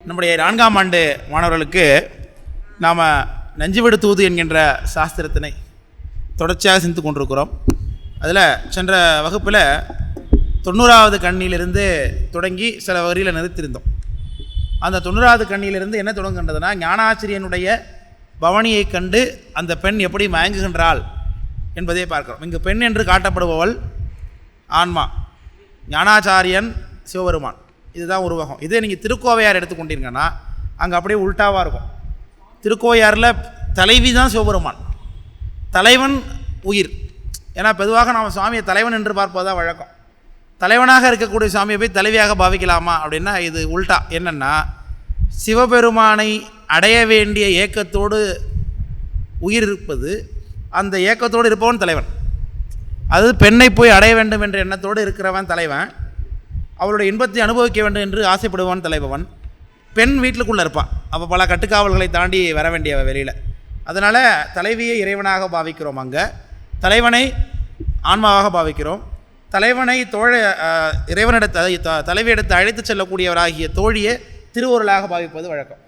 நம்முடைய 4ஆம் ஆண்டு மாணவர்களுக்கு நாம் நஞ்சுவிடு தூது என்கின்ற சாஸ்திரத்தினை தொடர்ச்சியாக சிந்து கொண்டிருக்கிறோம். அதில் சென்ற வகுப்பில் 90வது கண்ணியிலிருந்து தொடங்கி சில வரியில் நிறுத்தியிருந்தோம். அந்த 90வது கண்ணியிலிருந்து என்ன தொடங்குகின்றதுன்னா, ஞானாசிரியனுடைய பவனியை கண்டு அந்த பெண் எப்படி மயங்குகின்றாள் என்பதை பார்க்கிறோம். இங்கு பெண் என்று காட்டப்படுபவள் ஆன்மா, ஞானாச்சாரியன் சிவபெருமான். இதுதான் உருவகம். இதே நீங்கள் திருக்கோவையார் எடுத்துக்கொண்டீங்கன்னா அங்கே அப்படியே உல்ட்டாவாக இருக்கும். திருக்கோவையாரில் தலைவி தான் சிவபெருமான், தலைவன் உயிர். ஏன்னா பொதுவாக நாம் சுவாமியை தலைவன் என்று பார்ப்பதுதான் வழக்கம். தலைவனாக இருக்கக்கூடிய சுவாமியை போய் தலைவியாக பாவிக்கலாமா அப்படின்னா இது உல்ட்டா. என்னென்னா, சிவபெருமானை அடைய வேண்டிய ஏக்கத்தோடு உயிர் இருப்பது, அந்த ஏக்கத்தோடு இருப்பவன் தலைவன். அது பெண்ணை போய் அடைய வேண்டும் என்ற எண்ணத்தோடு இருக்கிறவன் தலைவன், அவளுடைய இன்பத்தை அனுபவிக்க வேண்டும் என்று ஆசைப்படுவான் தலைவன். பெண் வீட்டுக்குள்ளே இருப்பான், அப்போ பல கட்டுக்காவல்களை தாண்டி வர வேண்டிய வெளியில். அதனால் தலைவியை இறைவனாக பாவிக்கிறோம். அங்கே தலைவனை ஆன்மாவாக பாவிக்கிறோம். தலைவனை இறைவனிடத்தை தலைவியிடத்தை அழைத்து செல்லக்கூடியவராகிய தோழியை திருவருளாக பாவிப்பது வழக்கம்.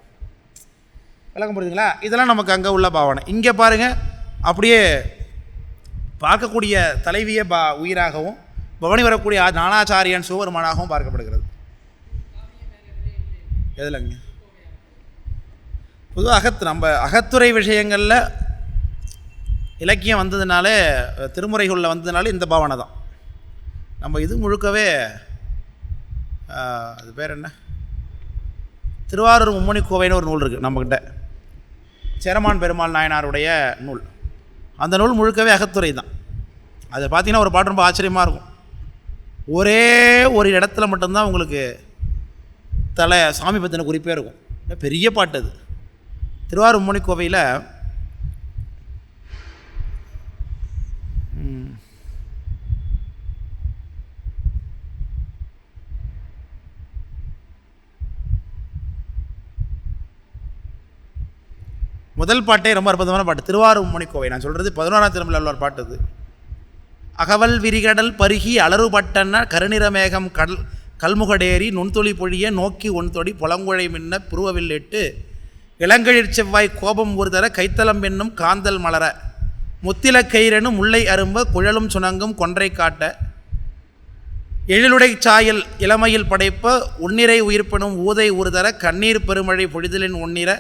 விளக்கம் புரியுதுங்களா? இதெல்லாம் நமக்கு அங்கே உள்ள பாவனை. இங்கே பாருங்கள், அப்படியே பார்க்கக்கூடிய தலைவியை உயிராகவும் பவனி வரக்கூடிய ஞானாச்சாரியன் சிவபெருமானாகவும் பார்க்கப்படுகிறது. எதுலங்க பொதுவாக நம்ம அகத்துறை விஷயங்களில் இலக்கியம் வந்ததுனால, திருமுறைகளில் வந்ததுனால இந்த பாவனை தான். நம்ம இது முழுக்கவே அது பேர் என்ன, திருவாரூர் மும்மணி கோவைன்னு ஒரு நூல் இருக்குது நம்மக்கிட்ட, சேரமான் பெருமாள் நாயனாருடைய நூல். அந்த நூல் முழுக்கவே அகத்துறை தான். அதை பார்த்தீங்கன்னா ஒரு பாட்டு ரொம்ப ஆச்சரியமாக இருக்கும். ஒரே ஒரு இடத்துல மட்டும்தான் உங்களுக்கு சாமி பற்றின குறிப்பே இருக்கும். பெரிய பாட்டு அது. திருவாரூர் மும்மணி கோவையில் முதல் பாட்டே ரொம்ப அற்புதமான பாட்டு, திருவாரூர் மும்மணி கோவை. நான் சொல்கிறது 11ஆம் திருமுறையில் உள்ள பாட்டு அது. அகவல் விரிகடல் பருகி அலறுபட்டன கருநிற மேகம் கல்முகடேரி நுண்தொளி பொழிய நோக்கி ஒன்தொடி புலங்குழை மின்ன புருவவில் எட்டு இளங்கழிற் செவ்வாய் கோபம் ஒரு தர கைத்தலம் என்னும் காந்தல் மலர முத்தில கயிறெனும் முல்லை அரும்ப குழலும் சுணங்கும் கொன்றை காட்ட எழிலுடை சாயல் இளமையில் படைப்ப உன்னிறை உயிர்ப்பனும் ஊதை ஒரு தர கண்ணீர் பெருமழை பொழிதலின் உன்னிற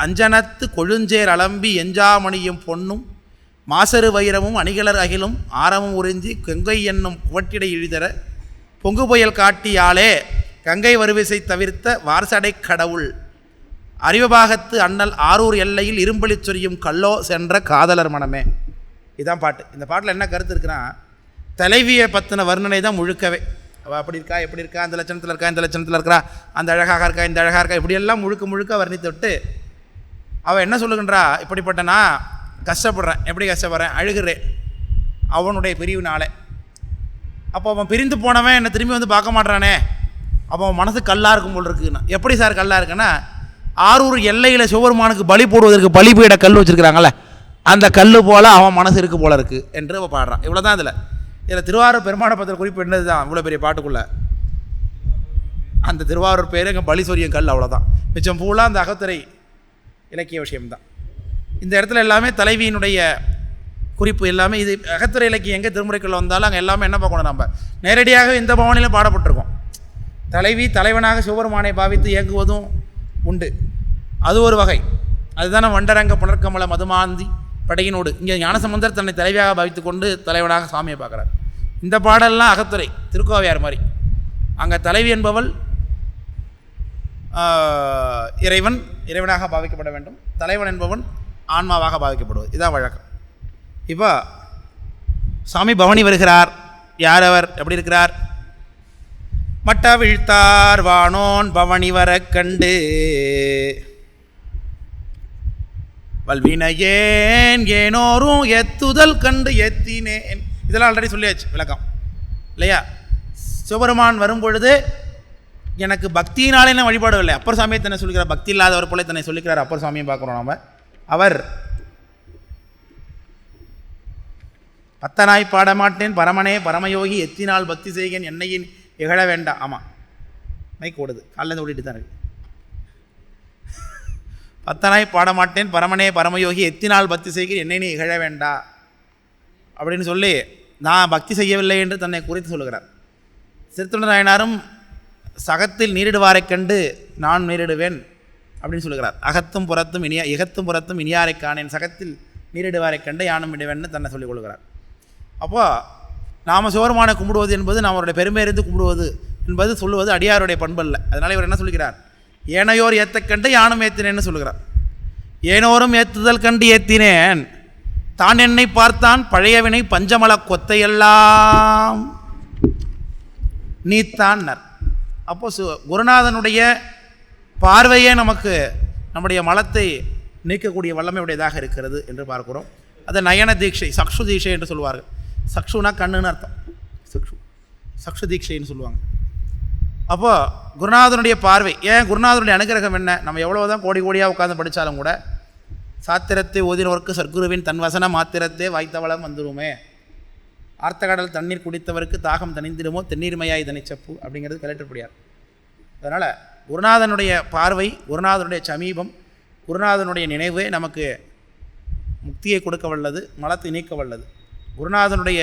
அஞ்சனத்து கொழுஞ்சேர் அலம்பி எஞ்சாமணியும் பொன்னும் மாசரு வைரமும் அணிகலர் அகிலும் ஆரமும் உறிஞ்சி கங்கை என்னும் குவட்டிடை இழிதர பொங்கு புயல் காட்டியாலே கங்கை வருவிசை தவிர்த்த வார்சடை கடவுள் அறிவபாகத்து அண்ணல் ஆரூர் எல்லையில் இரும்பலி சொரியும் கல்லோ சென்ற காதலர் மனமே. இதுதான் பாட்டு. இந்த பாட்டில் என்ன கருத்து இருக்குன்னா, தலைவியை பற்றின வர்ணனை தான் முழுக்கவே. அவள் அப்படி இருக்கா, எப்படி இருக்கா, அந்த லட்சணத்தில் இருக்கா, இந்த லட்சணத்தில் இருக்கிறா, அந்த அழகாக இருக்கா, இந்த அழகாக இருக்கா, இப்படியெல்லாம் முழுக்க வர்ணித்து விட்டு அவள் என்ன சொல்லுகின்றா, இப்படிப்பட்டனா கஷ்டப்படுறேன். எப்படி கஷ்டப்படுறேன், அழுகிறேன் அவனுடைய பிரிவினாலே. அப்போ அவன் பிரிந்து போனவன் என்னை திரும்பி வந்து பார்க்க மாட்டானே, அப்போ அவன் மனசு கல்லாக இருக்கும் போல் இருக்குன்னா. எப்படி சார் கல்லாக இருக்குன்னா, ஆரூர் எல்லையில் சிவபெருமானுக்கு பலி போடுவதற்கு பலிபீட கல் வச்சுருக்கிறாங்களே, அந்த கல் போல் அவன் மனசு இருக்கு போல இருக்குது என்று அவன் பாடுறான். இவ்வளோ தான் இதில் திருவாரூர் பெருமான பத்திர குறிப்பு என்னது தான் இவ்வளோ பெரிய பாட்டுக்குள்ளே. அந்த திருவாரூர் பேர் எங்கள் பலி சொரியும் கல், அவ்வளோதான். மிச்சம் ஃபுல்லாக அந்த அகத்துறை இலக்கிய விஷயம்தான். இந்த இடத்துல எல்லாமே தலைவியினுடைய குறிப்பு எல்லாமே. இது அகத்துறை இலக்கியம் எங்கே திருமுறைக்குள்ள வந்தாலும் அங்கே எல்லாமே என்ன பார்க்கணும், நம்ம நேரடியாக இந்த பவனியில் பாடப்பட்டிருக்கோம். தலைவி தலைவனாக சிவபெருமானை பாவித்து இயங்குவதும் உண்டு, அது ஒரு வகை. அதுதானே வண்டரங்க புனர்கமல மதுமாந்தி படையினோடு. இங்கே ஞானசம்பந்தர் தன்னை தலைவியாக பாவித்து கொண்டு தலைவனாக சாமியை பார்க்குறார். இந்த பாடல்லாம் அகத்துறை திருக்கோவையார் மாதிரி. அங்கே தலைவி என்பவள் இறைவனாக பாவிக்கப்பட வேண்டும், தலைவன் என்பவன் ஆன்மாவாக பாவிக்கப்படுவது. இதான் வழக்கம். இப்போ சாமி பவனி வருகிறார். யார் அவர், எப்படி இருக்கிறார்? மட்ட வீழ்த்தார் வானோன் பவனி வர கண்டு வல்வினையேன் ஏனோரும் எத்துதல் கண்டு எத்தினேன். இதெல்லாம் ஆல்ரெடி சொல்லியாச்சு விளக்கம் இல்லையா? சிவபெருமான் வரும்பொழுது எனக்கு பக்தியினாலே நான் வழிபாடு இல்லை. அப்பர் சாமியை தன்னை சொல்லிக்கிறார், பக்தி இல்லாதவர் போல தன்னை சொல்லிக்கிறார். அப்பர் சாமியை பார்க்குறோம் நாம். அவர் பத்தனாய் பாடமாட்டேன் பரமனே பரமயோகி எத்தினால் பக்தி செய்கேன் என்னையின் இகழ வேண்டாம். ஆமாம், மைக் ஓடுது, காலிலேருந்து ஓடிட்டு தான் இருக்குது. பத்தனாய் பாடமாட்டேன் பரமனே பரமயோகி எத்தினால் பக்தி செய்கிற என்னை நீ இகழ வேண்டா அப்படின்னு சொல்லி நான் பக்தி செய்யவில்லை என்று தன்னை குறித்து சொல்லுகிறார். சிறுத்தொண்ட நாயனாரும் சகத்தில் நீரிடுவாரைக் கண்டு நான் நீரிடுவேன் அப்படின்னு சொல்லுகிறார். அகத்தும் புறத்தும் இகத்தும் புறத்தும் இனியாரை காணேன், சகத்தில் நீரிடுவாரைக் கண்டு யானும் இடுவேன்னு தன்னை சொல்லிக் கொள்கிறார். அப்போ நாம் சிவபெருமானை கும்பிடுவது என்பது நாம் அவருடைய பெருமை அறிந்து கும்பிடுவது என்பது சொல்லுவது அடியாருடைய பண்பல்ல. அதனால் இவர் என்ன சொல்கிறார், ஏனையோர் ஏற்ற கண்டு யானும் ஏற்றினேன்னு சொல்லுகிறார். ஏனோரும் ஏற்றுதல் கண்டு ஏற்றினேன், தான் என்னை பார்த்தான் பழையவினை பஞ்சமல கொத்தையெல்லாம் நீத்தான்னர். அப்போ குருநாதனுடைய பார்வையே நமக்கு நம்முடைய மலத்தை நீக்கக்கூடிய வல்லமை உடையதாக இருக்கிறது என்று பார்க்கிறோம். அதை நயன தீட்சை, சக்ஷு தீட்சை என்று சொல்லுவார்கள். சக்ஷுனா கண்ணுன்னு அர்த்தம், சக்ஷு தீட்சைன்னு சொல்லுவாங்க. அப்போது குருநாதனுடைய பார்வை, ஏன் குருநாதனுடைய அனுகிரகம் என்ன, நம்ம எவ்வளோ தான் கோடி கோடியாக உட்காந்து படித்தாலும் கூட சாத்திரத்தை ஓதினோருக்கு சர்க்குருவின் தன் வசன மாத்திரத்தே வாய்த்தவளம் வந்துருமே, ஆர்த்தகடல் தண்ணீர் குடித்தவருக்கு தாகம் தணிந்திடுமோ தென்னீர்மையாய் தனிச்சப்பு அப்படிங்கிறது கலெக்டர்படியார். அதனால் குருநாதனுடைய பார்வை, குருநாதனுடைய சமீபம், குருநாதனுடைய நினைவே நமக்கு முக்தியை கொடுக்க வல்லது, மலத்தை நீக்க வல்லது. குருநாதனுடைய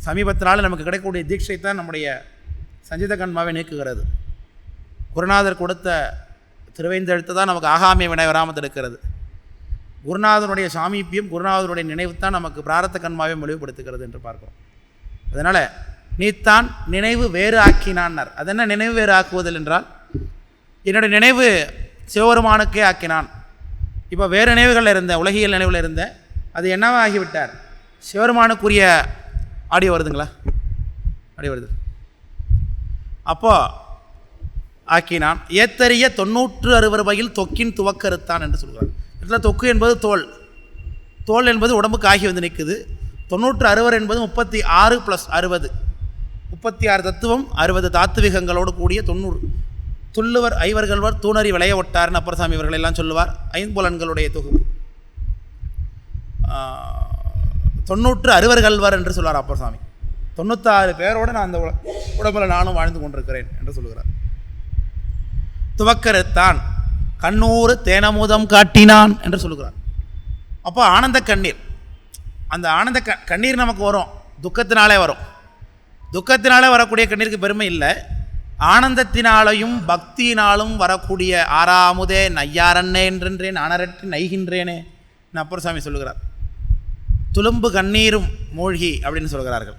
சமீபத்தினால் நமக்கு கிடைக்கக்கூடிய தீட்சை தான் நம்முடைய சஞ்சித கண்மாவை நீக்குகிறது. குருநாதர் கொடுத்த திருவைந்தெழுத்து தான் நமக்கு ஆகாமிய வினை வராமல் தடுக்கிறது. குருநாதனுடைய சாமீபியம், குருநாதனுடைய நினைவு தான் நமக்கு பிராரத்த கண்மாவை மொழிவுபடுத்துகிறது என்று பார்க்கிறோம். அதனால் நீத்தான் நினைவு வேறு ஆக்கினான்னர். அது என்ன நினைவு வேறு ஆக்குவதில் என்றால், என்னுடைய நினைவு சிவபெருமானுக்கே ஆக்கினான். இப்போ வேறு நினைவுகள் இருந்த, உலகியல் நினைவில் இருந்த, அது என்னவா ஆகிவிட்டார், சிவபெருமானுக்குரிய ஆடியோ வருதுங்களா, ஆடியோ வருது. அப்போது ஆக்கினான். ஏத்தறிய 96 வகையில் தொக்கின் துவக்கறுத்தான் என்று சொல்கிறார். இதில் தொக்கு என்பது தோல், தோல் என்பது உடம்புக்கு ஆகி வந்து நிற்குது. 96 என்பது 36 + 60, 36 தத்துவம் 60 தாத்துவிகங்களோடு கூடிய 90. துள்ளுவர் ஐவர்கள்வர் தூணறி விளைய ஒட்டார்னு அப்பரசாமி இவர்கள் எல்லாம் சொல்லுவார். ஐம்புலன்களுடைய தொகுப்பு 96 என்று சொல்வார் அப்பரசாமி. 96 பேரோடு நான் அந்த உடம்பில் நானும் வாழ்ந்து கொண்டிருக்கிறேன் என்று சொல்லுகிறார். துவக்கறுத்தான் கண்ணூறு தேனமுதம் காட்டினான் என்று சொல்லுகிறார். அப்போ ஆனந்த கண்ணீர், அந்த ஆனந்த கண்ணீர் நமக்கு வரும், துக்கத்தினாலே வரும். துக்கத்தினாலே வரக்கூடிய கண்ணீருக்கு பெருமை இல்லை, ஆனந்தத்தினாலையும் பக்தியினாலும் வரக்கூடிய ஆறாமுதே நையாரண்ணே என்றென்றேன் ஆனரற்றி நைகின்றேனே அப்பரசாமி சொல்லுகிறார். துளும்பு கண்ணீரும் மூழ்கி அப்படின்னு சொல்கிறார்கள்.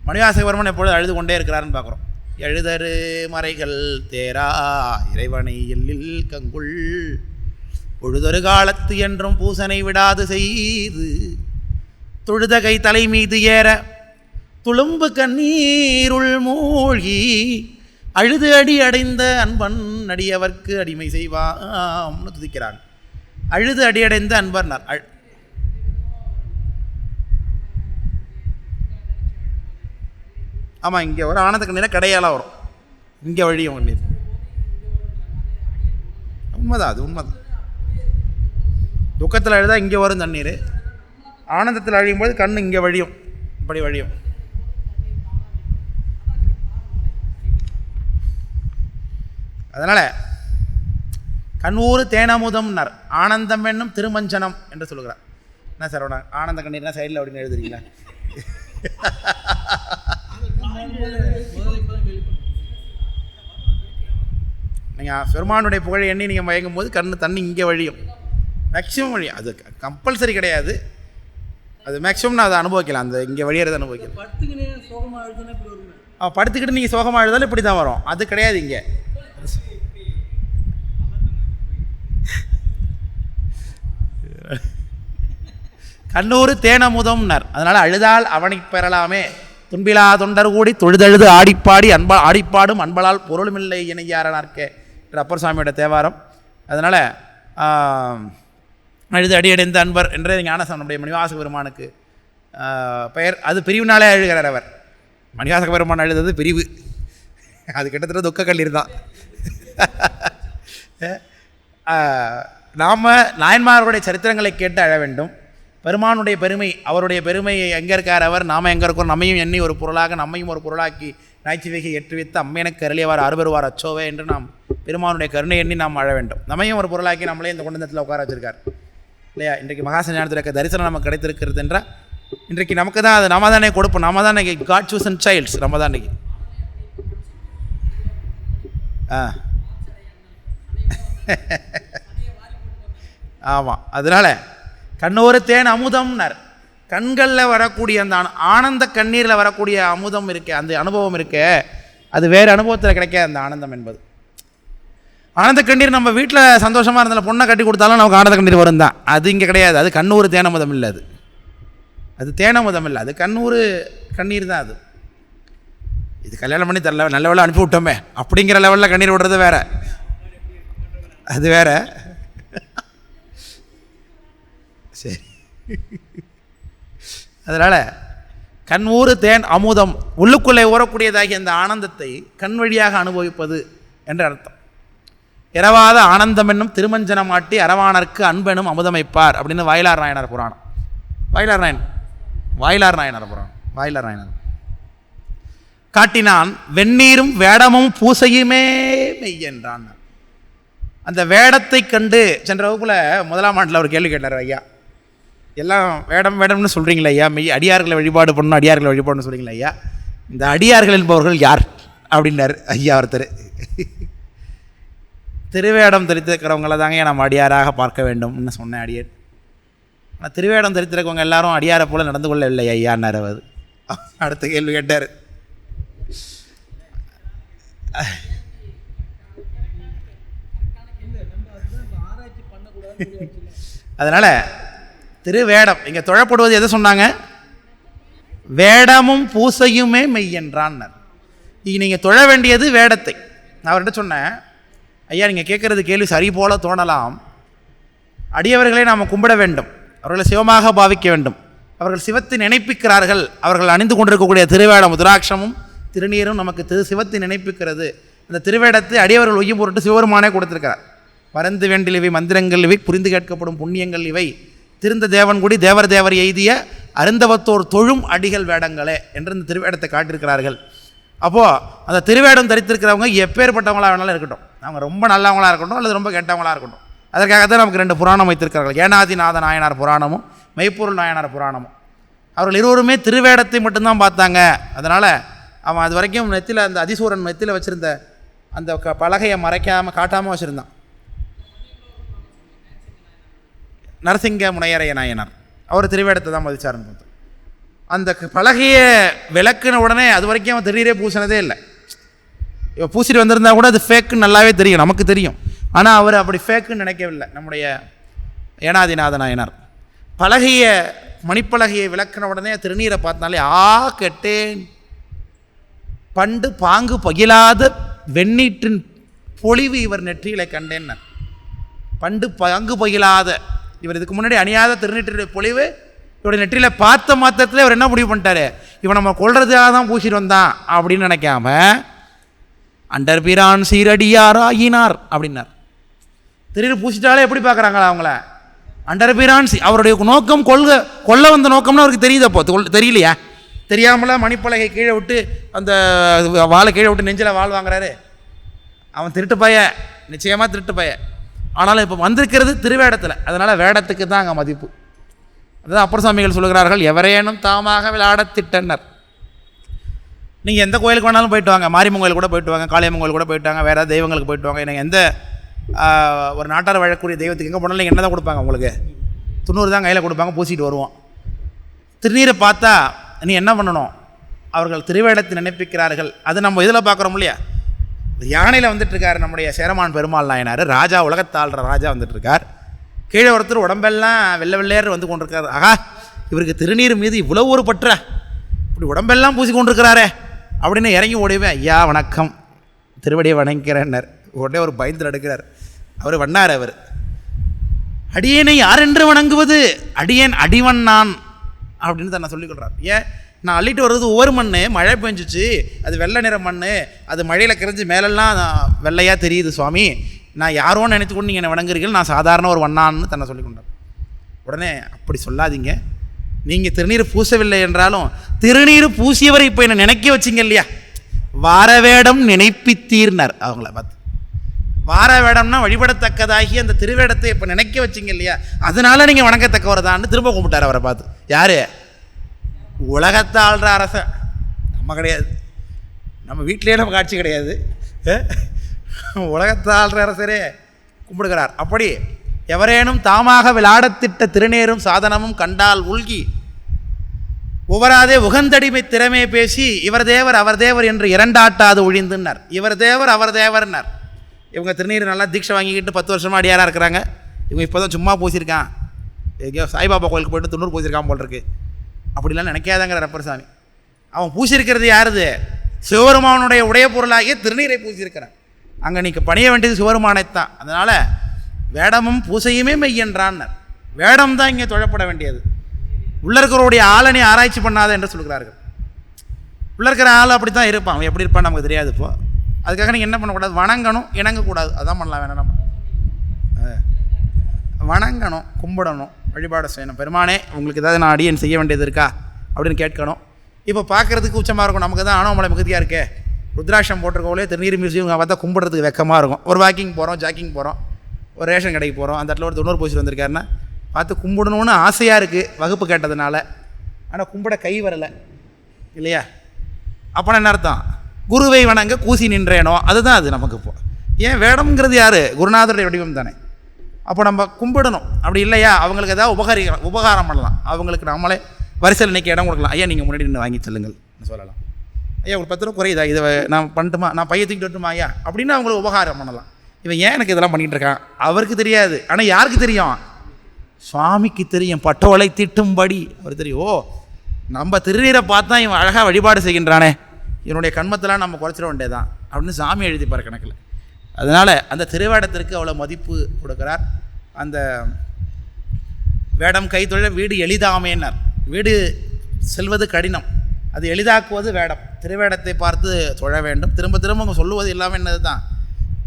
மணிவாசகவர்மன் எப்பொழுது அழுது கொண்டே இருக்கிறாருன்னு பார்க்குறோம். எழுதரு மறைகள் தேரா இறைவனை எல்லில் கங்குள் பொழுதொரு காலத்து என்றும் பூசனை விடாது செய்து தொழுதகை தலை மீது ஏற துளும்பு கண்ணீருள் மூழ்கி அழுது அடி அடைந்த அன்பன் அடியவர்க்கு அடிமை செய்வான்னு துதிக்கிறாங்க. அழுது அடி அடைந்த அன்பர்னார். ஆமாம், இங்கே ஒரு ஆனந்த கண்ணீரை கடையால் வரும், இங்கே வழியும் கண்ணீர். உண்மைதான், அது உண்மைதான். துக்கத்தில் அழுதா இங்கே வரும் தண்ணீர், ஆனந்தத்தில் அழியும் போது கண் இங்கே வழியும், இப்படி வழியும். அதனால் கண்ணூறு தேனமுதம்னார். ஆனந்தம் என்னும் திருமஞ்சனம் என்று சொல்லுகிறார். என்ன சார் ஆனந்த கண்ணீர்னா சைடில் அப்படின்னு எழுதுறீங்களா? நீங்கள் பெருமானுடைய புகழை எண்ணி நீங்கள் மயங்கும் போது கண்ணு தண்ணி இங்கே வழியும், மேக்ஸிமம் வழியும். அது கம்பல்சரி கிடையாது, அது மேக்ஸிமம் நான் அதை அனுபவிக்கலாம், அந்த இங்கே வழியறதை அனுபவிக்கலாம். படுத்துக்கிட்டு நீங்கள் சோகமாக எழுதாலும் இப்படி தான் வரும், அது கிடையாது இங்கே. கண்ணூறு தேனமுதம்னார். அதனால் அழுதால் அவனை பெறலாமே, துன்பிலா தொண்டர் கூடி தொழுதழுது ஆடிப்பாடி ஆடிப்பாடும் அன்பலால் பொருளுமில்லை இணையாரனார்க்கே என்ற அப்பர் சாமியோட தேவாரம். அதனால் அழுது அடியடைந்த அன்பர் என்ற ஞானசம் நம்முடைய மணிவாசக பெருமானுக்கு பெயர். அது பிரிவுனாலே அழுகிறார் அவர். மணிவாசக பெருமான் அழுதது பிரிவு, அது கிட்டத்தட்ட துக்க கல்லீர் தான். நாம் நாயன்மார்களுடைய சரித்திரங்களை கேட்டு அழ வேண்டும். பெருமானுடைய பெருமை, அவருடைய பெருமை எங்கே இருக்கார் அவர், நாம் எங்கே இருக்கோம், நம்மையும் எண்ணி ஒரு பொருளாக நம்மையும் ஒரு பொருளாக்கி நாய்ச்சிவைகை ஏற்றி வைத்து அம்மையனுக்கு அருளியவார் அறுபருவார் அச்சோவே என்று நாம் பெருமானுடைய கருணை எண்ணி நாம் வாழ வேண்டும். நம்மையும் ஒரு பொருளாக்கி நம்மளே இந்த குண்டத்தில் உட்கார வச்சிருக்கார் இல்லையா? இன்றைக்கு மகாசன்யானத்துடைய தரிசனம் நமக்கு கிடைத்திருக்கிறது என்றால் இன்றைக்கு நமக்கு தான் அது நம்ம தானே கொடுப்போம். நம்ம தான் இன்றைக்கி காட் சூசன் சைல்ட்ஸ், நம்ம தான் இன்றைக்கி. ஆமாம், அதனால் கண்ணோரு தேன் அமுதம்னார். கண்களில் வரக்கூடிய அந்த ஆனந்த கண்ணீரில் வரக்கூடிய அமுதம் இருக்கே, அந்த அனுபவம் இருக்கே, அது வேறு அனுபவத்தில் கிடைக்க அந்த ஆனந்தம் என்பது. ஆனந்த கண்ணீர் நம்ம வீட்டில் சந்தோஷமாக இருந்தாலும் பொண்ணை கட்டி கொடுத்தாலும் நமக்கு ஆனந்த கண்ணீர் வரும் தான். அது இங்கே கிடையாது. அது கண்ணூர் தேனமுதம் இல்லை, அது தேனமுதம் இல்லை, அது கண்ணூர் கண்ணீர் தான். அது இது கல்யாணம் பண்ணி தரல, நல்ல வேலை அனுப்பி விட்டோமே அப்படிங்கிற லெவலில் கண்ணீர் விடுறது வேறு, அது வேற. சரி, அதனால் கண் ஊறு தேன் அமுதம், உள்ளுக்குள்ளே ஊறக்கூடியதாகிய அந்த ஆனந்தத்தை கண் வழியாக அனுபவிப்பது என்று அர்த்தம். இரவாத ஆனந்தம் என்னும் திருமஞ்சனம் மாட்டி அரவானருக்கு அன்பெனும் அமுதமைப்பார் அப்படின்னு வாயிலார் நாயனார் புராணம். வாயிலார் நாயனார் புராணம். வாயிலார் நாயனார் காட்டினான் வெந்நீரும் வேடமும் பூசையுமே மெய்யென்றான். அந்த வேடத்தை கண்டு சென்ற வகுப்பில் முதலாம் ஆண்டில் ஒரு கேள்வி கேட்டார். ஐயா, எல்லாம் வேடம் வேடம்னு சொல்கிறீங்களே ஐயா, அடியார்களை வழிபாடு பண்ணணும், அடியார்களை வழிபாடுன்னு சொல்கிறீங்களே ஐயா, இந்த அடியார்கள் என்பவர்கள் யார் அப்படின்னார் ஐயா ஒருத்தர். திருவேடம் தரித்திருக்கிறவங்கள தாங்க நம்ம அடியாராக பார்க்க வேண்டும்னு சொன்னேன் அடியார். ஆனால் திருவேடம் தரித்திருக்கவங்க எல்லாரும் அடியாரை போல் நடந்து கொள்ளவில்லை ஐயான்னார் அவர். அடுத்த கேள்வி கேட்டார். அதனால் திருவேடம் இங்கே தொழப்படுவது எதை சொன்னாங்க? வேடமும் பூசையுமே மெய்யென்றான். இங்கே நீங்கள் தொழ வேண்டியது வேடத்தை. நான் அவர்கிட்ட சொன்னேன், ஐயா நீங்கள் கேட்குறது கேள்வி சரி போல தோணலாம். அடியவர்களை நாம் கும்பிட வேண்டும், அவர்களை சிவமாக பாவிக்க வேண்டும். அவர்கள் சிவத்தை நினைப்பிக்கிறார்கள். அவர்கள் அணிந்து கொண்டிருக்கக்கூடிய திருவேடம் துராட்சமும் திருநீரும் நமக்கு சிவத்தை நினைப்பிக்கிறது. அந்த திருவேடத்தை அடியவர்கள் ஒய்யும் பொருட்டு சிவபெருமானே கொடுத்திருக்கிறார். மறந்து வேண்டில் இவை மந்திரங்கள் இவை, புரிந்து கேட்கப்படும் புண்ணியங்கள் இவை, திருந்த தேவன்குடி தேவர் தேவர் எய்திய அருந்தவத்தோர் தொழும் அடிகள் வேடங்களே என்று இந்த திருவேடத்தை காட்டியிருக்கிறார்கள். அப்போது அந்த திருவேடம் தரித்திருக்கிறவங்க எப்பேற்பட்டவங்களாக வேணாலும் இருக்கட்டும், அவங்க ரொம்ப நல்லவங்களாக இருக்கட்டும் அல்லது ரொம்ப கெட்டவங்களாக இருக்கட்டும், அதற்காகத்தான் நமக்கு 2 புராணம் வைத்திருக்கிறார்கள். ஏனாதிநாத நாயனார் புராணமும் மெய்ப்பொருள் நாயனார் புராணமும். அவர்கள் இருவருமே திருவேடத்தை மட்டும்தான் பார்த்தாங்க. அதனால் அவன் அது வரைக்கும் நெத்தியில் அந்த அதிசூரன் நெத்தியில் வச்சுருந்த அந்த பலகையை மறைக்காமல் காட்டாமல் வச்சுருந்தான். நரசிங்க முனையரைய நாயனார் அவர் திருவேடத்தை தான் மதிச்சாருன்னு பார்த்தோம். அந்த பலகையை விளக்குன உடனே அது வரைக்கும் அவன் திருநீரே பூசினதே இல்லை. இப்போ பூசிட்டு வந்திருந்தா கூட அது ஃபேக்குன்னு நல்லாவே தெரியும், நமக்கு தெரியும். ஆனால் அவர் அப்படி ஃபேக்குன்னு நினைக்கவில்லை. நம்முடைய ஏனாதிநாத நாயனார் பலகையை மணிப்பலகையை விளக்குன உடனே திருநீரை பார்த்தாலே கெட்டேன் பண்டு பாங்கு பகிலாத வெண்ணீற்றின் பொழிவு இவர் நெற்றியில கண்டேன். பண்டு பாங்கு பகிலாத இவர் இதுக்கு முன்னாடி அணியாத திருநீற்றுடைய பொழிவு இவருடைய நெற்றியில் பார்த்த மாத்திரத்தில் அவர் என்ன முடிவு பண்ணிட்டாரு? இவன் நம்ம கொள்றதுக்காக தான் பூசிட்டு வந்தான் அப்படின்னு நினைக்காம அண்டர்பிரான் சீரடியார் ஆகினார் அப்படின்னார். திருநீர் பூசிட்டாலே எப்படி பார்க்குறாங்களா அவங்கள? அண்டர்பிரான் அவருடைய நோக்கம் கொல்ல வந்த நோக்கம்னு அவருக்கு தெரியுது. அப்போ தெரியலையா? தெரியாமல மணிப்பலகை கீழே விட்டு அந்த வாழை கீழே விட்டு நெஞ்சில் வாழ் வாங்குறாரு. அவன் திருட்டு பைய, நிச்சயமாக திருட்டு பைய. ஆனாலும் இப்போ வந்திருக்கிறது திருவேடத்தில். அதனால் வேடத்துக்கு தான் அங்கே மதிப்பு. அதுதான் அப்பர் சுவாமிகள் சொல்கிறார்கள், எவரேனும் தாமாக விளையாடத்திட்டனர். நீங்கள் எந்த கோயிலுக்கு வேணாலும் போயிட்டு வாங்க, மாரியம்மன் கோயில் கூட போயிட்டு வாங்க, காளியம்மன் கோயில் கூட போயிட்டு வாங்க, வேறு தெய்வங்களுக்கு போயிட்டு வாங்க. எனக்கு எந்த ஒரு நாட்டார் வழக்கூடிய தெய்வத்துக்கு எங்கே போனாலும் என்ன தான் கொடுப்பாங்க? உங்களுக்கு 90 தான் கையில் கொடுப்பாங்க, பூசிட்டு வருவோம். திருநீரை பார்த்தா நீ என்ன பண்ணணும்? அவர்கள் திருவேடத்தை நினைப்பிக்கிறார்கள். அது நம்ம இதில் பார்க்குறோம் இல்லையா? யானையில் வந்துட்டுருக்கார் நம்முடைய சேரமான் பெருமாள் நாயனார், ராஜா, உலகத்தாள்ற ராஜா வந்துட்டுருக்கார். கீழே ஒருத்தர் உடம்பெல்லாம் வெள்ளை வெள்ளையர் வந்து கொண்டிருக்கார். ஆகா, இவருக்கு திருநீர் மீது இவ்வளோ ஒரு பற்ற, இப்படி உடம்பெல்லாம் பூசி கொண்டிருக்கிறாரே அப்படின்னு இறங்கி ஓடிவேன். ஐயா வணக்கம், திருவடியை வணங்கிறேன்னர். உடனே ஒரு பயந்து எடுக்கிறார். அவர் வண்ணார். அவர் அடியேனை யார் என்று வணங்குவது? அடியேன் அடிவன் நான் அப்படின்னு தான் நான் சொல்லிக்கொள்கிறார். ஏன் நான் அள்ளிட்டு வர்றது ஒவ்வொரு மண், மழை பெஞ்சிச்சு, அது வெள்ளை நிற மண், அது மழையில் கரைஞ்சி மேலெல்லாம் வெள்ளையாக தெரியுது சுவாமி, நான் யாரோன்னு நினைத்துக்கொண்டு நீங்கள் என்னை வணங்குறீர்கள், நான் சாதாரண ஒரு வண்ணான்னு தன்னை சொல்லிக்கொண்டார். உடனே அப்படி சொல்லாதீங்க, நீங்கள் திருநீர் பூசவில்லை என்றாலும் திருநீர் பூசியவரை இப்போ என்னை நினைக்க வச்சிங்க இல்லையா? வாரவேடம் நினைப்பித்தீர்னர். அவங்கள பார்த்து வார வேடம்னா வழிபடத்தக்கதாகி அந்த திருவேடத்தை இப்போ நினைக்க வச்சிங்க இல்லையா, அதனால நீங்கள் வணங்கத்தக்கவர் தான் திரும்ப கும்பிட்டார் அவரை பார்த்து. யார்? உலகத்தை ஆள்ற அரசன். நம்ம கிடையாது, நம்ம வீட்டிலே நம்ம காட்சி கிடையாது, உலகத்தை ஆள்ற அரசரே கும்பிடுகிறார். அப்படி எவரேனும் தாமாக விளையாடத்திட்ட திருநேரும் சாதனமும் கண்டால் உள்கி ஒவ்வொராதே உகந்தடிமை திறமே பேசி இவர் தேவர் அவர் தேவர் என்று இரண்டாட்டாது ஒழிந்துன்னார். இவர் தேவர் அவர் தேவர்னார். இவங்க திருநீர் நல்லா தீட்சை வாங்கிக்கிட்டு 10 வருஷமாக அடியாராக இருக்கிறாங்க. இவங்க இப்போ தான் சும்மா பூசியிருக்கான், எங்கேயோ சாய்பாபா கோயிலுக்கு போய்ட்டு 90 பூசியிருக்கான் போல் இருக்கு. அப்படிலாம் நினைக்காதங்கிற ரப்பர் சாமி. அவன் பூசியிருக்கிறது யாருது? சிவபெருமானுடைய உடைய பொருளாகிய திருநீரை பூசியிருக்கிறான். அங்கே நீங்கள் பணிய வேண்டியது சிவபெருமானைத்தான். அதனால் வேடமும் பூசையுமே மெய்யன்றான்னர். வேடம் தான் இங்கே தொழப்பட வேண்டியது. உள்ள இருக்கிறவருடைய ஆளனை ஆராய்ச்சி பண்ணாத என்று சொல்கிறார்கள். உள்ள இருக்கிற ஆள் அப்படி தான் இருப்பான், அவன் எப்படி இருப்பான்னு நமக்கு தெரியாது. இப்போ அதுக்காக நீங்கள் என்ன பண்ணக்கூடாது? வணங்கணும், இணங்கக்கூடாது. அதான் பண்ணலாம். வேணாம், நம்ம வணங்கணும், கும்பிடணும், வழிபாடு செய்யணும். பெருமானே உங்களுக்கு ஏதாவது நான் அடியன் செய்ய வேண்டியது இருக்கா அப்படின்னு கேட்கணும். இப்போ பார்க்குறதுக்கு உச்சமாக இருக்கும். நமக்கு தான் ஆனவமலை மிகுதியாக இருக்கே, ருத்ராட்சம் போட்டிருக்கோலே திருநீர் மியூசியம் பார்த்தா கும்பிட்றதுக்கு வெக்கமாக இருக்கும். ஒரு வாக்கிங் போகிறோம், ஜாக்கிங் போகிறோம், ஒரு ரேஷன் கடைக்கு போகிறோம், அந்த இடத்துல ஒரு 90 பூசி வந்திருக்காருன்னா பார்த்து கும்பிடணும்னு ஆசையாக இருக்குது வகுப்பு கேட்டதுனால. ஆனால் கும்பிட கை வரலை இல்லையா? அப்போனா என்ன அர்த்தம்? குருவை வணங்க கூசி நின்றேனோ, அதுதான் அது நமக்கு. இப்போ ஏன் வேடம்ங்கிறது யார்? குருநாதருடைய வடிவம் தானே. அப்போ நம்ம கும்பிடணும். அப்படி இல்லையா அவங்களுக்கு ஏதாவது உபகாரம் பண்ணலாம். அவங்களுக்கு நம்மளே வரிசையில் இன்றைக்கி இடம் கொடுக்கலாம். ஐயா நீங்கள் முன்னாடி நின்று வாங்கி செல்லுங்கள் சொல்லலாம். ஐயா ஒரு 10 ரூபா குறையுதா, இதை நான் பண்ணட்டுமா, நான் பைய தூக்கிட்டு வரட்டுமா ஐயா அப்படின்னு அவங்களுக்கு உபகாரம் பண்ணலாம். இவன் ஏன் எனக்கு இதெல்லாம் பண்ணிகிட்டு இருக்கான்? அவருக்கு தெரியாது. ஆனால் யாருக்கு தெரியும்? சுவாமிக்கு தெரியும். பட்டோலை திட்டும்படி அவர் தெரியும். ஓ, நம்ம திருநீரை பார்த்தா இவன் அழகாக வழிபாடு செய்கின்றானே, இவனுடைய கண்மத்தெல்லாம் நம்ம குறைச்சிட வேண்டியதான் அப்படின்னு சாமி எழுதிப்பார் கணக்கில். அதனால் அந்த திருவேடத்திற்கு அவ்வளோ மதிப்பு கொடுக்குறார். அந்த வேடம் கைத்தொழில வீடு எளிதாமையினார். வீடு செல்வது கடினம், அது எளிதாக்குவது வேடம். திருவேடத்தை பார்த்து தொழ வேண்டும். திரும்ப திரும்ப அவங்க சொல்லுவது எல்லாமே என்னது தான்?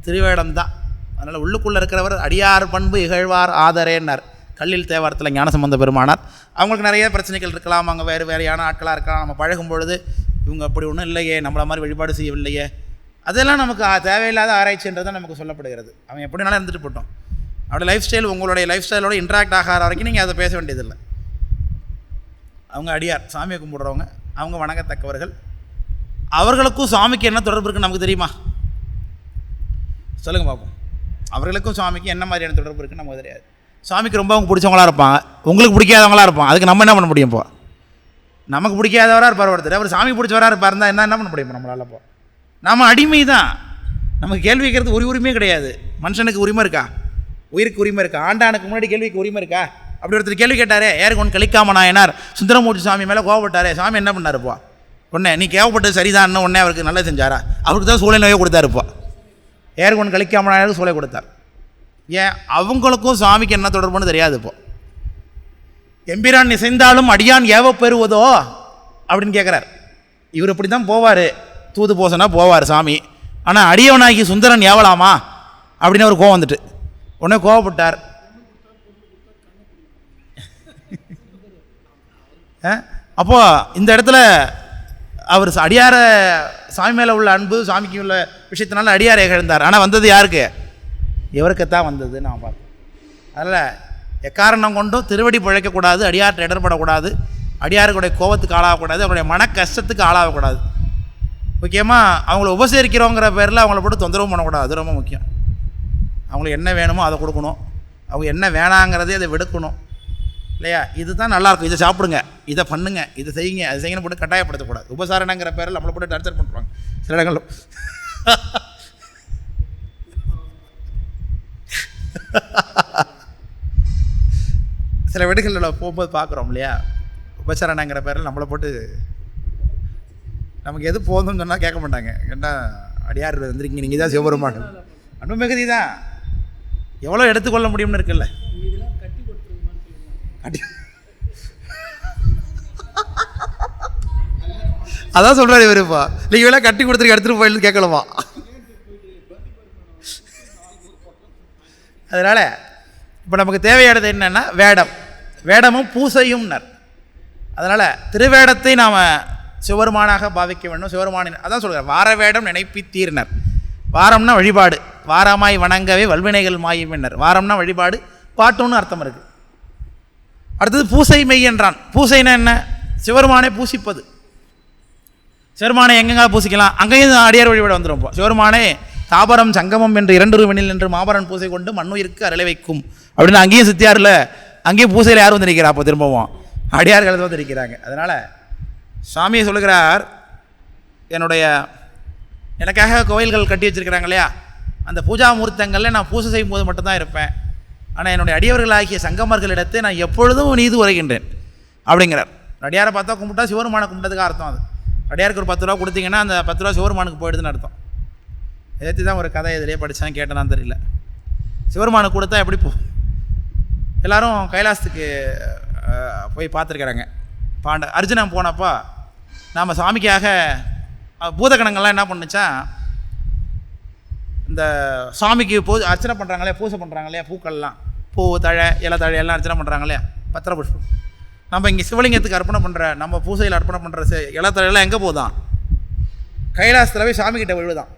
திருவேடம் தான். அதனால் உள்ளுக்குள்ளே இருக்கிறவர் அடியார் பண்பு இகழ்வார் ஆதரேன்னார் கல்லில் தேவாரத்தில் ஞானசம்பந்த பெருமானார். அவங்களுக்கு நிறைய பிரச்சனைகள் இருக்கலாம், அவங்க வேறையான ஆட்களாக இருக்கலாம். நம்ம பழகும் பொழுது இவங்க அப்படி ஒன்றும் இல்லையே, நம்மளை மாதிரி வழிபாடு செய்யவில்லையே, அதெல்லாம் நமக்கு தேவையில்லாத ஆராய்ச்சின்றது தான் நமக்கு சொல்லப்படுகிறது. அவன் எப்படினாலும் இருந்துட்டு போட்டோம். அவருடைய லைஃப் ஸ்டைல் உங்களுடைய லைஃப் ஸ்டைலோட இன்ட்ராக்ட் ஆகிற வரைக்கும் நீங்கள் அதை பேச வேண்டியதில்லை. அவங்க அடியார், சாமியை கும்பிடுறவங்க, அவங்க வணங்கத்தக்கவர்கள். அவர்களுக்கும் சாமிக்கு என்ன தொடர்பு இருக்குன்னு நமக்கு தெரியுமா? சொல்லுங்கள் பார்ப்போம். அவர்களுக்கும் சாமிக்கு என்ன மாதிரியான தொடர்பு இருக்குன்னு நமக்கு தெரியாது. சாமிக்கு ரொம்ப அவங்க பிடிச்சவங்களாக இருப்பாங்க, உங்களுக்கு பிடிக்காதவங்களாக இருப்பாங்க. அதுக்கு நம்ம என்ன பண்ண முடியும்? இப்போ நமக்கு பிடிக்காதவராக இருப்பார் ஒருத்தர், அவர் சாமி பிடிச்சவராக இருப்பார் இருந்தால் என்ன பண்ண முடியும் நம்மளால்? இப்போ நாம் அடிமை தான். நமக்கு கேள்வி கேட்கறது உரிமையே கிடையாது. மனுஷனுக்கு உரிமை இருக்கா? உயிருக்கு உரிமை இருக்கா? ஆண்டானுக்கு முன்னாடி கேள்விக்கு உரிமை இருக்கா? அப்படி ஒருத்தர் கேள்வி கேட்டாரே, ஏருக்கு ஒன்று கலிக்காம நாயனார் சுந்தரமூர்த்தி சாமி மேலே கோவப்பட்டாரே. சாமி என்ன பண்ணார்? இப்போ உடனே நீ கேவப்பட்டது சரிதான், உடனே அவருக்கு நல்லது செஞ்சாரா? அவருக்கு தான் சூளை நோயை கொடுத்தாரு. இப்போ ஏருக்கு ஒன்று கலிக்காம நாயனாருக்கு சூளை கொடுத்தார். ஏன்? அவங்களுக்கும் சாமிக்கு என்ன தொடர்புன்னு தெரியாது. இப்போ எம்பிரான் இசைந்தாலும் அடியான் ஏவ பெறுவதோ அப்படின்னு கேட்குறார். இவர் இப்படி தான் போவார், தூது போசனா போவார் சாமி. ஆனால் அடியவனாகி சுந்தரன் ஏவலாமா அப்படின்னு அவர் கோவம் வந்துட்டு உடனே கோவப்பட்டார். அப்போது இந்த இடத்துல அவர் அடியார சாமி மேலே உள்ள அன்பு, சாமிக்கு உள்ள விஷயத்தினால அடியாரை இகழ்ந்தார். ஆனால் வந்தது யாருக்கு? இவருக்குத்தான் வந்தது நான் பார்த்தேன். அதனால் எக்காரணம் கொண்டும் திருவடி பிழைக்கக்கூடாது, அடியார்கிட்ட இடர்படக்கூடாது, அடியாருக்குடைய கோபத்துக்கு ஆளாகக்கூடாது, அவங்களுடைய மன கஷ்டத்துக்கு ஆளாகக்கூடாது. முக்கியமாக அவங்கள உபசரிக்கிறோங்கிற பேரில் அவங்கள போட்டு தொந்தரவும் பண்ணக்கூடாது. அது ரொம்ப முக்கியம். அவங்களுக்கு என்ன வேணுமோ அதை கொடுக்கணும், அவங்க என்ன வேணாங்கிறதே அதை விடுக்கணும் இல்லையா? இதுதான் நல்லாயிருக்கும், இதை சாப்பிடுங்க, இதை பண்ணுங்க, இதை செய்யுங்க, அதை செய்யணும் போட்டு கட்டாயப்படுத்தக்கூடாது. உபசாரணங்கிற பேரில் நம்மளை போட்டு டார்ச்சர் பண்ணுறாங்க சில இடங்களில். சில வீடுகளில் போகும்போது பார்க்குறோம் இல்லையா, உபசாரணங்கிற பேரில் நம்மளை போட்டு நமக்கு எது போதும்னு சொன்னால் கேட்க மாட்டாங்க. ஏன்னா அடியார் வந்துருக்கீங்க, நீங்கள் தான் சிவபெருமான், அன்பு மிகுதி தான், எவ்வளோ எடுத்துக்கொள்ள முடியும்னு இருக்குல்ல. அதான் சொல்கிறார் இவருப்பா, நீங்கள் வேலை கட்டி கொடுத்துருக்க எடுத்துகிட்டு போயிட்டு கேட்கலாமா? அதனால் இப்போ நமக்கு தேவையானது என்னென்னா வேடம், வேடமும் பூசையும்னர். அதனால் திருவேடத்தை நாம் சிவருமானாக பாவிக்க வேண்டும். சிவருமானின் அதான் சொல்கிறார், வார வேடம் நினைப்பி தீர்னர். வாரம்னா வழிபாடு, வாரமாய் வணங்கவே வல்வினைகள் மாயுமின்னர். வாரம்னா வழிபாடு, பாட்டுன்னு அர்த்தம் இருக்குது. அடுத்தது பூசை மெய் என்றான். பூசைன்னா என்ன? சிவருமானை பூசிப்பது. சிவருமானை எங்கெங்க பூசிக்கலாம்? அங்கேயும் அடியார் வழிபாடு வந்துடும். இப்போ சிவருமானே தாபரம் சங்கமம் என்று 2 வெண்ணில் என்று மாபரன் பூசை கொண்டு மண்ணுயிருக்கு அருளை வைக்கும் அப்படின்னு அங்கேயும் சித்தியாரில் அங்கேயும் பூசையில் யார் வந்து நிற்கிறா? அப்போ திரும்பவும் அடியார்கள் வந்து நிற்கிறாங்க. அதனால் சுவாமியை சொல்லுகிறார், எனக்காக கோயில்கள் கட்டி வச்சுருக்கிறாங்க இல்லையா, அந்த பூஜா முகூர்த்தங்களில் நான் பூஜை செய்யும் போது மட்டும்தான் இருப்பேன். ஆனால் என்னுடைய அடியவர்களாகிய சங்கமர்களிடத்தை நான் எப்பொழுதும் நீது உரைகின்றேன் அப்படிங்கிறார். அடியாரை பார்த்தா கும்பிட்டா சிவருமானை கும்பிட்டதுக்கு அர்த்தம். அது அடியாருக்கு ஒரு 10 ரூபா கொடுத்தீங்கன்னா அந்த 10 ரூபா சிவருமானுக்கு போயிடுதுன்னு அர்த்தம். ஏற்றி தான் ஒரு கதை இதிலே படித்தான், கேட்டேனான்னு தெரியல. சிவருமானுக்கு கொடுத்தா எப்படி எல்லோரும் கைலாசத்துக்கு போய் பார்த்துருக்குறாங்க. அர்ஜுனன் போனப்போ நாம் சாமிக்காக பூதகணங்கள்லாம் என்ன பண்ணுச்சா, இந்த சாமிக்கு அர்ச்சனை பண்ணுறாங்களே, பூஜை பண்ணுறாங்க இல்லையா, பூக்கள்லாம் பூ தழை இலை தழை எல்லாம் அர்ச்சனை பண்ணுறாங்க இல்லையா, பத்திர புஷ்பம். நம்ம இங்கே சிவலிங்கத்துக்கு அர்ப்பணம் பண்ணுற, நம்ம பூஜையில் அர்ப்பணம் பண்ணுற இலை தழையெல்லாம் எங்கே போதான்? கைலாசத்தில் போய் சாமிக்கிட்ட விழுதான்.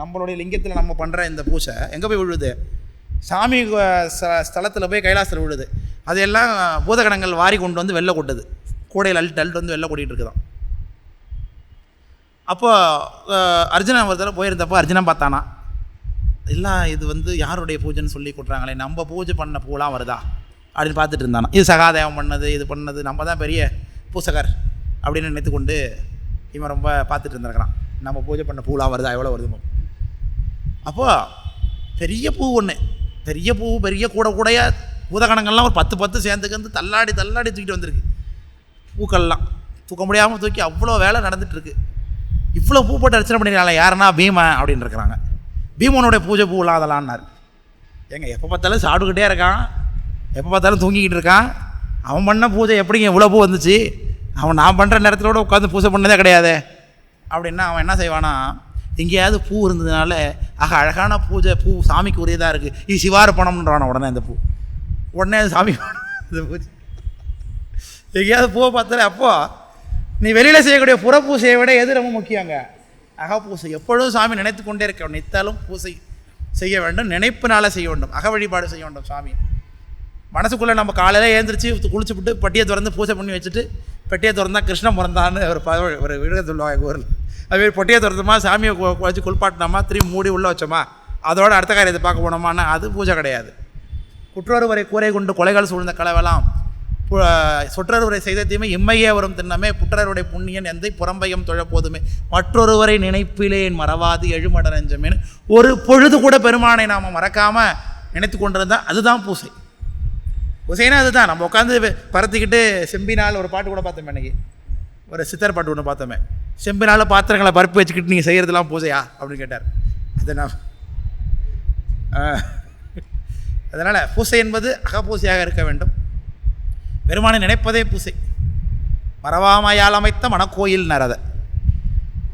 நம்மளுடைய லிங்கத்தில் நம்ம பண்ணுற இந்த பூஜை எங்கே போய் விழுது? சாமி ஸ்தலத்தில் போய் கைலாசத்தில் விழுது. அதையெல்லாம் பூதகணங்கள் வாரி கொண்டு வந்து வெளில கொட்டுது. கூடையில் அள்ளிட்டு வந்து வெளில கொட்டிகிட்டு இருக்குதான். அப்போ அர்ஜுனன் ஒரு தடவை போயிருந்தப்போ அர்ஜுனன் பார்த்தானா, எல்லாம் இது யாருடைய பூஜைன்னு சொல்லி கொட்டுறாங்களே, நம்ம பூஜை பண்ண பூலாம் வருதா அப்படின்னு பார்த்துட்டு இருந்தானா. இது சகாதேவம் பண்ணது, இது பண்ணது, நம்ம தான் பெரிய பூசகர் அப்படின்னு நினைத்து கொண்டு இவன் ரொம்ப பார்த்துட்டு இருந்திருக்கிறான். நம்ம பூஜை பண்ண பூலாம் வருதா, எவ்வளோ வருது. அப்போது பெரிய பூ ஒன்று, பெரிய பூ, பெரிய கூடையா பூதகணங்கள்லாம் ஒரு 10 சேர்ந்துக்கு வந்து தள்ளாடி தூக்கிட்டு வந்திருக்கு. பூக்கள்லாம் தூக்க முடியாமல் தூக்கி அவ்வளோ வேலை நடந்துகிட்ருக்கு. இவ்வளோ பூ போட்டு அர்ச்சனை பண்ணிடுறாங்க. யாருன்னா பீமன் அப்படின்னு இருக்கிறாங்க. பீமனுடைய பூஜை பூலாம் அதெல்லாம்னார். எப்போ பார்த்தாலும் சாப்பிட்டுக்கிட்டே இருக்கான், எப்போ பார்த்தாலும் தூங்கிக்கிட்டு இருக்கான். அவன் பண்ண பூஜை எப்படிங்க இவ்வளோ பூ வந்துச்சு? அவன் நான் பண்ணுற நேரத்திலோட உட்காந்து பூஜை பண்ணதே கிடையாது அப்படின்னா அவன் என்ன செய்வானா, எங்கேயாவது பூ இருந்ததுனால அழகான பூ சாமிக்கு உரியதாக இருக்குது, இது சிவார்ப்பணம்ன்றான உடனே அந்த பூ உடனே அது சாமி இந்த பூஜை. எங்கேயாவது பூவை பார்த்தாலே அப்போது நீ வெளியில் செய்யக்கூடிய புறப்பூசையை விட எது ரொம்ப முக்கியங்க? அகப்பூசை. எப்பொழுதும் சாமி நினைத்து கொண்டே இருக்க வேண்டும். நித்தாலும் பூசை செய்ய வேண்டும், நினைப்பினால் செய்ய வேண்டும், அக வழிபாடு செய்ய வேண்டும். சாமி மனசுக்குள்ளே நம்ம காலையில் எழுந்திரிச்சு குளிச்சுவிட்டு பெட்டியை திறந்து பூஜை பண்ணி வச்சுட்டு, பெட்டியை திறந்தா கிருஷ்ணன் பிறந்தான்னு ஒரு விடுக சொல்லுவாங்க ஊரில். அதுமாரி பொட்டியை திறந்தோமா, சாமியை வச்சு குளிப்பாட்டினோமா, திரும்பி மூடி உள்ளே வச்சோமா, அதோட அடுத்த காரியத்தை பார்க்க போனோமான்னா அது பூஜை கிடையாது. குற்றொரு வரை கூரை கொண்டு கொலைகள் சூழ்ந்த கலவெல்லாம் சொற்றொருவரை செய்த தீமை இம்மையே வரும் திண்ணமே புற்றருடைய புண்ணியன் எந்தை புறம்பையும் தொழ போதுமே மற்றொருவரை நினைப்பிலேன் மறவாது எழுமட நெஞ்சமேன்னு ஒரு பொழுது கூட பெருமானை நாம் மறக்காமல் நினைத்து கொண்டிருந்தால் அதுதான் பூசை. பூசைனா அதுதான். நம்ம உட்காந்து பறத்திக்கிட்டு செம்பினால் ஒரு பாட்டு கூட பார்த்தோமே, அன்றைக்கி ஒரு சித்தர் பாட்டு ஒன்று பார்த்தோமே, செம்பினால் பாத்திரங்களை பருப்பு வச்சுக்கிட்டு நீங்கள் செய்கிறதுலாம் பூசையா அப்படின்னு கேட்டார். அதனால் பூசை என்பது அகப்பூசையாக இருக்க வேண்டும். பெருமானை நினைப்பதே பூசை. மறவாமையால் அமைத்த மணக்கோயில் நரத,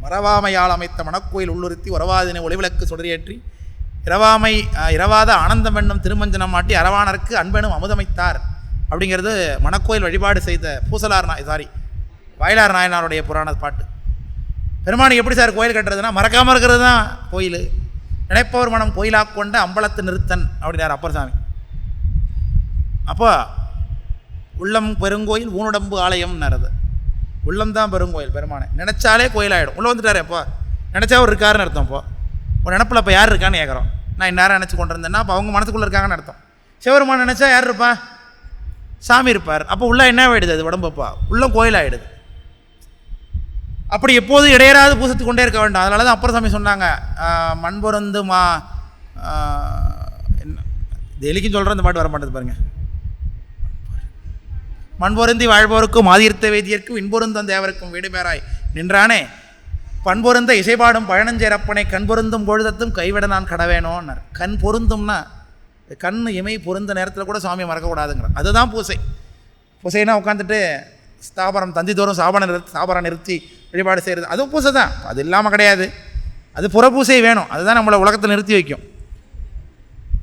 மறவாமையால் அமைத்த மணக்கோயில் உள்ளுறுத்தி உறவாதினை ஒளிவிளக்கு சுடரேற்றி இரவாத ஆனந்தம் என்னும் திருமஞ்சனம் மாட்டி அரவானருக்கு அன்பெனும் அமுதமைத்தார் அப்படிங்கிறது மணக்கோயில் வழிபாடு செய்த வயலார் நாயனாருடைய புராண பாட்டு. பெருமானுக்கு எப்படி சார் கோயில் கட்டுறதுன்னா மறக்காமல் இருக்கிறது தான் கோயில். நினைப்பவர் மனம் கோயிலாக கொண்ட அம்பலத்து நிறுத்தன் அப்படின்னார் அப்பர் சாமி. அப்போ உள்ளம் பெருங்கோயில் ஊனுடம்பு ஆலயம் நரது. உள்ளம்தான் பெருங்கோயில். பெருமானை நினச்சாலே கோயிலாகிடும். உள்ளே வந்துட்டார். எப்போ நினச்சா அவர் இருக்காருன்னு அர்த்தம். இப்போ ஒரு நினப்பில் இப்போ யார் இருக்கான்னு கேட்குறோம். நான் இந்நேரம் நினச்சி கொண்டு இருந்தேன்னா அப்போ அவங்க மனசுக்குள்ளே இருக்காங்கன்னு அர்த்தம். சிவபெருமான் நினச்சா யார் இருப்பா? சாமி இருப்பார். அப்போ உள்ள என்ன ஆகிடுது? அது உடம்புப்பா உள்ளம் கோயிலாகிடுது. அப்படி எப்போதும் இடையராது பூசத்து கொண்டே இருக்க வேண்டாம். அதனால தான் அப்பர் சாமி சொன்னாங்க, மண்பொருந்து என்ன டெய்லிக்கும் சொல்கிற அந்த பாட்டு வர மாட்டேது பாருங்கள். மண்பொருந்தி வாழ்வோருக்கும் ஆதிர்த்த வேதியர்க்கும் இன்பொருந்தம் தேவருக்கும் வீடு பேராய் நின்றானே பண்பொருந்த இசைபாடும் பழனஞ்சேரப்பனை கண் பொருந்தும் பொழுதத்தும் கைவிட நான் கடவேனோன்னார். கண் பொருந்தும்னா கண் இமை பொருந்த நேரத்தில் கூட சாமியை மறக்கக்கூடாதுங்கிறார். அதுதான் பூசை. பூசைனா உட்காந்துட்டு ஸ்தாபரம் தந்திதோறும் சாபரம் நிறுத்தி வழிபாடு செய்கிறது அதுவும் பூசை தான். அது இல்லாமல் கிடையாது. அது புறப்பூசை வேணும். அதுதான் நம்மளை உலகத்தில் நிறுத்தி வைக்கும்.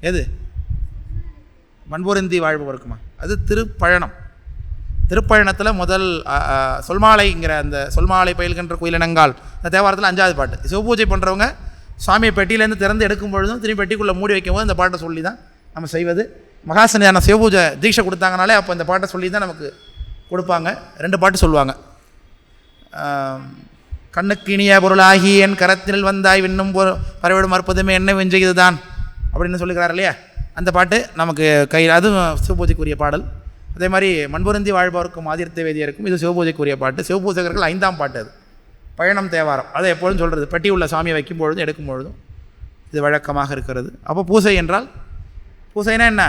எது? மண்பொருந்தி வாழ்பவருக்குமா? அது திருப்பழனம். திருப்பயணத்தில் முதல் சொல்மாலைங்கிற அந்த சொல்மாலை பயில்கின்ற குயிலினங்கால் அந்த தேவாரத்தில் 5வது பாட்டு. சிவபூஜை பண்ணுறவங்க சுவாமியை பெட்டியிலேருந்து திறந்து எடுக்கும் பொழுதும் திரும்பி பெட்டிக்குள்ளே மூடி வைக்கும்போது இந்த பாட்டை சொல்லி தான் நம்ம செய்வது. மகாசன்னிதான சிவபூஜை தீட்சை கொடுத்தாங்கனாலே அப்போ இந்த பாட்டை சொல்லி தான் நமக்கு கொடுப்பாங்க. 2 பாட்டு சொல்லுவாங்க. கண்ணுக்கு இனிய பொருளாகி என் கரத்தில் வந்தாய் விண்ணும் பறவைடும் அற்புதமே என்ன வெஞ்சது தான் அப்படின்னு சொல்லிக்கிறார் இல்லையா, அந்த பாட்டு நமக்கு கையில், அதுவும் சிவபூஜைக்குரிய பாடல். அதே மாதிரி மண்புருந்தி வாழ்பவருக்கும் ஆதிர்த்த வேதியருக்கும் இது சிவபூஜைக்குரிய பாட்டு. சிவபூஜகர்கள் 5ஆம் பாட்டு அது, பயணம் தேவாரம். அதை எப்பொழுதும் சொல்கிறது, பெட்டி உள்ள சாமியை வைக்கும் பொழுதும் எடுக்கும் பொழுதும் இது வழக்கமாக இருக்கிறது. அப்போ பூசை என்றால், பூசைனா என்ன,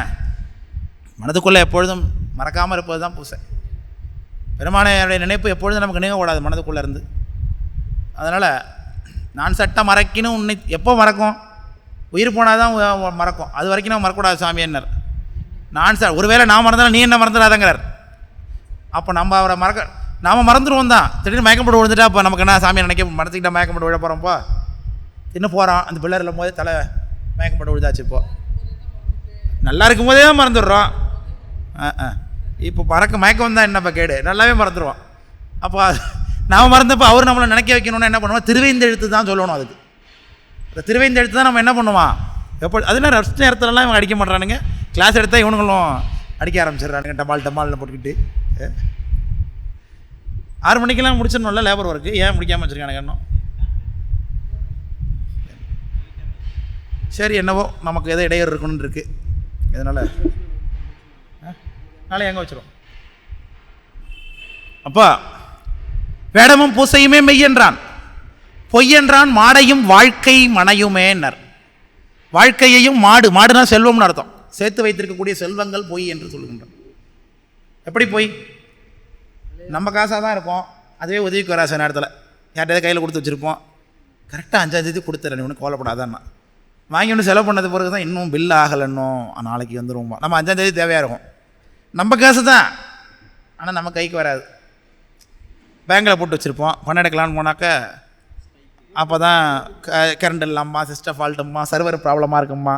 மனதுக்குள்ளே எப்பொழுதும் மறக்காமல் இருப்பது தான் பூசை. பெருமானுடைய நினைப்பு எப்பொழுதும் நமக்கு நீங்கக்கூடாது மனதுக்குள்ளே இருந்து. அதனால் நான் சட்டை மறக்கினும் உன்னை எப்போ மறக்கும், உயிர் போனால் தான் மறக்கும், அது வரைக்கும் நான் மறக்கக்கூடாது சாமியன்னர். ஒருவேளை நான் மறந்தாலும் நீ என்ன மறந்துடாதங்கிறார். அப்போ நம்ம அவரை நாம் மறந்துடுவோம் தான். திடீர்னு மயக்கம் போட்டு விழுந்துட்டா அப்போ நமக்கு என்ன சாமியை நினைக்க மனத்துக்கிட்ட மயக்கம் போட்டு விழ போகிறோம்ப்பா, இன்னும் போகிறோம் அந்த பிள்ளைகளும் போதே தலை மயக்கம் போட்டு விழுதாச்சு. இப்போது நல்லா இருக்கும் போதே தான் மறந்துடுறோம். இப்போ மயக்கம் வந்தால் என்னப்பா கேடு, நல்லாவே மறந்துடுவோம். அப்போ நாம் மறந்தப்போ அவர் நம்மளை நினைக்க வைக்கணும்னா என்ன பண்ணுவோம், திருவைந்தெழுத்து தான் சொல்லணும். அதுக்கு இந்த திருவைந்தெழுத்து தான் நம்ம என்ன பண்ணுவோம் எப்போ, அதெல்லாம் ரெஸ்ட் நேரத்துலலாம் இவங்க அடிக்க மாட்றானுங்க, கிளாஸ் எடுத்தால் இவனுங்களும் அடிக்க ஆரம்பிச்சிடுறானுங்க டமால்னு போட்டுக்கிட்டு. 6 மணிக்கெல்லாம் முடிச்சிடணும்ல லேபர் ஒர்க்கு, ஏன் முடிக்காமல் வச்சுருக்கானுங்க இன்னும்? சரி என்னவோ நமக்கு எதோ இடையூறு இருக்கணும்னு இருக்குது, இதனால் நாளை எங்கே வச்சிரும். அப்போ வேடமும் பூசையுமே மெய்யென்றான், பொய்யென்றான் மாடையும் வாழ்க்கை மனையுமேன்னர். வாழ்க்கையையும் மாடுனா செல்வம்னு அர்த்தம், சேர்த்து வைத்திருக்கக்கூடிய செல்வங்கள் பொய் என்று சொல்லுகின்றோம். எப்படி பொய், நம்ம காசாக தான் இருக்கும், அதுவே உதவிக்கு வராச நேரத்தில் யார்கிட்ட கையில் கொடுத்து வச்சுருப்போம், கரெக்டாக 5ஆம் தேதி கொடுத்துறேன் ஒன்று கவலைப்படாதான்னா, வாங்கி ஒன்று செலவு பண்ணது பிறகு தான் இன்னும் பில் ஆகலைன்னும் நாளைக்கு வந்துடுவோம். நம்ம 5ஆம் தேதி தேவையாக இருக்கும், நம்ம காசு தான், ஆனால் நம்ம கைக்கு வராது. பேங்கில் போட்டு வச்சுருப்போம், பணம் எடுக்கலான்னு போனாக்க அப்போ தான் கரண்ட் இல்லாமா, சிஸ்டம் ஃபால்ட்டும்மா, சர்வர் ப்ராப்ளமாக இருக்கும்மா,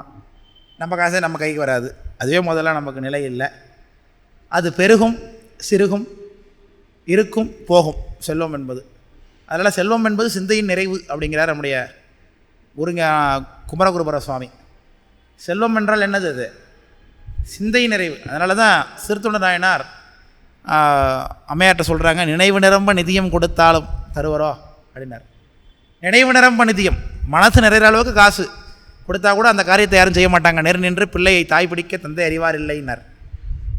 நம்ம காசே நம்ம கைக்கு வராது. அதுவே முதல்ல நமக்கு நிலை இல்லை. அது பெருகும் சிறுகும் இருக்கும் போகும் செல்வம் என்பது. அதனால் செல்வம் என்பது சிந்தையின் நிறைவு அப்படிங்கிறார் நம்முடைய குருங்க குமரகுருபர சுவாமி. செல்வம் என்றால் என்னது, அது சிந்தை நிறைவு. அதனால தான் சிறுத்தொண்ட நாயனார் அம்மையார்ட்ட சொல்கிறாங்க, நினைவு நிரம்ப நிதியம் கொடுத்தாலும் தருவரோ அப்படின்னார். நினைவு நிரம்ப நிதியம், மனசு நிறைகிற அளவுக்கு காசு கொடுத்தா கூட அந்த காரியத்தை யாரும் செய்ய மாட்டாங்க. நின்று பிள்ளையை தாய் பிடிக்க தந்தை அறிவார் இல்லைன்னார்.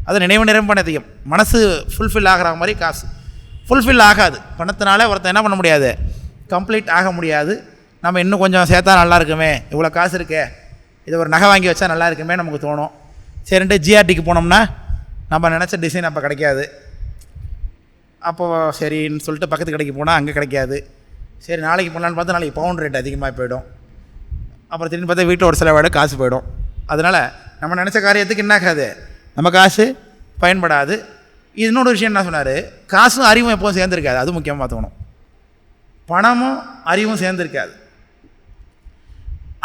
அது நினைவு நிரம்ப நிதியம். மனசு ஃபுல்ஃபில் ஆகிற மாதிரி காசு ஃபுல்ஃபில் ஆகாது. பணத்தினால ஒருத்தன் என்ன பண்ண முடியாது, கம்ப்ளீட் ஆக முடியாது. நம்ம இன்னும் கொஞ்சம் சேர்த்தா நல்லா இருக்குமே, இவ்வளோ காசு இருக்கே, இதை ஒரு நகை வாங்கி வச்சா நல்லா இருக்குமே நமக்கு தோணும். சரின்ட்டு ஜிஆர்டிக்கு போனோம்னா நம்ம நினச்ச டிசைன் அப்போ கிடைக்காது. அப்போது சரின்னு சொல்லிட்டு பக்கத்து கடைக்கு போனால் அங்கே கிடைக்காது. சரி நாளைக்கு போகலான்னு பார்த்தா நாளைக்கு பவுண்ட் ரேட் அதிகமாக போயிடும். அப்புறம் திடீர்னு பார்த்தா வீட்டில் ஒரு செலவாடு காசு போயிடும். அதனால் நம்ம நினச்ச காரியத்துக்கு என்ன ஆகாது, நம்ம காசு பயன்படாது. இன்னொரு விஷயம் என்ன சொன்னார், காசும் அறிவும் எப்போவும் சேர்ந்துருக்காது. அது முக்கியமாக பார்த்துக்கணும். பணமும் அறிவும் சேர்ந்துருக்காது.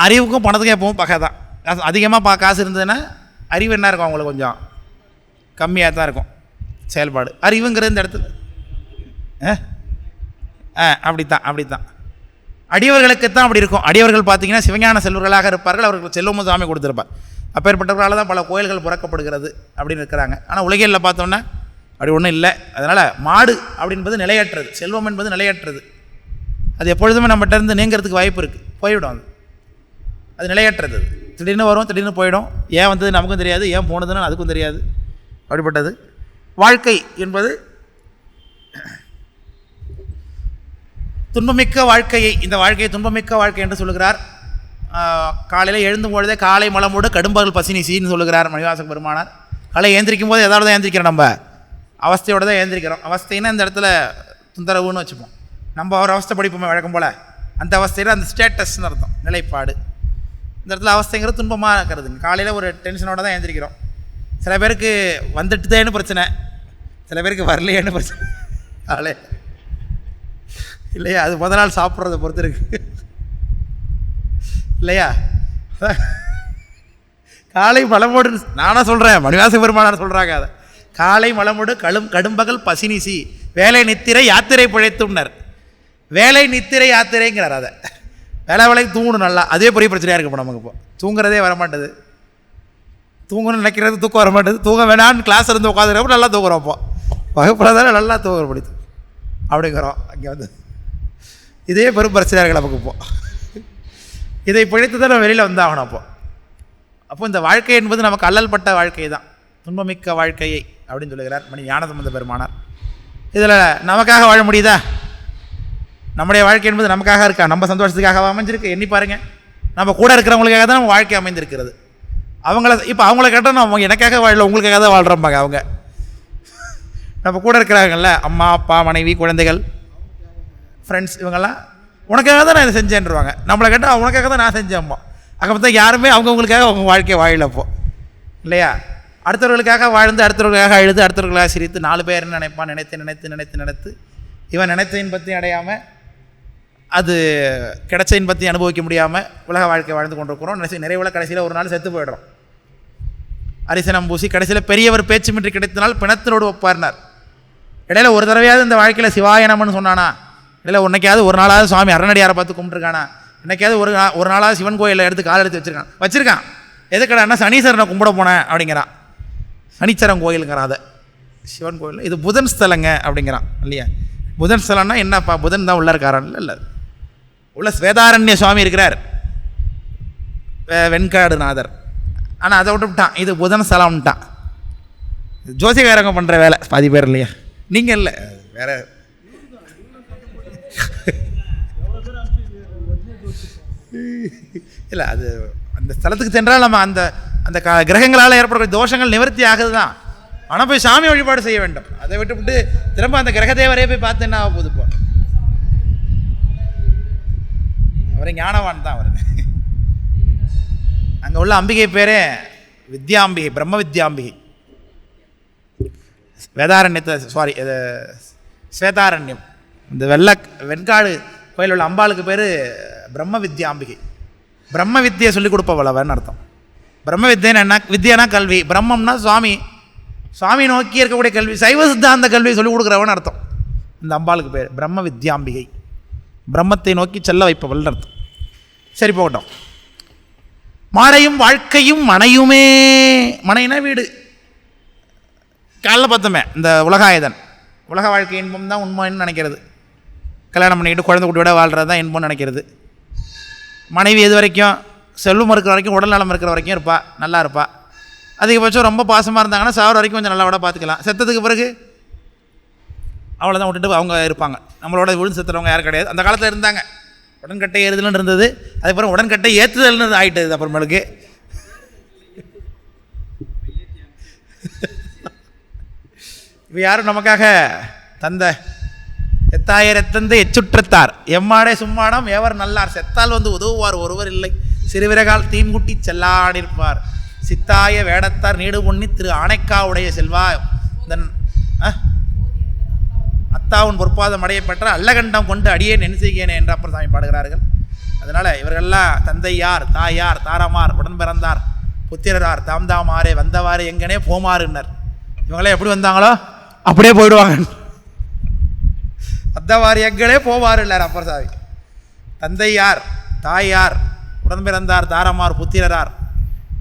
அறிவுக்கும் பணத்துக்கும் எப்பவும் பகை தான். அதிகமாக காசு இருந்ததுன்னா அறிவு என்ன இருக்கும், அவங்களுக்கு கொஞ்சம் கம்மியாக தான் இருக்கும் செயல்பாடு. அறிவுங்கிறது இந்த இடத்துல அப்படித்தான் அடியவர்களுக்குத்தான் அப்படி இருக்கும். அடியவர்கள் பார்த்திங்கன்னா சிவஞான செல்வர்களாக இருப்பார்கள். அவர்கள் செல்வமும் சாமி கொடுத்துருப்பார். அப்பேற்பட்டவர்களால் தான் பல கோயில்கள் புறக்கப்படுகிறது அப்படின்னு இருக்கிறாங்க. ஆனால் உலகில் பார்த்தோன்னா அப்படி ஒன்றும் இல்லை. அதனால் மாடு அப்படின்பது நிலையற்றது, செல்வம் என்பது நிலையற்றது. அது எப்பொழுதுமே நம்மகிட்ட இருந்து நீங்கிறதுக்கு வாய்ப்பு இருக்குது, போய்விடும். அது நிலையற்றது. திடீர்னு வரும், திடீர்னு போயிடும். ஏன் வந்தது நமக்கும் தெரியாது, ஏன் போனதுன்னு அதுக்கும் தெரியாது. அப்படிப்பட்டது வாழ்க்கை என்பது. துன்பமிக்க வாழ்க்கையை, இந்த வாழ்க்கையை துன்பமிக்க வாழ்க்கை என்று சொல்லுகிறார். காலையில் எழுந்தும் பொழுதே காலை மலமோடு கடும்பகல் பசினி சீன்னு சொல்லுகிறார் மணிவாசக பெருமானார். காலை ஏந்திரிக்கும் போது எதாவது தான் ஏந்திரிக்கிறோம், நம்ம அவஸ்தையோடு தான் ஏந்திரிக்கிறோம். அவஸ்தைன்னா இந்த இடத்துல தொந்தரவுன்னு வச்சுப்போம். நம்ம ஒரு அவஸ்தை படிப்போமே வழக்கம் போல், அந்த அவஸ்தையில் அந்த ஸ்டேட்டஸ்ன்னு அர்த்தம், நிலைப்பாடு. இந்த இடத்துல அவஸ்தைங்கிறது துன்பமாக இருக்கிறதுங்க. காலையில் ஒரு டென்ஷனோடு தான் ஏந்திரிக்கிறோம். சில பேருக்கு வந்துட்டுதேன்னு பிரச்சனை, சில பேருக்கு வரலையேன்னு பிரச்சனை. காலை இல்லையா, அது முதல் நாள் சாப்பிட்றத பொறுத்து இருக்கு இல்லையா. காலை பலமோடு நானாக சொல்கிறேன், மணிவாசக பெருமானார் சொல்கிறாங்க. அதை காலை மலமுடு கடும்பகல் பசினிசி வேலை நித்திரை யாத்திரை பிழைத்தும்னர். வேலை நித்திரை யாத்திரைங்கிறார். அதை வேலைக்கு தூங்கணும் நல்லா. அதே பெரிய பிரச்சனையாக இருக்கு இப்போ நமக்கு. இப்போ தூங்குறதே வரமாட்டேது. தூங்கணும்னு நினைக்கிறது தூக்கம் வரமாட்டேது. தூங்க வேணான்னு கிளாஸ் இருந்து உட்காந்துருக்கப்போ நல்லா தூங்குறோம். இப்போ வகுப்புறதால நல்லா தூங்குற பிடித்து அப்படிங்கிறோம். அங்கே வந்து இதே பெரும் பிரச்சனையாக இருக்கு நமக்கு. இப்போ இதை பிழைத்து தான் நம்ம வெளியில் வந்தாகணும். அப்போ இந்த வாழ்க்கை என்பது நமக்கு அல்லல்பட்ட வாழ்க்கை தான், துன்பமிக்க வாழ்க்கையை அப்படின்னு சொல்லுகிறார் மணி ஞானசம்பந்த பெருமானார். இதில் நமக்காக வாழ முடியுதா? நம்முடைய வாழ்க்கை என்பது நமக்காக இருக்கா? நம்ம சந்தோஷத்துக்காக அமைஞ்சிருக்கு? எண்ணி பாருங்கள். நம்ம கூட இருக்கிறவங்களுக்காக தான் நம்ம வாழ்க்கை அமைந்திருக்கிறது. அவங்கள கேட்டால் நம்ம எனக்காக வாழல, உங்களுக்காக தான் வாழ்கிறோம்பாங்க அவங்க. நம்ம கூட இருக்கிறாங்கல்ல, அம்மா அப்பா மனைவி குழந்தைகள் ஃப்ரெண்ட்ஸ், இவங்கெல்லாம் உனக்காக தான் நான் இதை செஞ்சேன்ருவாங்க. நம்மளை கேட்டால் உனக்காக தான் நான் செஞ்சேன்ப்போ. அங்கே பார்த்தா யாருமே அவங்கவுங்களுக்காக அவங்க வாழ்க்கையை வாழலப்போ இல்லையா? அடுத்தவர்களுக்காக வாழ்ந்து அடுத்தவர்களுக்காக அழுது அடுத்தவர்களுக்காக சிரித்து 4 பேர் என்ன நினைப்பான் நினைத்து இவன் நினைத்த இன்பத்தையும் அடையாமல் அது கிடைச்ச இன்பத்தையும் அனுபவிக்க முடியாமல் உலக வாழ்க்கை வாழ்ந்து கொண்டிருக்கிறோம். நிறைவுல கடைசியில் ஒரு நாள் செத்து போய்டுறோம். அரிசனம் பூசி கடைசியில் பெரியவர் பேச்சுமின்றி கிடைத்தனால் பிணத்தினோடு ஒப்பார்னார். இடையில ஒரு தடவையாவது இந்த வாழ்க்கையில் சிவாயனம்னு சொன்னானா? இடையில உன்னைக்காவது ஒரு நாளாவது சுவாமி அரணடியாரை பார்த்து கும்பிட்டுருக்கானா? என்னைக்காவது ஒரு நாளாவது சிவன் கோயிலில் எடுத்து கால் எடுத்து வச்சுருக்கான். எதுக்கடான்னா சனீஸ்வரனை கும்பிட போனேன் அப்படிங்கிறான். சனீச்சரன் கோயிலுங்கிறான். அதை சிவன் கோயில் இது புதன் ஸ்தலங்க அப்படிங்கிறான் இல்லையா? புதன் ஸ்தலம்னா என்னப்பா? புதன் தான் உள்ள இருக்காரான்? இல்லை உள்ள ஸ்வேதாரண்ய சுவாமி இருக்கிறார், வெண்காடுநாதர். ஆனால் அதை விட்டுவிட்டான், இது புதன் ஸ்தலம்ட்டான். ஜோசிகாரங்க பண்ணுற வேலை பாதி பேர் இல்லையா? நீங்கள் இல்லை வேற. இல்லை அது அந்த ஸ்தலத்துக்கு சென்றால் நம்ம அந்த அந்த கிரகங்களால் ஏற்படக்கூடிய தோஷங்கள் நிவர்த்தி ஆகுது தான். ஆனால் போய் சாமி வழிபாடு செய்ய வேண்டும். அதை விட்டுவிட்டு திரும்ப அந்த கிரக தேவரையே போய் பார்த்து என்ன ஆக போகுது? இப்போ அவரை ஞானவான் தான் அவர். அங்கே உள்ள அம்பிகை பேரே வித்யாம்பிகை, பிரம்ம வித்யாம்பிகை. வேதாரண்யத்தை இது ஸ்வேதாரண்யம். இந்த வெண்காடு கோயில் உள்ள அம்பாளுக்கு பேர் பிரம்ம வித்யாம்பிகை. பிரம்ம வித்தியை சொல்லிக் கொடுப்பவளவன்னு அர்த்தம். பிரம்ம வித்தியன்னு என்ன? வித்யானா கல்வி, பிரம்மம்னா சுவாமி நோக்கி இருக்கக்கூடிய கல்வி, சைவ சித்தாந்த கல்வியை சொல்லிக் கொடுக்குறவன்னு அர்த்தம். இந்த அம்பாளுக்கு பேர் பிரம்ம வித்யாம்பிகை, பிரம்மத்தை நோக்கி செல்ல வைப்பவள்னு அர்த்தம். சரி போகட்டும். மாடையும் வாழ்க்கையும் மனையுமே. மனைனா வீடு. காலைல பார்த்தோமே இந்த உலகாயுதன், உலக வாழ்க்கை இன்பம் தான் உண்மைன்னு நினைக்கிறது. கல்யாணம் பண்ணிக்கிட்டு குழந்தை குட்டியோட வாழ்கிறது தான் இன்பம்னு நினைக்கிறது. மனைவி எது வரைக்கும்? செல்வம் இருக்கிற வரைக்கும், உடல் நலம் இருக்கிற வரைக்கும் இருப்பா, நல்லா இருப்பா. அதிகபட்சம் ரொம்ப பாசமாக இருந்தாங்கன்னா சாவர வரைக்கும் கொஞ்சம் நல்லா விட பார்த்துக்கலாம். செத்ததுக்கு பிறகு அவ்வளோதான் விட்டுட்டு அவங்க இருப்பாங்க. நம்மளோட விழுந்து செத்துறவங்க யாரும் கிடையாது. அந்த காலத்தில் இருந்தாங்க. உடன்கட்டை ஏறுதல்னு இருந்தது, அதுக்கப்புறம் உடன்கட்டை ஏற்றுதல்னு ஆகிட்டது அப்புறமேலுக்கு. இப்போ யாரும் நமக்காக தந்த எத்தாயர் எத்தந்த எச்சுற்றத்தார் எம்மாடே சும்மாடம் எவர் நல்லார் செத்தால் வந்து உதவுவார் ஒருவர் இல்லை சிறுவிரகால் தீங்குட்டி செல்லாடிருப்பார் சித்தாய வேடத்தார் நீடு பொன்னி திரு ஆனைக்காவுடைய செல்வா தன் அத்தாவுன் பொற்பாதம் அடைய பெற்ற அல்லகண்டம் கொண்டு அடியே நென்செய்கேனே என்று அப்புறம் சாமி பாடுகிறார்கள். அதனால் இவர்களெல்லாம் தந்தையார் தாயார் தாரமார் உடன் பிறந்தார் புத்திரரார் தாம்தாமாரே வந்தவாறு எங்கனே போமாறுனர். இவங்களே எப்படி வந்தாங்களோ அப்படியே போயிடுவாங்க. வந்தவாறு எங்களே போவார் இல்லார் அப்பர் சாமி. தந்தையார் தாயார் உடன் பிறந்தார் தாரமார் புத்திரரார்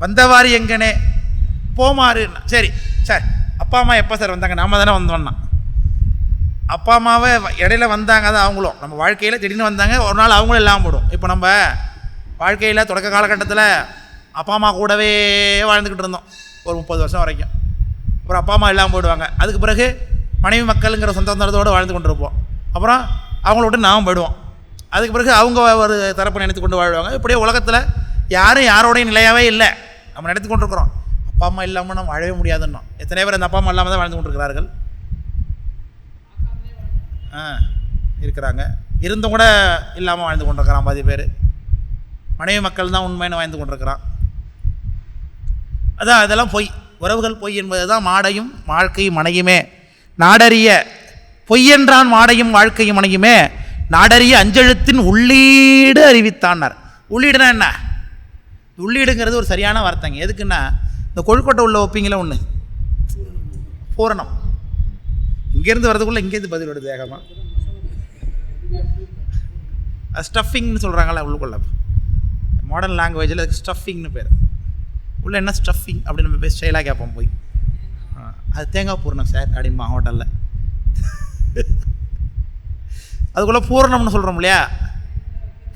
வந்தவாறு எங்கனே போமாறு. சரி சார், அப்பா அம்மா எப்போ சார் வந்தாங்க? நாம தானே வந்தோம்னா. அப்பா அம்மாவை இடையில வந்தாங்க தான் அவங்களும். நம்ம வாழ்க்கையில் திடீர்னு வந்தாங்க, ஒரு நாள் அவங்களும் இல்லாமல் போடும். இப்போ நம்ம வாழ்க்கையில் தொடக்க காலகட்டத்தில் அப்பா அம்மா கூடவே வாழ்ந்துக்கிட்டு இருந்தோம் ஒரு 30 வருஷம் வரைக்கும். அப்புறம் அப்பா அம்மா இல்லாமல் போயிடுவாங்க. அதுக்கு பிறகு மனைவி மக்களுங்கிற சொந்த தரத்தோடு வாழ்ந்து கொண்டு இருப்போம். அப்புறம் அவங்கள விட்டு நாம் போயிடுவோம். அதுக்கு பிறகு அவங்க ஒரு தரப்பை நினைத்து கொண்டு வாழ்வாங்க. இப்படியே உலகத்தில் யாரும் யாரோடையும் நிலையாகவே இல்லை, நம்ம நினைத்து கொண்டிருக்கிறோம். அப்பா அம்மா இல்லாமல் நம்ம வாழவே முடியாதுன்னோம். எத்தனை பேர் அந்த அப்பா அம்மா இல்லாமல் தான் வாழ்ந்து கொண்டிருக்கிறார்கள். இருக்கிறாங்க. இருந்தும் கூட இல்லாமல் வாழ்ந்து கொண்டிருக்கிறான் பாதி பேர். மனைவி மக்கள் தான் உண்மைன்னு வாழ்ந்து கொண்டிருக்கிறான். அதான் அதெல்லாம் பொய், உறவுகள் பொய் என்பது தான் மாடையும் வாழ்க்கையும் மனையுமே நாடறிய பொய்யென்றான் மாடையும் வாழ்க்கையும் மனையுமே நாடறிய அஞ்செழுத்தின் உள்ளீடு அறிவித்தான்னார். உள்ளீடுனா என்ன? உள்ளீடுங்கிறது ஒரு சரியான வார்த்தைங்க. எதுக்குன்னா இந்த கொழுக்கட்டை உள்ள வைப்பீங்களே ஒன்று பூரணம். இங்கேருந்து வரதுக்குள்ளே இங்கேருந்து பதில் வருது வேகமாக. ஸ்டஃபிங்னு சொல்கிறாங்களே உள்ளுக்குள்ள, மாடர்ன் லாங்குவேஜில் அதுக்கு ஸ்டஃபிங்னு பேர். உள்ள என்ன ஸ்டஃபிங் அப்படின்னு நம்ம போய் ஸ்டைலாக கேட்போம் போய், அது தேங்காய் பூரணம் சார் அப்படிமா ஹோட்டலில். அதுக்குள்ளே பூரணம்னு சொல்கிறோம் இல்லையா,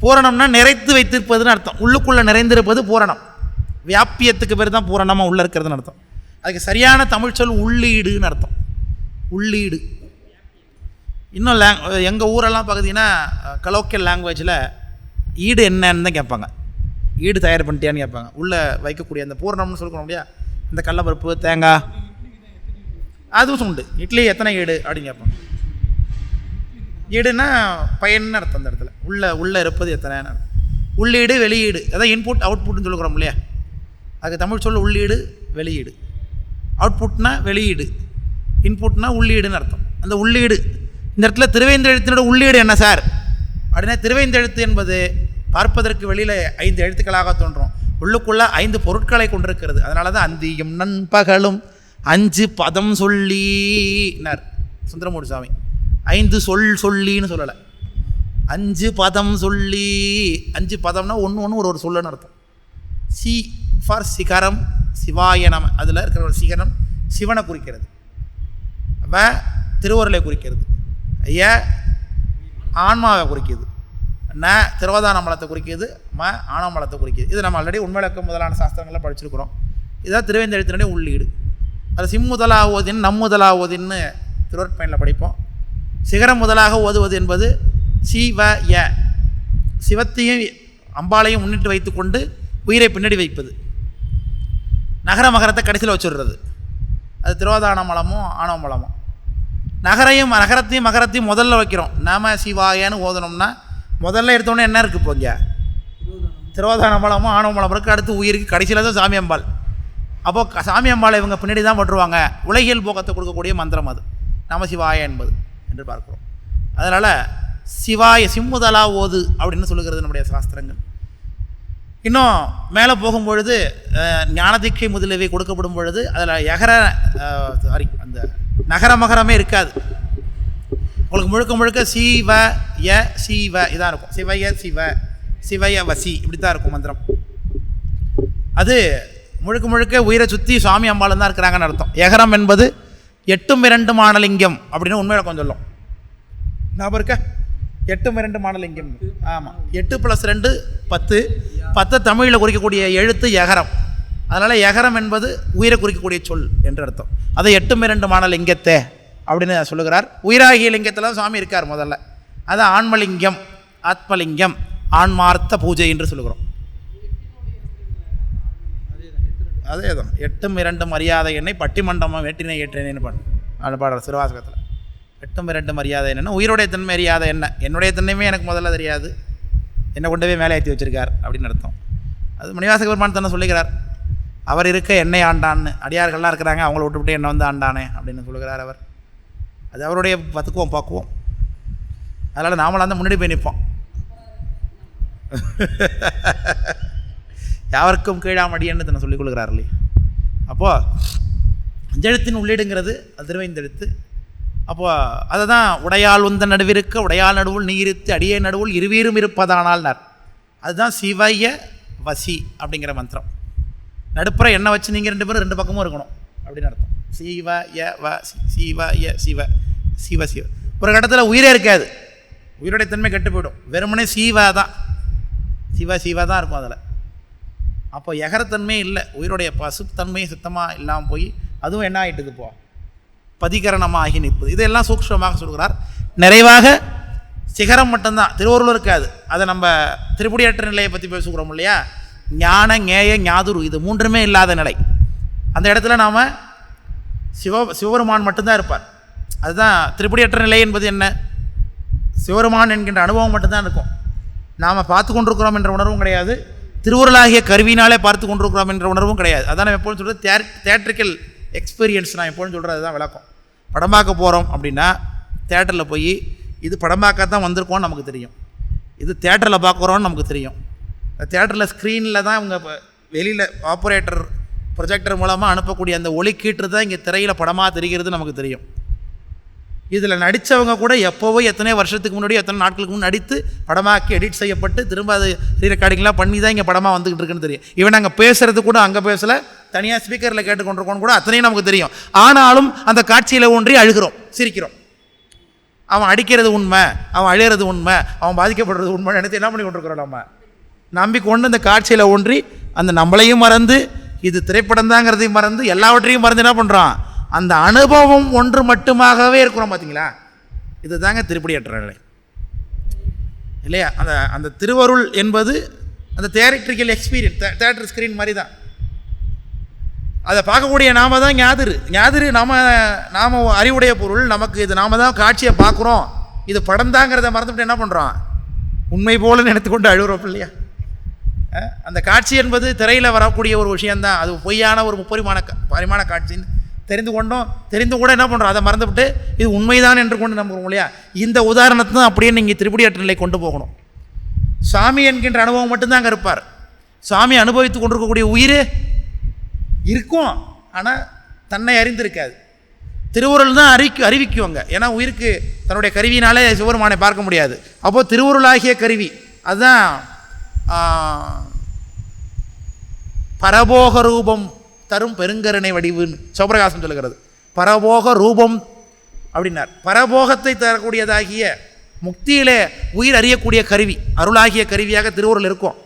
பூரணம்னா நிறைத்து வைத்திருப்பதுன்னு அர்த்தம். உள்ளுக்குள்ளே நிறைந்திருப்பது பூரணம். வியாபியத்துக்கு பேர் தான் பூரணமாக உள்ளே இருக்கிறதுன்னு அர்த்தம். அதுக்கு சரியான தமிழ் சொல் உள்ளீடுன்னு அர்த்தம். உள்ளீடு. இன்னும் எங்கள் ஊரெல்லாம் பார்த்தீங்கன்னா கலோக்கியல் லாங்குவேஜில் ஈடு என்னன்னு தான் கேட்பாங்க. ஈடு தயார் பண்ணிட்டியான்னு கேட்பாங்க. உள்ளே வைக்கக்கூடிய அந்த பூரணம்னு சொல்லணும் இல்லையா, இந்த கடலப்பருப்பு தேங்காய் அதுவும் உண்டு. இட்லி எத்தனை ஈடு அப்படின்னு கேட்பாங்க. ஈடுன்னா பயன்னு அர்த்தம். அந்த இடத்துல உள்ளே இருப்பது எத்தனை உள்ளீடு வெளியீடு, அதான் இன்புட் அவுட்புட்னு சொல்லுக்கிறோம் இல்லையா. அதுக்கு தமிழ் சொல்ல உள்ளீடு வெளியீடு. அவுட்புட்னா வெளியீடு, இன்புட்னா உள்ளீடுன்னு அர்த்தம். அந்த உள்ளீடு இந்த இடத்துல திருவைந்தெழுத்தினோட உள்ளீடு என்ன சார் அப்படின்னா, திருவைந்தெழுத்து என்பது பார்ப்பதற்கு வெளியில் 5 எழுத்துக்களாக தோன்றும், உள்ளுக்குள்ளே 5 பொருட்களை கொண்டிருக்கிறது. அதனால தான் அந்தியும் நண்பகலும் 5 பதம் சொல்லினார் சுந்தரமூர்த்தி சுவாமி. 5 சொல்லின்னு சொல்லலை, 5 பதம் சொல்லி. 5 பதம்னா ஒன்று ஒரு சொல்லுன்னு அர்த்தம். சி ஃபார் சிகரம் சிவாய நம, அதில் இருக்கிற ஒரு சிகரம் சிவனை குறிக்கிறது. அப்போ திருவருளை குறிக்கிறது. ஐயா ஆன்மாவை குறிக்கிது. ந திருவதானம்பலத்தை குறிக்கிது, ம ஆனம்பலத்தை குறிக்கிது. இது நம்ம ஆல்ரெடி உண்மையிலக்கம் முதலான சாஸ்திரங்களில் படிச்சிருக்கிறோம். இதுதான் திருவேந்தெழுத்தினுடைய உள்ளீடு. அது சிம்முதலாக ஓதின் நம்முதலாக ஓதின்னு திருவற்பயனில் படிப்போம். சிகரம் முதலாக ஓதுவது என்பது சிவய, சிவத்தையும் அம்பாளையும் முன்னிட்டு வைத்து கொண்டு உயிரை பின்னாடி வைப்பது. நகர மகரத்தை கடைசியில் வச்சுடுறது, அது திருவாதானமலமும் ஆனவமலமும். நகரத்தையும் மகரத்தையும் முதல்ல வைக்கிறோம். நாம சிவாயன்னு ஓதனோம்னா முதல்ல எடுத்தோன்னே என்ன இருக்குது இப்போ இங்கே, திருவாதானமலமும் ஆனவமலம் இருக்குது. அடுத்து உயிருக்கு கடைசியில் தான் சாமி அம்பாள். அப்போது சாமி அம்பாளை இவங்க பின்னாடி தான் போட்டுருவாங்க. உலகியல் போக்கத்தை கொடுக்கக்கூடிய மந்திரம் அது நம சிவாய என்பது என்று பார்க்குறோம். அதனால் சிவாய சிம்முதலா ஓது அப்படின்னு சொல்லுகிறது நம்முடைய சாஸ்திரங்கள். இன்னும் மேலே போகும்பொழுது ஞானதீட்சை முதலியவை கொடுக்கப்படும் பொழுது அதில் அந்த நகர மகரமே இருக்காது. உங்களுக்கு முழுக்க சிவ ய சிவ இதாக இருக்கும். சிவய சிவ சிவய வசி இப்படி தான் இருக்கும் மந்திரம். அது முழுக்க உயிரை சுற்றி சுவாமி அம்பாளும் தான் இருக்கிறாங்கன்னு அர்த்தம். யகரம் என்பது 8ம் 2 மானலிங்கம் அப்படின்னு உண்மையில கொஞ்சம் சொல்லும். ஞாபகம் இருக்க 8ம் 2 மானலிங்கம். ஆமாம், 8 + 2 10 தமிழில் குறிக்கக்கூடிய எழுத்து யகரம். அதனால் யகரம் என்பது உயிரை குறிக்கக்கூடிய சொல் என்று அர்த்தம். அதை 8ம் 2 மானலிங்கத்தை அப்படின்னு சொல்லுகிறார். உயிராகிய லிங்கத்தில் சுவாமி இருக்கார் முதல்ல. அது ஆன்மலிங்கம், ஆத்மலிங்கம், ஆன்மார்த்த பூஜை என்று சொல்லுகிறோம். அதே தான் 8ம் 2 மரியாதை என்னை பட்டிமண்டபம் வேட்டினை ஏற்றினேன்னு பாடுற சிறுவாசகத்தில். 8ம் 2 மரியாதை என்னென்னா உயிரோடைய தன்மை அறியாத என்ன, என்னுடைய தன்மையுமே எனக்கு முதல்ல தெரியாது, என்னை கொண்டு போய் மேலே ஏற்றி வச்சிருக்கார் அப்படின்னு அர்த்தம். அது மணிவாசக பெருமான் தன்னை சொல்லுகிறார். அவர் இருக்க என்னை ஆண்டான்னு, அடியார்கள்லாம் இருக்கிறாங்க அவங்கள விட்டுவிட்டு என்னை வந்து ஆண்டானே அப்படின்னு சொல்லுகிறார் அவர். அது அவருடைய பக்குவம். அதனால் நாமளாக தான் முன்னாடி போய் நிற்போம். யாருக்கும் கீழாமடியன்னு தன்னை சொல்லிக் கொள்கிறார் இல்லையா. அப்போது அஞ்செழுத்தின் உள்ளீடுங்கிறது அது திருவைந்தெழுத்து. அப்போது அதை தான் உடையால் உந்த நடுவிருக்க உடையால் நடுவுள் நீரித்து அடியே நடுவுள் இருவீரும் இருப்பதானால்னார். அதுதான் சிவய வசி அப்படிங்கிற மந்திரம். நடுப்புற எண்ணெய் வச்சு நீங்கள் 2 பேரும் 2 பக்கமும் இருக்கணும் அப்படின்னு அர்த்தம். சிவய வ சிவய சிவ சிவ சிவ. ஒரு கட்டத்தில் உயிரே இருக்காது, உயிரோடைய தன்மை கெட்டு போயிடும். வெறுமனே சிவா தான், சிவா தான் இருக்கும் அதில். அப்போ யகரத்தன்மை இல்லை, உயிரோடைய பசுத்தன்மை சுத்தமாக இல்லாமல் போய் அதுவும் என்ன ஆகிட்டுது போ பதிகரணமாக ஆகி நிற்பது. இதெல்லாம் சூக்ஷ்மமாக சொல்கிறார். நிறைவாக சிகரம் மட்டும்தான், திருவருள் இருக்காது. அதை நம்ம திருப்படியற்ற நிலையை பற்றி பேசுகிறோம் இல்லையா. ஞான ஞேய ஞாதுரு இது 3மே இல்லாத நிலை. அந்த இடத்துல நாம் சிவபெருமான் மட்டும்தான் இருப்பார். அதுதான் திருப்படியற்ற நிலை என்பது. என்ன, சிவபெருமான் என்கின்ற அனுபவம் மட்டும்தான் இருக்கும். நாம் பார்த்து கொண்டிருக்கிறோம் என்ற உணர்வும் கிடையாது, திருவுருளாகிய கருவினாலே பார்த்து கொண்டிருக்கிறோம் என்ற உணர்வும் கிடையாது. அதான் நம்ம எப்போதும் சொல்கிறது தியேட்ரிக்கல் எக்ஸ்பீரியன்ஸ். நான் எப்போதும் சொல்கிறது தான் விளக்கம். படம் பார்க்க போகிறோம் அப்படின்னா தேட்டரில் போய் இது படம் பார்க்க தான் வந்திருக்கோன்னு நமக்கு தெரியும், இது தேட்டரில் பார்க்குறோன்னு நமக்கு தெரியும். தேட்டரில் ஸ்க்ரீனில் தான் இவங்க வெளியில் ஆப்ரேட்டர் ப்ரொஜெக்டர் மூலமாக அனுப்பக்கூடிய அந்த ஒளிக்கீற்று தான் இங்கே திரையில் படமாக தெரிகிறது நமக்கு தெரியும். இதில் நடித்தவங்க கூட எப்போவோ எத்தனை வருஷத்துக்கு முன்னாடி எத்தனை நாட்களுக்கு முன்னாடி நடித்து படமாக்கி எடிட் செய்யப்பட்டு திரும்ப அது ரீரெக்கார்டிங்லாம் பண்ணி தான் இங்கே படமாக வந்துக்கிட்டு இருக்குன்னு தெரியும். இவன் நாங்கள் பேசுகிறது கூட அங்கே பேசலை, தனியாக ஸ்பீக்கரில் கேட்டுக்கொண்டிருக்கோன்னு கூட அத்தனையும் நமக்கு தெரியும். ஆனாலும் அந்த காட்சியில் ஒன்றி அழுகிறோம், சிரிக்கிறோம். அவன் அடிக்கிறது உண்மை, அவன் அழுகிறது உண்மை, அவன் பாதிக்கப்படுறது உண்மை நினைத்து என்ன பண்ணி கொண்டிருக்கிறோம்? நம்ம நம்பிக்கொண்டு அந்த காட்சியில் ஒன்றி அந்த நம்மளையும் மறந்து இது திரைப்படம் தாங்கிறதையும் மறந்து எல்லாவற்றையும் மறந்து என்ன பண்ணுறான்? அந்த அனுபவம் ஒன்று மட்டுமாகவே இருக்கிறோம். பார்த்தீங்களா, இது தாங்க திருப்படியற்ற நிலை இல்லையா? அந்த திருவருள் என்பது அந்த தியேட்ரிக்கல் எக்ஸ்பீரியன்ஸ், தியேட்டர் ஸ்க்ரீன் மாதிரி தான். அதை பார்க்கக்கூடிய நாம தான் ஞாதிரு நாம அறிவுடைய பொருள். நமக்கு இது நாம தான் காட்சியை பார்க்குறோம், இது படம் தாங்கிறத மறந்துவிட்டு என்ன பண்ணுறோம்? உண்மை போல நினைத்து கொண்டு அழுகிறோம் இல்லையா? அந்த காட்சி என்பது திரையில் வரக்கூடிய ஒரு விஷயந்தான். அது பொய்யான ஒரு பரிமாண காட்சின்னு தெரிந்து கூட என்ன பண்ணுறோம்? அதை மறந்துவிட்டு இது உண்மைதான் என்று கொண்டு நம்புகிறோம் இல்லையா? இந்த உதாரணத்தை தான் அப்படியே நீங்கள் திருப்படியற்ற நிலை கொண்டு போகணும். சாமி என்கின்ற அனுபவம் மட்டும்தான் அங்கே இருப்பார். சாமி அனுபவித்து கொண்டிருக்கக்கூடிய உயிர் இருக்கும், ஆனால் தன்னை அறிந்திருக்காது. திருவுருள் தான் அறிவிக்குவாங்க. ஏன்னா உயிருக்கு தன்னுடைய கருவியினாலே சிவருமானை பார்க்க முடியாது. அப்போது திருவுருளாகிய கருவி அதுதான் பரபோக ரூபம் தரும் பெருங்கருணை வடிவுன்னு சிவபிரகாசம் சொல்லுகிறது. பரபோக ரூபம் அப்படின்னார். பரபோகத்தை தரக்கூடியதாகிய முக்தியிலே உயிர் அறியக்கூடிய கருவி, அருளாகிய கருவியாக திருவுருள் இருக்கும்.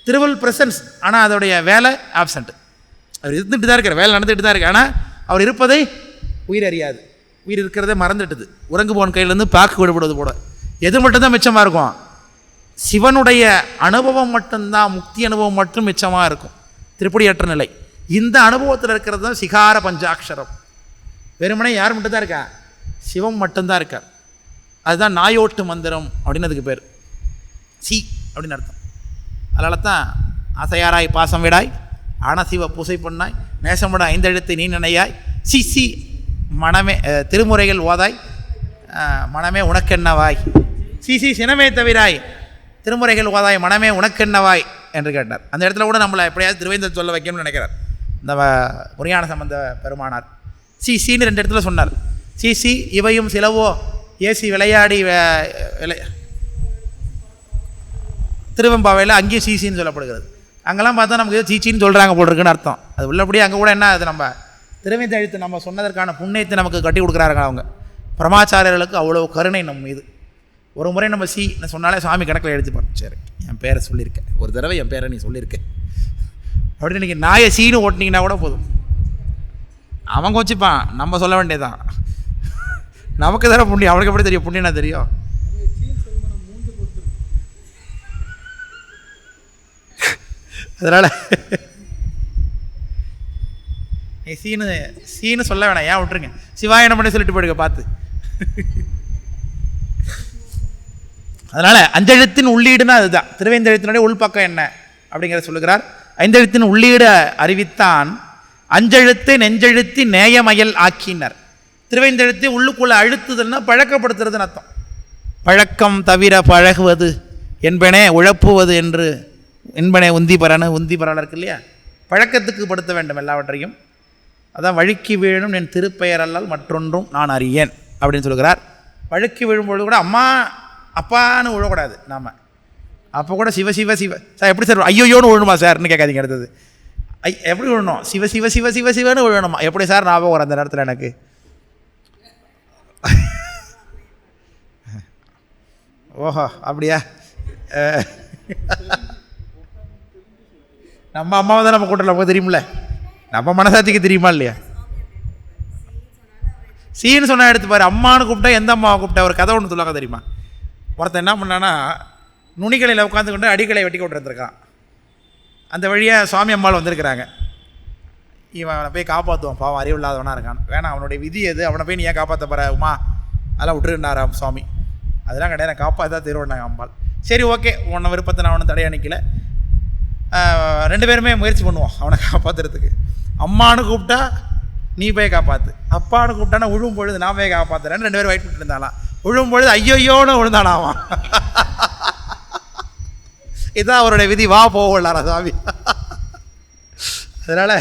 திருவுருள் பிரசன்ஸ், ஆனால் அதோடைய வேலை ஆப்சண்ட். அவர் இருந்துட்டு தான் இருக்கார், வேலை நடந்துகிட்டு தான் இருக்கு, ஆனால் அவர் இருப்பதை உயிர் அறியாது. உயிர் இருக்கிறதே மறந்துட்டுது. உறங்குபவன் கையிலேருந்து பாக்கு விடுபடுவது போல. எது மட்டும்தான் மிச்சமாக இருக்கும்? சிவனுடைய அனுபவம் மட்டும்தான், முக்தி அனுபவம் மட்டும் மிச்சமாக இருக்கும். திருப்படியற்ற நிலை. இந்த அனுபவத்தில் இருக்கிறது தான் சிகார பஞ்சாட்சரம். வெறுமனே யார் மட்டும்தான் இருக்கா? சிவம் மட்டும்தான் இருக்கார். அதுதான் நாயோட்டு மந்திரம் அப்படின்னு அதுக்கு பேர். சி அப்படின்னு அர்த்தம். அதனால தான் ஆசையாராய் பாசம் விடாய், ஆனசிவ பூசை பண்ணாய், நேசமுட ஐந்தெழுத்தை நீ நினையாய், சி மனமே திருமுறைகள் ஓதாய், மனமே உனக்கென்னவாய், சி சினமே தவிராய், திருமுறைகள் ஓதாய், மனமே உனக்கென்னவாய் என்று கேட்டார். அந்த இடத்துல கூட நம்மளை எப்படியாவது திருவேந்தர் சொல்ல வைக்கணும்னு நினைக்கிறார் இந்த முறையான சம்பந்த பெருமானார். சின்னு 2 இடத்துல சொன்னார். சி இவையும் சிலவோ ஏசி விளையாடி திருவெம்பாவையில் அங்கேயும் சின்னு சொல்லப்படுகிறது. அங்கெல்லாம் பார்த்தா நமக்கு சீச்சின்னு சொல்கிறாங்க போல் இருக்குன்னு அர்த்தம். அது உள்ளபடியே அங்கே கூட என்ன, அது நம்ம திருவேந்த எழுத்து நம்ம சொன்னதற்கான புண்ணியத்தை நமக்கு கட்டி கொடுக்குறாங்க அவங்க. பிரமாச்சாரியர்களுக்கு அவ்வளோ கருணை நம்ம மீது. ஒரு முறை நம்ம சொன்னாலே சாமி கணக்கில் எழுதிப்பார். சரி, என் பேரை சொல்லியிருக்கேன், ஒரு தடவை என் பேரை நீ சொல்லியிருக்கேன் அப்படின்னு நீங்கள் நாயை சீனு ஓட்டினீங்கன்னா கூட போதும், அவன் கொஞ்சிப்பான். நம்ம சொல்ல வேண்டியதான். நமக்கு தர புண்ணியம், அவனுக்கு எப்படி தெரியும் புண்ணியனா தெரியும்? அதனால் நீ சீனு சொல்ல வேணாம், ஏன் விட்டுருங்க, சிவாய என்ன பண்ணி சொல்லிட்டு போயிடுங்க பார்த்து. அதனால் அஞ்செழுத்தின் உள்ளீடுனா அதுதான். திருவேந்தெழுத்தினுடைய உள்பக்கம் என்ன அப்படிங்கிறத சொல்லுகிறார். ஐந்தெழுத்தின் உள்ளீடு அறிவித்தான், அஞ்செழுத்து நெஞ்செழுத்தி நேயமயல் ஆக்கினர். திருவேந்தெழுத்து உள்ளுக்குள்ளே அழுத்துதல்னா பழக்கப்படுத்துறதுன்னு அர்த்தம். பழக்கம் தவிர பழகுவது என்பனே உழப்புவது என்று என்பனே உந்திபரன் இருக்கு இல்லையா? பழக்கத்துக்கு படுத்த வேண்டும் எல்லாவற்றையும். அதான் வழுக்கி வீழும் என் திருப்பெயர் அல்லால் மற்றொன்றும் நான் அறியேன் அப்படின்னு சொல்கிறார். வழுக்கி விழும்பொழுது கூட அம்மா அப்பான்னு விழக்கூடாது. நாம் அப்போ கூட சிவ சிவ சிவ சார் எப்படி சார் ஐயோன்னு விழணுமா சார்னு கேட்காதீங்க. அடுத்தது எப்படி விழணும்? சிவ சிவ சிவ சிவ சிவன்னு விழணுமா? எப்படி சார் ஞாபகம் வரும் அந்த நேரத்தில் எனக்கு? ஓஹோ அப்படியா? நம்ம அம்மாவை தான் நம்ம கூட்டல நமக்கு தெரியுமில்ல, நம்ம மனசாட்சிக்கு தெரியுமா இல்லையா? சீன்னு சொன்னால் எடுத்துப்பார். அம்மானு கூப்பிட்டா எந்த அம்மாவை கூப்பிட்டா ஒரு கதை ஒன்று சொல்லாங்க தெரியுமா? ஒருத்தன் என்ன பண்ணான்னா நுனிக்கலையில் உட்காந்துக்கிட்டு அடிக்கலை வெட்டி கொண்டு வந்துருக்கான். அந்த வழியாக சுவாமி அம்மாள் வந்திருக்கிறாங்க. இவனை போய் காப்பாற்றுவான், பாவம் அறிவில்லாதவனாக இருக்கான். வேணாம், அவனுடைய விதி எது, அவனை போய் நீ ஏன் காப்பாற்ற போகிற உமா, அதெல்லாம் விட்டுருந்தாராம் சுவாமி. அதெல்லாம் கிடையாது, நான் காப்பாற்றா திருவண்ணாங்க அம்பாள். சரி ஓகே, உன்னை விருப்பத்தை நான் அவனை தடையா நிற்கல. 2 பேருமே முயற்சி பண்ணுவோம் அவனை காப்பாற்றுறதுக்கு. அம்மானு கூப்பிட்டா நீ போய் காப்பாற்று, அப்பான்னு கூப்பிட்டானா விழும் பொழுது நான் போய் காப்பாற்றுறேன்னு 2 பேரும் வெயிட் பண்ணிட்டு இருந்தாலாம். விழும் பொழுது ஐயோன்னு விழுந்தானாவான். இதுதான் அவருடைய விதி. வா போகலாரா சாமி. அதனால்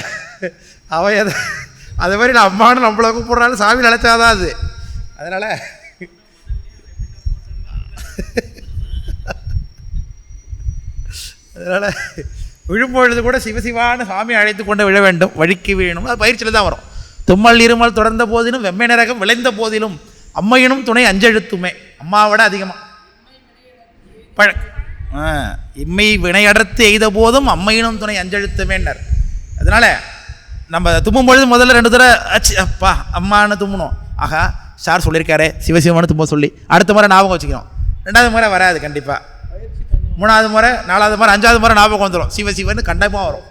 அவன் எதை அதே மாதிரி நான் அம்மானு நம்மளை கூப்பிட்றாலும் சாமி நினச்சாதான் அது. அதனால் விழும்பொழுது கூட சிவசிவான சாமி அழைத்து கொண்டு விழ வேண்டும், வழிக்கு வீழணும். அது பயிற்சியில் தான் வரும். தும்மல் இருமல் தொடர்ந்த போதிலும் வெம்மை நரகம் விளைந்த போதிலும் அம்மையினும் துணை அஞ்செழுத்துமே. அம்மாவோட அதிகமாக இம்மை வினையடர்த்து எய்த போதும் அம்மையினும் துணை அஞ்செழுத்துமேன்னர். அதனால் நம்ம தும்பும் பொழுது முதல்ல 2 தடவை ஆச்சு அப்பா அம்மானு தும்பணும். ஆகா சார் சொல்லியிருக்காரு சிவசிவம்னு தும்ப சொல்லி அடுத்த முறை ஞாபகம் வச்சுக்கிறோம். 2வது முறை வராது கண்டிப்பாக. 3வது முறை 4வது முறை 5வது முறை ஞாபகம் வந்துடும். சிவசிவன்னு கண்டிப்பாக வரும்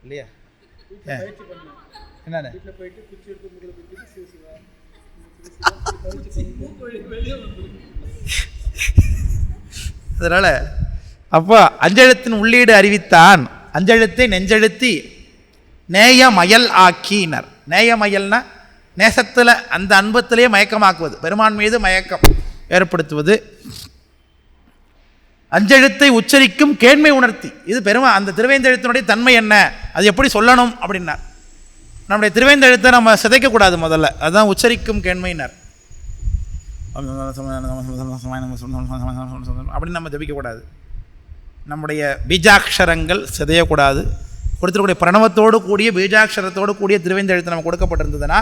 இல்லையா? என்ன அதனால் அப்போ அஞ்செழுத்தின் உள்ளீடு அறிவித்தான், அஞ்செழுத்தை நெஞ்செழுத்தி நேயமயல் ஆக்கினர். நேயமயல்னா நேசத்தில் அந்த அன்பத்திலேயே மயக்கமாக்குவது, பெருமான் மீது மயக்கம் ஏற்படுத்துவது. அஞ்செழுத்தை உச்சரிக்கும் கேண்மை உணர்த்தி. இது அந்த திருவேந்தெழுத்தினுடைய தன்மை என்ன, அது எப்படி சொல்லணும் அப்படின்னார். நம்முடைய திருவேந்தெழுத்தை நம்ம சிதைக்கக்கூடாது முதல்ல, அதுதான் உச்சரிக்கும் கேண்மையினர். அப்படின்னு நம்ம ஜபிக்கக்கூடாது. நம்முடைய பீஜாட்சரங்கள் சிதையக்கூடாது. கொடுத்துருக்கூடிய பிரணவத்தோடு கூடிய பீஜாட்சரத்தோடு கூடிய திருவேந்தெழுத்து நம்ம கொடுக்கப்பட்டிருந்ததுன்னா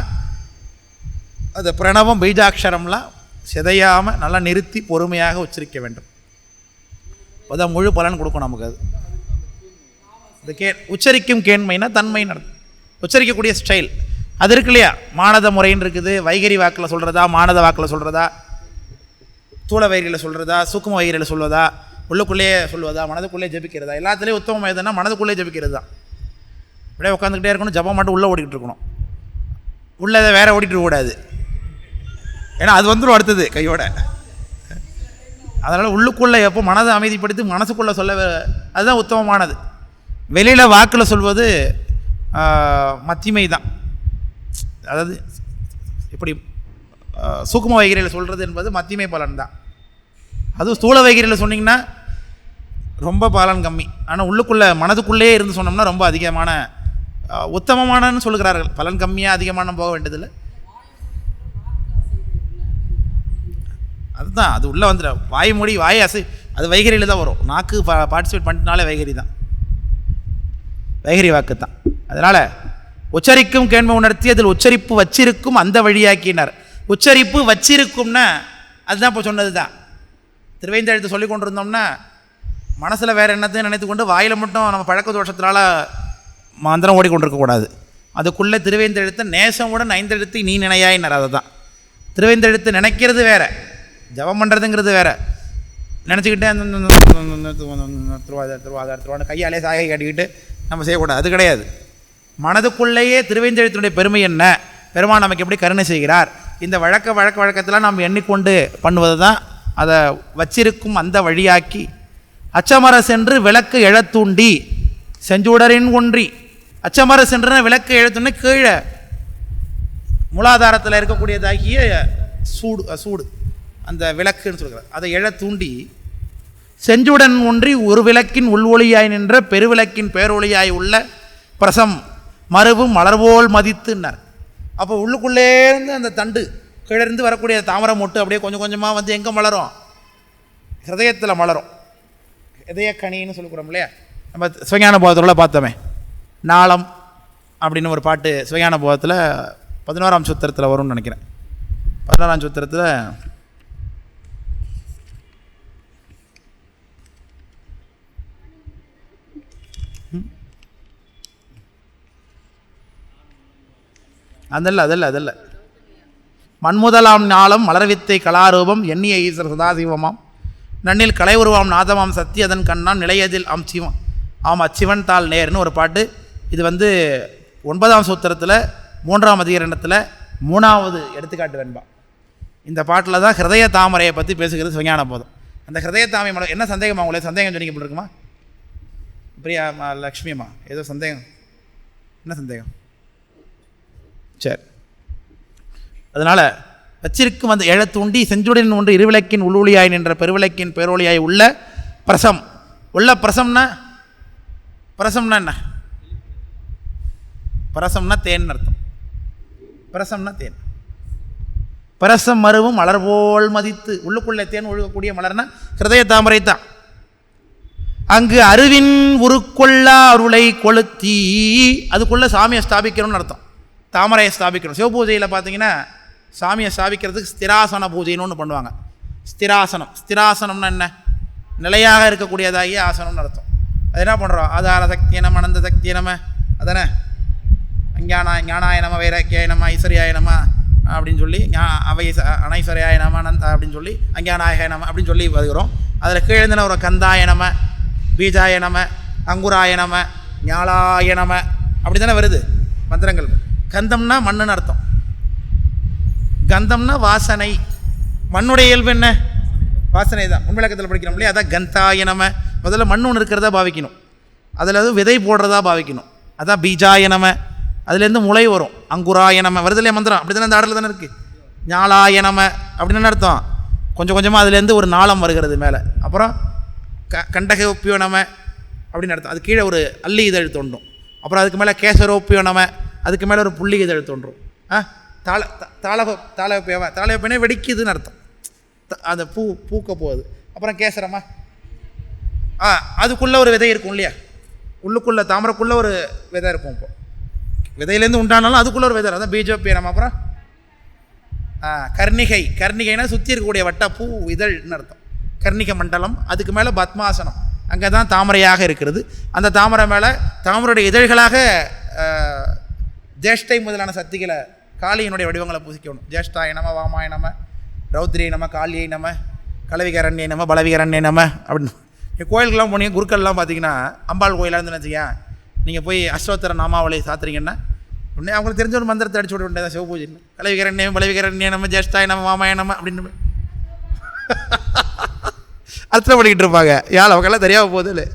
அது பிரணவம் பீஜாட்சரம்லாம் சிதையாமல் நல்லா நிறுத்தி பொறுமையாக உச்சரிக்க வேண்டும். அதான் முழு பலன் கொடுக்கும் நமக்கு. அது இது உச்சரிக்கும் கேண்மைனா தன்மை நடக்கும். உச்சரிக்கக்கூடிய ஸ்டைல் அது இருக்கு இல்லையா? மானத முறைன்னு இருக்குது. வைகரி வாக்கில் சொல்கிறதா, மானத வாக்கில் சொல்கிறதா, தூள வைகரியில் சொல்கிறதா, சூக்கும வைகரியில் சொல்வதா, உள்ளுக்குள்ளேயே சொல்வதா, மனதுக்குள்ளே ஜபிக்கிறதா? எல்லாத்துலேயும் உத்தமம் எதுனா மனதுக்குள்ளே ஜபிக்கிறது தான். அப்படியே உட்காந்துக்கிட்டே இருக்கணும், ஜபம் மட்டும் உள்ளே ஓடிக்கிட்டு இருக்கணும். உள்ளே வேற ஓடிட்டு கூடாது, ஏன்னா அது வந்துடும் அடுத்தது கையோட. அதனால் உள்ளுக்குள்ளே எப்போ மனதை அமைதிப்படுத்தி மனசுக்குள்ளே சொல்ல, அதுதான் உத்தமமானது. வெளியில் வாக்கில் சொல்வது மத்திமை தான். அதாவது இப்படி சூக்கும வைகரியில் சொல்கிறது என்பது மத்திமை பலன் தான். அதுவும் ஸ்தூல வைகரியில் சொன்னிங்கன்னா ரொம்ப பலன் கம்மி. ஆனால் உள்ளுக்குள்ளே மனதுக்குள்ளேயே இருந்து சொன்னோம்னா ரொம்ப அதிகமான உத்தமமானன்னு சொல்லுகிறார்கள். பலன் கம்மியாக அதிகமான போக வேண்டியதில்லை. அதுதான் அது உள்ளே வந்துடும். வாய் மூடி வாய் அசை, அது வைகரியில் தான் வரும். நாக்கு பார்ட்டிசிபேட் பண்ணிட்டனாலே வைகரி தான், வைகரி வாக்கு தான். அதனால் உச்சரிக்கும் கேண்மை உணர்த்தி அதில் உச்சரிப்பு வச்சிருக்கும் அந்த வழியாக்கினார். உச்சரிப்பு வச்சிருக்கும்னா அதுதான் இப்போ சொன்னது தான். திருவேந்தெழுத்து சொல்லி கொண்டு இருந்தோம்னா மனசில் வேறு என்னத்தையும் நினைத்து கொண்டு வாயில் மட்டும் நம்ம பழக்க தோஷத்தினால மந்திரம் ஓடிக்கொண்டிருக்கக்கூடாது. அதுக்குள்ளே திருவேந்தெழுத்த நேசமுடன் 5 எழுத்தை நீ நினையாயினார். அதை தான் திருவேந்தெழுத்து நினைக்கிறது வேறு, ஜபம் பண்ணுறதுங்கிறது வேறு. நினச்சிக்கிட்டே திருவாதார கையாலே சாகை காட்டிக்கிட்டு நம்ம செய்யக்கூடாது, அது கிடையாது. மனதுக்குள்ளேயே திருவேந்தெழுத்தினுடைய பெருமை என்ன, பெருமான் நமக்கு எப்படி கருணை செய்கிறார், இந்த வழக்கத்தில் நாம் எண்ணிக்கொண்டு பண்ணுவது தான். அதை வச்சிருக்கும் அந்த வழியாக்கி அச்சமர சென்று விளக்கு எழத்தூண்டி செஞ்சூடரின் ஒன்றி. அச்சமர சென்றுனா விளக்கு எழத்துன்னு கீழே மூலாதாரத்தில் இருக்கக்கூடியதாகிய சூடு அந்த விளக்குன்னு சொல்கிறார். அதை எழத்தூண்டி செஞ்சுடன் ஒன்றி ஒரு விளக்கின் உள்வொளியாய் நின்ற பெருவிளக்கின் பேரொளியாய் உள்ள பிரசம் மறுவும் மலர்வோல் மதித்துன்னார். அப்போ உள்ளுக்குள்ளேருந்து அந்த தண்டு கிழந்து வரக்கூடிய தாமரை மொட்டு அப்படியே கொஞ்சம் கொஞ்சமாக வந்து எங்கே மலரும்? ஹிருதயத்தில் மலரும். இதயக்கணின்னு சொல்லிக்கூடோம் இல்லையா? நம்ம சிவஞான போதத்தில் பார்த்தோமே, நாளம் அப்படின்னு ஒரு பாட்டு சிவஞான போதத்தில் 11ஆம் சூத்திரத்தில் வரும்னு நினைக்கிறேன். 11ஆம் சூத்திரத்தில் அதல்ல மண்முதலாம் ஞாலம் மலர்வித்தை கலாரூபம் எண்ணிய ஈஸ்வர சதாசிவமாம் நன்னில் கலை உருவாம் நாதமாம் சக்தி அதன் கண்ணான் நிலையதில் சிவம் அச்சிவன் தாள் நேர்னு ஒரு பாட்டு. இது 9ஆம் சூத்திரத்தில் 3ஆம் அதிகரணத்தில் 3வது எடுத்துக்காட்டு வெண்பா. இந்த பாட்டில் தான் ஹிருதய தாமரையை பற்றி பேசுகிறது சிவஞான போதம். அந்த ஹிருதய தாமரை என்ன சந்தேகமா? உங்களே சந்தேகம் சொன்னீங்க இருக்குமா? பிரியா லக்ஷ்மியம்மா ஏதோ சந்தேகம், என்ன சந்தேகம்? சரி, அதனால் வச்சிருக்கும் அந்த எழத்தூண்டி செஞ்சுடன் ஒன்று இருவிளக்கின் உள்ளொளியாய் நின்ற பெருவிளக்கின் பேரொளியாய் உள்ள பிரசம். உள்ள பிரசம்னா என்ன? பரசம்னா தேன் அர்த்தம். பரசம்னா தேன். பரசம் மருவும் மலர் போல் மதித்து, உள்ளுக்குள்ளே தேன் ஒழுகக்கூடிய மலர்னா ஹிருதய தாமரை தான். அங்கு அருவின் உருக்கொள்ளா அருளை கொளுத்தி, அதுக்குள்ளே சாமியை ஸ்தாபிக்கணும்னு அர்த்தம். தாமரையை ஸ்தாபிக்கணும். சிவபூஜையில் பார்த்தீங்கன்னா சாமியை ஸ்தாபிக்கிறதுக்கு ஸ்திராசன பூஜைன்னு ஒன்று பண்ணுவாங்க. ஸ்திராசனம், ஸ்திராசனம்னா என்ன? நிலையாக இருக்கக்கூடியதாகிய ஆசனம்னு அர்த்தம். அது என்ன பண்ணுறோம்? ஆதார சக்திய நம்ம, அனந்த சக்திய நம்ம, அதானே ஞானாய நம, வைராக்கியாய நம, ஐஸ்வர்யாய நம அப்படின்னு சொல்லி, அனைஸ்வர்யாய நம, அனந்த அப்படின்னு சொல்லி, அஞ்ஞானாய நம அப்படின்னு சொல்லி வருகிறோம். அதில் கீழ்ந்தின ஒரு கந்தாய நம, பீஜாய நம, அங்குராய நம, ஞாலாய நம அப்படி தானே வருது மந்திரங்கள். கந்தம்னா மண்ணுன்னு அர்த்தம். கந்தம்னா வாசனை. மண்ணுடைய இயல்பு என்ன? வாசனை தான். முன்விளக்கத்தில் படிக்கிறோம் இல்லையா? அதான் கந்தாய நம. முதல்ல மண் ஒன்று இருக்கிறதா பாவிக்கணும். அதில் அது விதை போடுறதா பாவிக்கணும். அதான் பீஜாய நம. அதுலேருந்து முளை வரும். அங்குராய நம வருது இல்லையா மந்திரம்? அப்படி தானே அந்த ஆடலில் தானே இருக்குது. ஞாலாய நம அப்படின்னு அர்த்தம். கொஞ்சம் கொஞ்சமாக அதுலேருந்து ஒரு நாளம் வருகிறது மேலே. அப்புறம் கண்டகோப்பியோ நம அப்படின்னு அர்த்தம். அது கீழே ஒரு அல்லி இதழ் தோன்றும். அப்புறம் அதுக்கு மேலே கேசரோப்பியோ நம, அதுக்கு மேலே ஒரு புள்ளி இதழ் தோன்றும். தாளகோப்பியனே வெடிக்குதுன்னு அர்த்தம். அந்த பூக்க போகுது. அப்புறம் கேசரமா, அதுக்குள்ளே ஒரு விதை இருக்கும் இல்லையா? உள்ளுக்குள்ளே தாமரைக்குள்ளே ஒரு விதை இருக்கும். இப்போ விதையிலேருந்து உண்டானாலும் அதுக்குள்ளே ஒரு விதை, அதான் பீஜோப்பிய நம்ம. அப்புறம் கர்ணிகை. கர்ணிகைனா சுற்றி இருக்கக்கூடிய வட்ட பூ இதழ்னு அர்த்தம். கர்ணிக மண்டலம். அதுக்கு மேலே பத்மாசனம், அங்கே தான் தாமரையாக இருக்கிறது. அந்த தாமரை மேலே தாமரையுடைய இதழ்களாக ஜேஷ்டை முதலான சக்திகளை, காளியினுடைய வடிவங்களை பூசிக்கணும். ஜேஷ்டாய நம, வாமாய நம, ரௌத்ரியை நம, காளியை நம, கலவிகரண்யை நம, பலவிகரண்யை நம அப்படின்னு. கோயிலுக்கெல்லாம் போனீங்க, குருக்கள்லாம் பார்த்தீங்கன்னா, அம்பாள் கோயிலாக இருந்து நினச்சிக்க, நீங்கள் போய் அஷ்டோத்தர நாமாவளி சாத்துறீங்கன்னா உடனே அவங்களுக்கு தெரிஞ்ச ஒரு மந்திரத்தை அடிச்சு விட வேண்டியதான் சிவபூஜையில். கலவிகரண்யம், பலவிகரண்ய நம்ம, ஜேஷ்டாய நம்ம, வாமாய நம்ம அப்படின்னு அர்த்தம் பண்ணிக்கிட்டு இருப்பாங்க. அவங்கெல்லாம் தெரியாமல் போகுது இல்லை.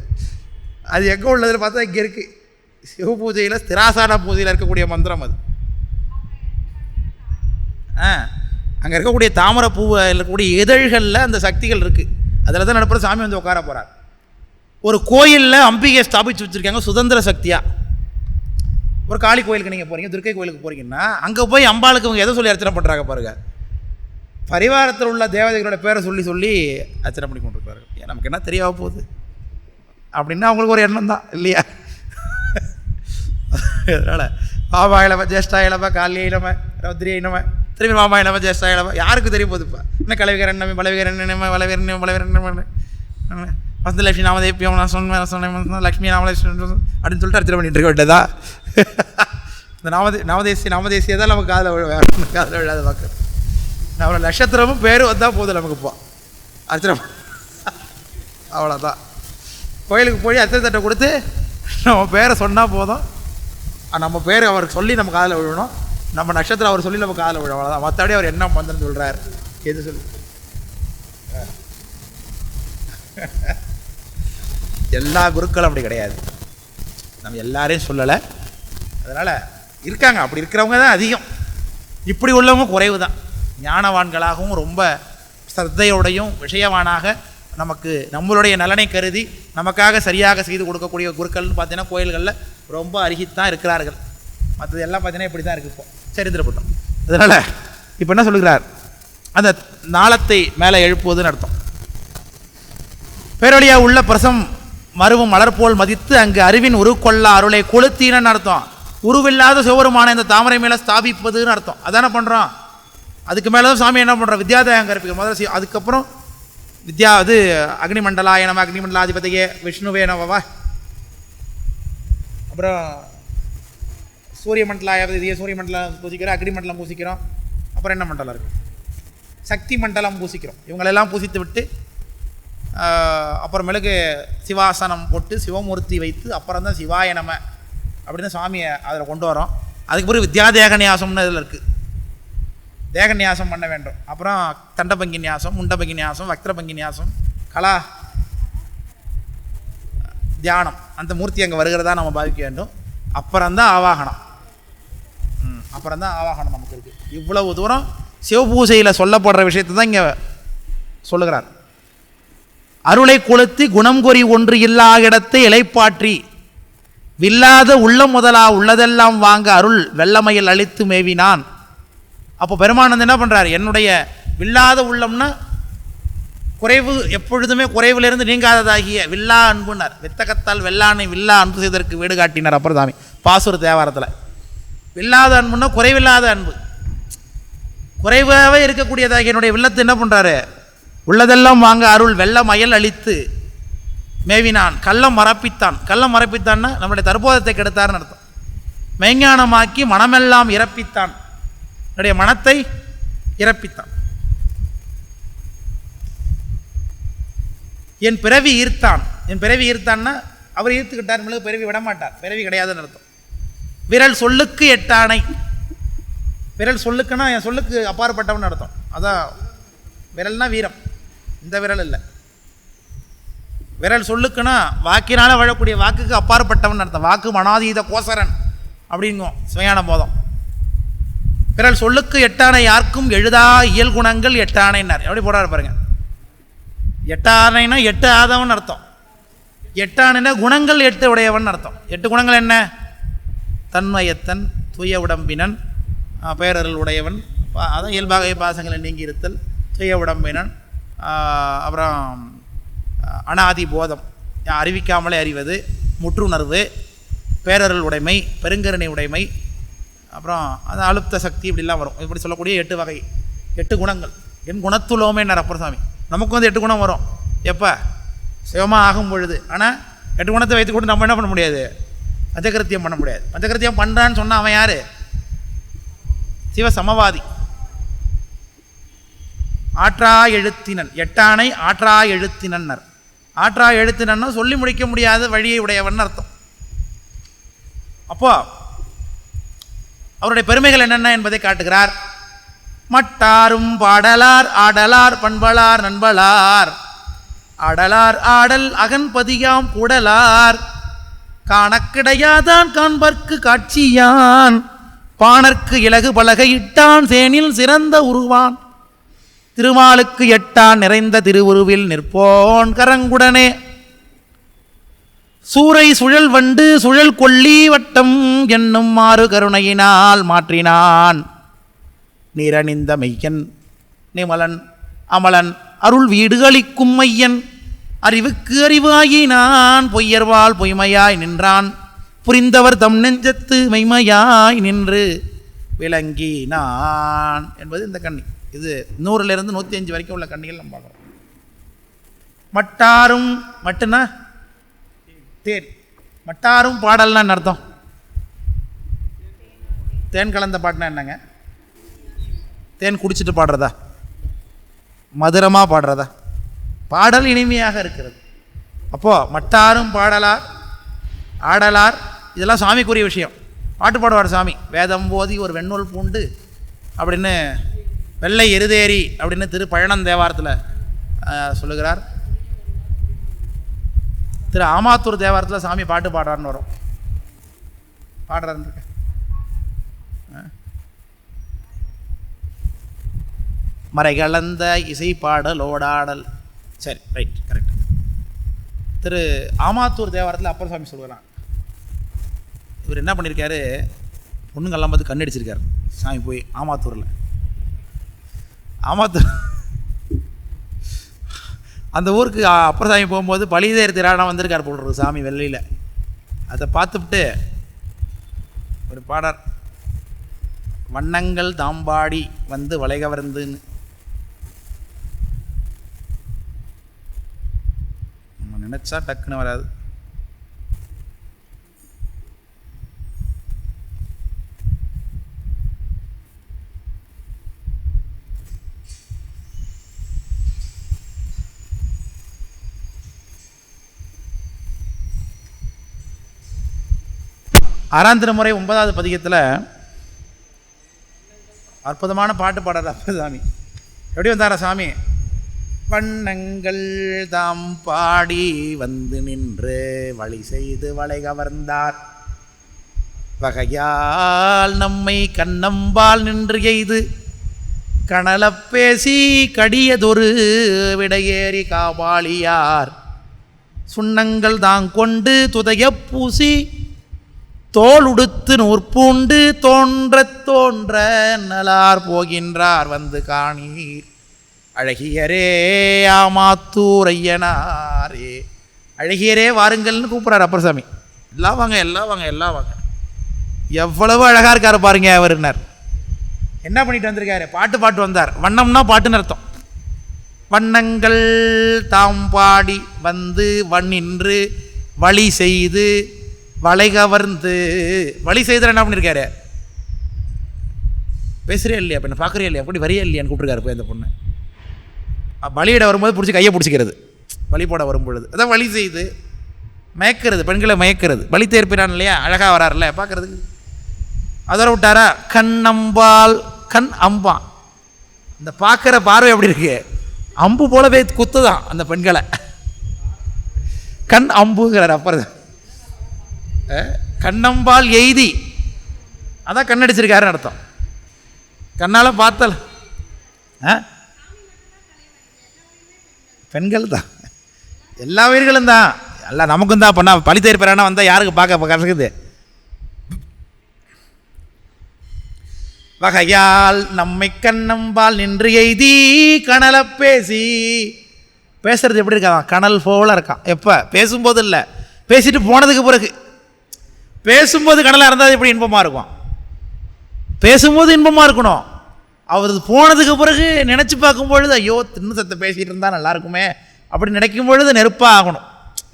அது எங்கே உள்ளதில் பார்த்தா இங்கே இருக்குது. சிவபூஜையில் ஸ்திராசான பூஜையில் இருக்கக்கூடிய மந்திரம் அது. அங்கே இருக்கக்கூடிய தாமரை பூவில் இருக்கக்கூடிய இதழ்களில் அந்த சக்திகள் இருக்குது. அதில் தான் நடப்புற சாமி வந்து உட்கார போகிறார். ஒரு கோயிலில் அம்பிகையை ஸ்தாபித்து வச்சுருக்காங்க சுதந்திர சக்தியாக. ஒரு காளி கோயிலுக்கு நீங்கள் போகிறீங்க, துர்க்கை கோயிலுக்கு போகிறீங்கன்னா அங்கே போய் அம்பாளுக்கு இவங்க எதை சொல்லி அர்ச்சனை பண்ணுறாங்க பாருங்கள். பரிவாரத்தில் உள்ள தேவதைகளோட பேரை சொல்லி சொல்லி அர்ச்சனை பண்ணி கொண்டிருக்கிறார்கள். நமக்கு என்ன தெரியாம போகுது அப்படின்னா அவங்களுக்கு ஒரு எண்ணம் தான் இல்லையா? அதனால் வாமாயிலம, ஜேஷ்டாயிலம, காளியிலம, ரௌத்ரியினம, திரும்பி வாமாயிலம, ஜேஷ்டாயிலம, யாருக்கு தெரிய போகுது? இப்போ என்ன கலவிகரண்ணமே, பலவிகரண்ணமே, பலவிகரண்ணமே, வசந்தலட்சுமி நாமதேப்பியம், நான் சொன்ன லக்ஷ்மி நாமலட்சுமி அப்படின்னு சொல்லிட்டு அர்ச்சனை பண்ணிட்டு இருக்க வேண்டியதா? இந்த நாமதேசியை தான் நமக்கு காதில் விழாத பார்க்குறது. நம்மளோட நட்சத்திரமும் பேரும் வந்தால் போதும் நமக்கு. இப்போ அர்ச்சனை அவ்வளோதான். கோயிலுக்கு போய் அர்ச்சனை தட்டை கொடுத்து நம்ம பேரை சொன்னால் போதும். நம்ம பேர் அவருக்கு சொல்லி நம்ம காதில் விழணும். நம்ம நட்சத்திரம் அவர் சொல்லி நம்ம காதில் விழும். அவ்வளோதான். மற்றபடி அவர் என்ன மந்திரம் சொல்கிறார் எது சொல்லி எல்லா குருக்களும் அப்படி கிடையாது. நம்ம எல்லாரையும் சொல்லலை. அதனால் இருக்காங்க, அப்படி இருக்கிறவங்க தான் அதிகம். இப்படி உள்ளவங்க குறைவு தான். ஞானவான்களாகவும் ரொம்ப ஸ்ரத்தையோடையும் விஷயவானாக நமக்கு நம்மளுடைய நலனை கருதி நமக்காக சரியாக செய்து கொடுக்கக்கூடிய குருக்கள்னு பார்த்தீங்கன்னா கோயில்களில் ரொம்ப அருகித்தான் இருக்கிறார்கள். மற்றது எல்லாம் பார்த்தீங்கன்னா இப்படி தான் இருக்குது இப்போ சரித்திரப்பட்டோம். அதனால் இப்போ என்ன சொல்லுகிறார்? அந்த நாளத்தை மேலே எழுப்புவதுன்னு அர்த்தம். பேரொழியாக உள்ள பிரசம் மருவும் மலர்போல் மதித்து அங்கு அறிவின் உருக்கொள்ளா அருளை கொளுத்தின்னு அர்த்தம். உருவில்லாத சிவபெருமான இந்த தாமரை மேலே ஸ்தாபிப்பதுன்னு அர்த்தம். அதானே பண்ணுறோம். அதுக்கு மேலே தான் சாமி என்ன பண்ணுறோம்? வித்யாதயம் கற்பிக்கிறோம் முதல்ல. அதுக்கப்புறம் அது அக்னிமண்டலாய நம, அக்னிமண்டலாதிபதியே விஷ்ணுவே நமவா. அப்புறம் சூரிய மண்டலாதிபதியே சூரிய மண்டலம் பூசிக்கிறோம், அக்னிமண்டலம் பூசிக்கிறோம். அப்புறம் என்ன மண்டலம் இருக்குது? சக்தி மண்டலம் பூசிக்கிறோம். இவங்களெல்லாம் பூசித்து விட்டு அப்புறமேலுக்கு சிவாசனம் போட்டு சிவமூர்த்தி வைத்து அப்புறம் தான் சிவாய நம அப்படின்னு சாமியை அதில் கொண்டு வரோம். அதுக்கு பிறகு வித்யாதேக நியாசம்னு இதில் இருக்குது. தேக நியாசம் பண்ண வேண்டும். அப்புறம் தண்டபங்கி நியாசம், முண்டபங்கி நியாசம், வக்திரபங்கி நியாசம், கலா தியானம். அந்த மூர்த்தி அங்கே வருகிறதா நம்ம பாவிக்க வேண்டும். அப்புறம்தான் ஆவாகனம். அப்புறம்தான் ஆவாகனம் நமக்கு இருக்குது. இவ்வளவு தூரம் சிவபூசையில் சொல்லப்படுற விஷயத்தை தான் இங்கே சொல்லுகிறார். அருளை கொளுத்தி குணம் கொறி ஒன்று இல்லா இடத்தை இலைப்பாற்றி. வில்லாத உள்ளம் முதலா உள்ளதெல்லாம் வாங்க அருள் வெள்ளமையில் அழித்து மேவினான். அப்போ பெருமான் வந்து என்ன பண்ணுறார், என்னுடைய வில்லாத உள்ளம்னா குறைவு, எப்பொழுதுமே குறைவிலிருந்து நீங்காததாகிய வில்லா அன்புனார். வித்தகத்தால் வெள்ளானை வில்லா அன்பு செய்ததற்கு வீடு காட்டினார் அப்புறம் சாமி பாசுர தேவாரத்தில். வில்லாத அன்புன்னா குறைவில்லாத அன்பு, குறைவாகவே இருக்கக்கூடியதாகிய என்னுடைய வில்லத்தை என்ன பண்ணுறாரு, உள்ளதெல்லாம் வாங்க அருள் வெள்ளமயல் அழித்து மேவினான். கள்ளம் மறப்பித்தான். கள்ளம் மறப்பித்தான்னா நம்முடைய தற்போதத்தை கெடுத்தார்னு அர்த்தம். மெய்ஞானமாக்கி மனமெல்லாம் இறப்பித்தான், என்னுடைய மனத்தை இறப்பித்தான். என் பிறவி ஈர்த்தான். என் பிறவி ஈர்த்தான்னா அவர் ஈர்த்துக்கிட்டார், நம்மளுக்கு பிறவி விடமாட்டார், பிறவி கிடையாதுன்னு அர்த்தம். விரல் சொல்லுக்கு எட்டானை. விரல் சொல்லுக்குன்னா என் சொல்லுக்கு அப்பாற்பட்டவன் அர்த்தம். அதான் விரல்னா வீரம், இந்த விரல் இல்லை. விரல் சொல்லுக்குன்னா வாக்கினால் வாழக்கூடிய வாக்குக்கு அப்பாற்பட்டவன் அர்த்தம். வாக்கு மனாதீத கோசரன் அப்படிங்கும் சுவையான போதம். விரல் சொல்லுக்கு எட்டானை யாருக்கும் எழுதா இயல் குணங்கள் எட்டானைன்னார். எப்படி போடாரு பாருங்க. எட்டானைனா எட்டு ஆதவன் அர்த்தம். எட்டானைனா குணங்கள் எட்டு உடையவன் அர்த்தம். 8 குணங்கள் என்ன? தன்மயத்தன், தூய உடம்பினன், பேரருள் உடையவன், அதான் இயல்பாக பாசங்களை நீங்கி இருத்தல், தூய உடம்பினன், அப்புறம் அனாதி போதம், அறிவிக்காமலே அறிவது, முற்றுணர்வு, பேரருள் உடைமை, பெருங்கருணை உடைமை, அப்புறம் அது அழுத்த சக்தி, இப்படிலாம் வரும். இப்படி சொல்லக்கூடிய 8 வகை, 8 குணங்கள். என் குணத்துலோமேன்னார் அப்பர் சாமி. நமக்கு வந்து 8 குணம் வரும் எப்போ? சிவமாக ஆகும் பொழுது. ஆனால் 8 குணத்தை வைத்துக்கொண்டு நம்ம என்ன பண்ண முடியாது? பஞ்சகிருத்தியம் பண்ண முடியாது. பஞ்சகிருத்தியம் பண்ணுறான்னு சொன்னால் அவன் யார்? சிவ சமவாதி. ஆற்றா எழுத்தினன், எட்டானை ஆற்றா எழுத்தினன்னர். ஆற்றா எழுத்தினன்னா சொல்லி முடிக்க முடியாத வழியை உடையவன் அர்த்தம். அப்போ அவருடைய பெருமைகள் என்னென்ன என்பதை காட்டுகிறார். மட்டாரும் பாடலார் ஆடலார் பண்பலார் நண்பலார் ஆடலார் ஆடல் அகன்பதியாம் கூடலார் காணக்கிடையாதான் காண்பர்க்கு காட்சியான் பாணர்க்கு இலகு பலகையிட்டான் சேனில் சிறந்த உருவான் திருமாலுக்கு எட்டான் நிறைந்த திருவுருவில் நிற்போன் கரங்குடனே சூரை சுழல் வண்டு சுழல் கொல்லி வட்டம் என்னும் மாறு கருணையினால் மாற்றினான் நீரணிந்த மெய்யன் நிமலன் அமலன் அருள் வீடு அளிக்கும் மையன் அறிவுக்கு அறிவாயினான் பொய்யர்வாள் பொய்மையாய் நின்றான் புரிந்தவர் தம் நெஞ்சத்து மெய்மையாய் நின்று விளங்கினான் என்பது இந்த கண்ணி. இது 100லிருந்து 105 வரைக்கும் உள்ள கண்ணிகள் நம்ம பார்க்குறோம். மட்டாரும், மட்டுன்னா தேன், மட்டாரும் பாடல்னா அர்த்தம். தேன் கலந்த பாட்டுனா என்னங்க? தேன் குடிச்சிட்டு பாடுறதா? மதுரமாக பாடுறதா? பாடல் இனிமையாக இருக்கிறது. அப்போது மட்டாரும் பாடலார் ஆடலார் இதெல்லாம் சாமிக்குரிய விஷயம். பாட்டு பாடுவார் சாமி. வேதம் போதி ஒரு வெண்ணூல் பூண்டு அப்படின்னு வெள்ளை எருதேரி அப்படின்னு திரு பழனம் தேவாரத்தில் சொல்லுகிறார். திரு ஆமாத்தூர் தேவாரத்தில் சாமி பாட்டு பாடுறாருன்னு வரும். பாடுறாருன்னு மறைகலந்த இசை பாடல் ஓடாடல். சரி, ரைட், கரெக்ட். திரு ஆமாத்தூர் தேவாரத்தில் அப்பர் சாமி சொல்லுகிறான். இவர் என்ன பண்ணியிருக்காரு, பொண்ணுங்கெல்லாம் பார்த்து கண்ணடிச்சிருக்காரு சாமி போய் ஆமாத்தூரில். ஆமாத்தூர் அந்த ஊருக்கு அப்பர் சாமி போகும்போது பலிதேர் திராடம் வந்திருக்கார் போடுறது சாமி வெள்ளையில். அதை பார்த்துவிட்டு ஒரு பாடர் வண்ணங்கள் தாம்பாடி வந்து வளைகவர்ந்துன்னு. நம்ம நினச்சா டக்குன்னு வராது. ஆறாம் திருமுறை 9வது பதிகத்தில் அற்புதமான பாட்டு பாடுறார் அப்பர் சாமி. எப்படி வந்தாரா சாமி? வண்ணங்கள் தாம் பாடி வந்து நின்று வழி செய்து வளை கவர்ந்தார் வகையால் நம்மை கண்ணம்பால் நின்று எய்து கனலப் பேசி கடியதொரு விடையேறி காபாலியார் சுண்ணங்கள் தாங்கொண்டு துதைய பூசி தோல் உடுத்து நூற்பூண்டு தோன்ற தோன்ற நலார் போகின்றார் வந்து காணீர் அழகியரே ஆமாத்தூர் ஐயனாரே. அழகியரே வாருங்கள்னு கூப்பிட்றாரு அப்பர் சாமி. எல்லாம் வாங்க எல்லாம் வாங்க எல்லாம் வாங்க. எவ்வளவு அழகாக இருக்கார் பாருங்க அவர்னார். என்ன பண்ணிட்டு வந்திருக்காரு? பாட்டு வந்தார். வண்ணம்னா பாட்டுன்னு அர்த்தம். வண்ணங்கள் தாம் பாடி வந்து வண்ணின்று வழி செய்து வளை கவர்ந்து. வழி செய்த என்ன பண்ணியிருக்காரு? பேசுகிறே இல்லையா, இப்போ பார்க்குறே இல்லையா, அப்படி வரையே இல்லையான்னு கூப்பிட்டுருக்காரு. போய் அந்த பொண்ணு பலியிட வரும்போது பிடிச்சி கையை பிடிச்சிக்கிறது, வழி போட வரும்பொழுது. அதான் வழி செய்து மயக்கிறது, பெண்களை மயக்கிறது. வழி தேர்ப்பினான் இல்லையா, அழகாக வராருல்ல பார்க்குறதுக்கு. அதோட விட்டாரா? கண் அம்பால் கண் அம்பா. இந்த பார்க்குற பார்வை எப்படி இருக்கு? அம்பு போலவே குத்துதான் அந்த பெண்களை. கண் அம்புங்கிறார் அப்புறம். கண்ணம்பால் எய்தி, அதான் கண்ணடிச்சிருக்காருன்னு அர்த்தம். கண்ணால் பார்த்தல் பெண்கள் தான், எல்லா உயிர்களும் தான், எல்லாம் நமக்கும் தான். பண்ணா பழி தேர்ப்பிறானா வந்தால் யாருக்கு பார்க்க கசக்குது? வகையால் நம்மை கண்ணம்பால் நின்று எய்தி கனல பேசி. பேசுறது எப்படி இருக்கான்? கனல் போல இருக்கான். எப்போ? பேசும்போது இல்லை, பேசிட்டு போனதுக்கு பிறகு. பேசும்போது கடலாக இருந்தால் எப்படி இன்பமாக இருக்கும்? பேசும்போது இன்பமாக இருக்கணும். அவர் போனதுக்கு பிறகு நினச்சி பார்க்கும் பொழுது ஐயோ தின்னு சத்தை பேசிகிட்டு இருந்தால் நல்லா இருக்குமே அப்படி நினைக்கும் பொழுது நெருப்பாக ஆகணும்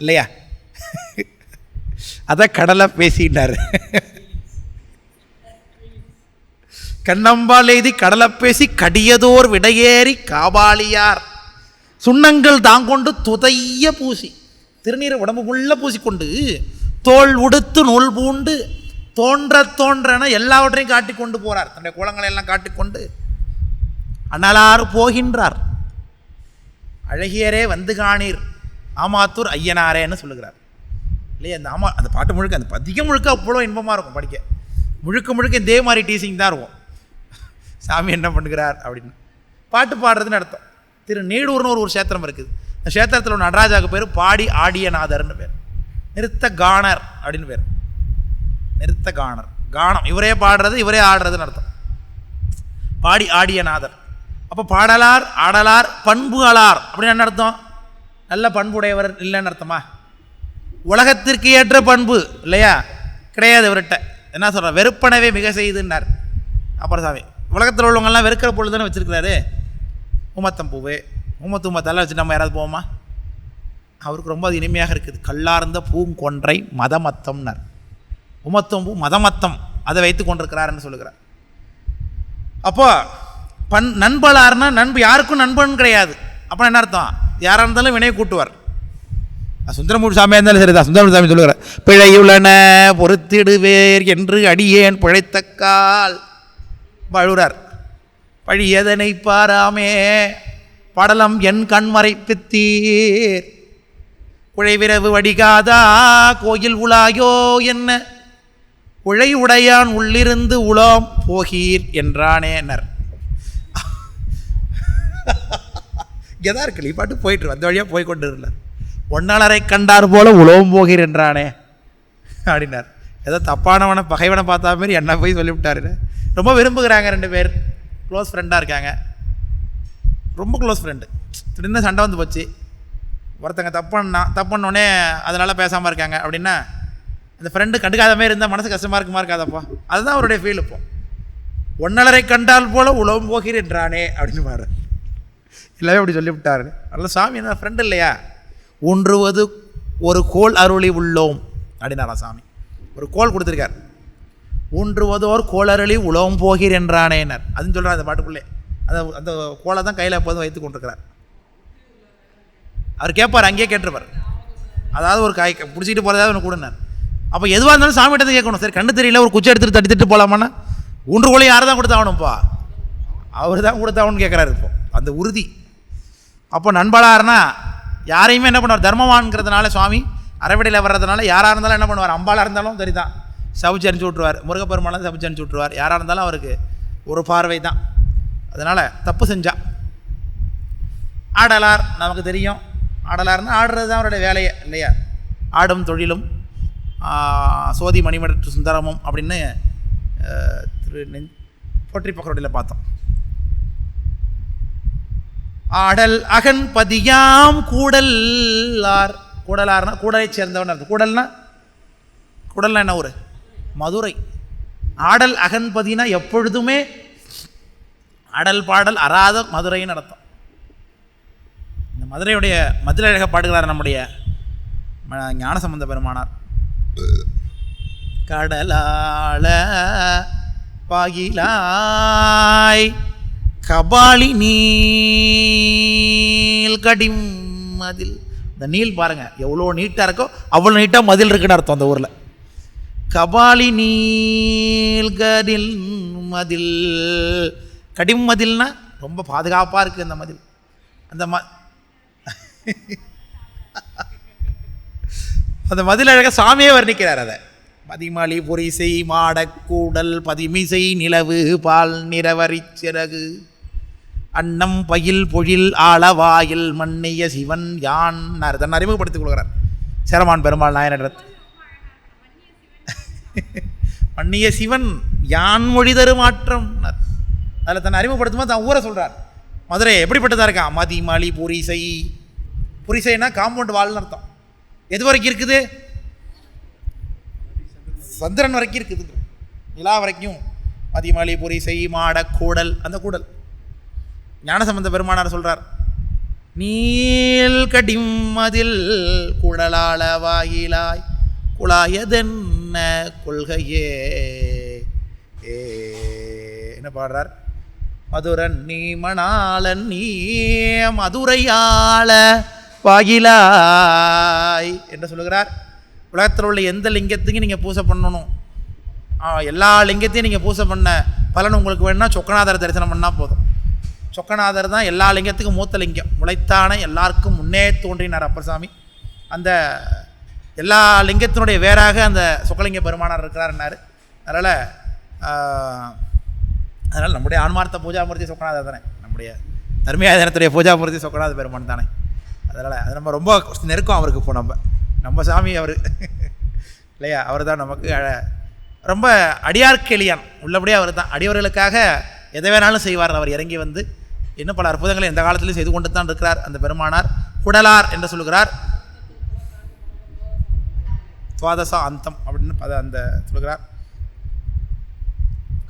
இல்லையா? அதான் கடலை பேசிட்டார். கண்ணம்பால் எய்தி கடலை பேசி கடியதோர் விடையேறி காபாலியார் சுண்ணங்கள் தாங்கொண்டு துதைய பூசி. திருநீரை உடம்பு ஃபுல்லாக பூசிக்கொண்டு தோல் உடுத்து நூல் பூண்டு தோன்ற தோன்றன எல்லாவற்றையும் காட்டி கொண்டு போகிறார். தன்னுடைய கோலங்களை எல்லாம் காட்டிக்கொண்டு அனலார் போகின்றார். அழகியரே வந்து காணீர் ஆமாத்தூர் ஐயனாரேன்னு சொல்லுகிறார் இல்லையா? அந்த அந்த பாட்டு முழுக்க, அந்த பதிகம் முழுக்க அவ்வளோ இன்பமாக இருக்கும் படிக்க. முழுக்க இதே மாதிரி டீசிங் தான் இருக்கும். சாமி என்ன பண்ணுகிறார் அப்படின்னு பாட்டு பாடுறதுன்னு அர்த்தம். திரு நீடூர்னு ஒரு சேத்திரம் இருக்குது. அந்த சேத்திரத்தில் நடராஜாவுக்கு பேர் பாடி ஆடியநாதர்னு பேர். நிறுத்த காணர் அப்படின்னு பேர். நிறுத்த காணர், கானம் இவரே பாடுறது இவரே ஆடுறதுன்னு அர்த்தம். பாடி ஆடியநாதர். அப்போ பாடலார் ஆடலார் பண்பு அலார் அப்படின்னு என்ன அர்த்தம்? நல்ல பண்புடையவர் இல்லைன்னு அர்த்தமா? உலகத்திற்கு ஏற்ற பண்பு இல்லையா? கிடையாது இவர்கிட்ட. என்ன சொல்கிறார்? வெறுப்பனவே மிக செய்துன்னார் அப்புறம் சாமி. உலகத்தில் உள்ளவங்கெல்லாம் வெறுக்கிற பொருள் தானே வச்சுருக்கிறாரு. உமத்தம்பூவு உமத்தெல்லாம் வச்சு நம்ம யாராவது போவோமா? அவருக்கு ரொம்ப அது இனிமையாக இருக்குது. கல்லார்ந்த பூங்கொன்றை மதமத்தம்னார். உமத்தம்பூ மதமத்தம் அதை வைத்து கொண்டிருக்கிறாருன்னு சொல்லுகிறார். அப்போ நண்பலார்னா நண்பு யாருக்கும் நண்பன் கிடையாது. அப்போ என்ன அர்த்தம்? யாராக இருந்தாலும் வினையை கூட்டுவார். சுந்தரமூர்த்தி சாமியாக இருந்தாலும் சரிதான். சுந்தரமூர்த்தி சாமி சொல்லுகிறார், பிழையுள்ளன பொறுத்திடுவேர் என்று அடியேன் பிழைத்தக்கால் வழுறார். பழி எதனை பாராமே படலம் என் கண்மறை பித்தீர் குழைவிரவு வடிகாதா கோயில் உலாயோ என்ன உழை உடையான் உள்ளிருந்து உலோம் போகீர் என்றானேனர். இங்கேதான் இருக்கு பாட்டு போயிட்டு அந்த வழியாக போய் கொண்டு இருந்தார். ஒன்னாளரை கண்டார் போல உலோம் போகீர் என்றானே அப்படின்னார். ஏதோ தப்பானவனை பகைவனை பார்த்தா மாரி என்ன போய் சொல்லிவிட்டாரு. ரொம்ப விரும்புகிறாங்க, ரெண்டு பேர் க்ளோஸ் ஃப்ரெண்டாக இருக்காங்க, ரொம்ப க்ளோஸ் ஃப்ரெண்டு. திடீர்னு சண்டை வந்து போச்சு. ஒருத்தங்க தப்புன்னொடனே அதனால் பேசாமல் இருக்காங்க அப்படின்னா அந்த ஃப்ரெண்டு கண்டுக்காத மாதிரி இருந்தால் மனசு கஷ்டமாக இருக்குமா இருக்காதப்பா? அதுதான் அவருடைய ஃபீல். இப்போ ஒன்னலரை கண்டால் போல உலகம் போகிறேன் என்றானே அப்படின்னு பாரு. எல்லாமே அப்படி சொல்லிவிட்டாரு. அதனால் சாமி என்ன ஃப்ரெண்டு இல்லையா? ஊன்றுவது ஒரு கோல் அருளி உள்ளோம் அப்படின்னாரா சாமி. ஒரு கோல் கொடுத்துருக்கார். ஊன்றுவதோர் கோளரளி உலகம் போகிறேன் என்றானேனர் அதுன்னு சொல்கிறார் அந்த பாட்டுக்குள்ளே. அந்த கோலை தான் கையில் எப்போதும் வைத்து கொண்டிருக்கிறார். அவர் கேட்பார், அங்கேயே கேட்டிருப்பார். அதாவது ஒரு காய் பிடிச்சிக்கிட்டு போகிறதாவது ஒன்று கூடனார். அப்போ எதுவாக இருந்தாலும் சாமிகிட்ட தான் கேட்கணும். சரி கண்ணு தெரியல, ஒரு குச்சி எடுத்துட்டு தட்டிட்டு போகலாமான்னா ஊன்று கோலையும் யார் தான் கொடுத்தாகணும்ப்பா? அவர் தான் கொடுத்தாகணும்னு கேட்குறாரு இப்போ அந்த உறுதி. அப்போ நண்பலார்னா யாரையுமே என்ன பண்ணுவார்? தர்மவான்கிறதுனால சுவாமி அறவடையில் வர்றதுனால யாராக இருந்தாலும் என்ன பண்ணுவார்? அம்பாலாக இருந்தாலும் சரி தான் சபிச்சு அனுப்பிச்சி விட்ருவார். முருகப்பெருமாளும் சபிச்சு அனுப்பிச்சி விட்ருவார். யாராக இருந்தாலும் அவருக்கு ஒரு பார்வை தான். அதனால் தப்பு செஞ்சா ஆடலார் நமக்கு தெரியும். ஆடலார்னா ஆடுறது தான் அவருடைய வேலையை இல்லையா? ஆடும் தொழிலும் சோதி மணிமடற்று சுந்தரமும் அப்படின்னு போற்றி பக்கரோடியில் பார்த்தோம். ஆடல் அகன் பதியாம் கூடலார், கூடலார்னா கூடலை சேர்ந்தவன் அர்த்தம். கூடல்னா என்ன ஊர்? மதுரை. ஆடல் அகன்பதினா எப்பொழுதுமே அடல் பாடல் அறாத மதுரைன்னு அர்த்தம். இந்த மதுரையுடைய மதுரழக பாடுகிறார் நம்முடைய ஞானசம்பந்த பெருமானார். கடலாள பாகிலாய் கபாலி நீல் கடிம் மதில். இந்த நீல் பாருங்க எவ்வளோ நீட்டாக இருக்கோ அவ்வளோ நீட்டாக மதில் இருக்குன்னு அர்த்தம் அந்த ஊரில். கபாலி நீல் கடில் மதில். கடிம் மதில்னா ரொம்ப பாதுகாப்பாக இருக்குது அந்த மதில். அந்த மதில் அழகாக சாமியே வர்ணிக்கிறார். அதை மதிமலி பொரிசை மாடக்கூடல் பதிமிசை நிலவு பால் நிறவரி சிறகு அன்னம் பயில் பொழில் ஆளவாயில் மன்னிய சிவன் யான் தன்னை அறிமுகப்படுத்திக் கொள்கிறார் சேரமான் பெருமாள் நாயனர். மன்னிய சிவன் யான் மொழி தருமாற்றம். அதில் தன்னை அறிமுகப்படுத்தும் போது தான் ஊரை சொல்கிறார். மதுரை எப்படிப்பட்டதாக இருக்கான்? மதிமலி பொரிசை. பொரிசைனா காம்பவுண்ட் வால்னு அர்த்தம். எது வரைக்கும் இருக்குது? சந்திரன் வரைக்கும் இருக்குது, நிலா வரைக்கும். மதிமலி பொரிசை மாடக்கூடல், அந்த கூடல் ஞானசம்பந்த பெருமானார் சொல்கிறார். நீல் கடிம் மதில் குடலாள வாயிலாய் குழாயதென்ன கொள்கையே. என்ன பாடுறார்? மதுரன் நீ மணாளன் நீ மதுரையாள வாயிலாய் என்று சொல்லுகிறார். உலகத்தில் உள்ள எந்த லிங்கத்துக்கும் நீங்கள் பூசை பண்ணணும், எல்லா லிங்கத்தையும் நீங்கள் பூசை பண்ண பலன் உங்களுக்கு வேணும்னா சொக்கநாதரை தரிசனம் பண்ணால் போதும். சொக்கநாதர் தான் எல்லா லிங்கத்துக்கும் மூத்த லிங்கம். முளைத்தான எல்லாருக்கும் முன்னே தோன்றினார் அப்பர்சாமி. அந்த எல்லா லிங்கத்தினுடைய வேறாக அந்த சொக்கலிங்க பெருமானார் இருக்கிறார்னாரு. அதனால் நம்முடைய ஆன்மார்த்த பூஜாமூர்த்தி சொக்கநாதர் தானே, நம்முடைய தர்மியாதனத்துடைய பூஜாமூர்த்தி சொக்கநாத பெருமான் தானே. அதனால் அது நம்ம ரொம்ப நெருக்கம் அவருக்கு. இப்போ நம்ம சாமி அவர் இல்லையா? அவர் தான் நமக்கு ரொம்ப அடியார்க்கெளியான் உள்ளபடியே அவர் தான். அடியவர்களுக்காக எதை வேணாலும் செய்வார். அவர் இறங்கி வந்து இன்னும் பல அற்புதங்களை எந்த காலத்திலையும் செய்து கொண்டு தான் இருக்கிறார் அந்த பெருமானார். குடலார் என்று சொல்லுகிறார். துவாதசா அந்தம் அப்படின்னு அந்த சொல்லுகிறார்.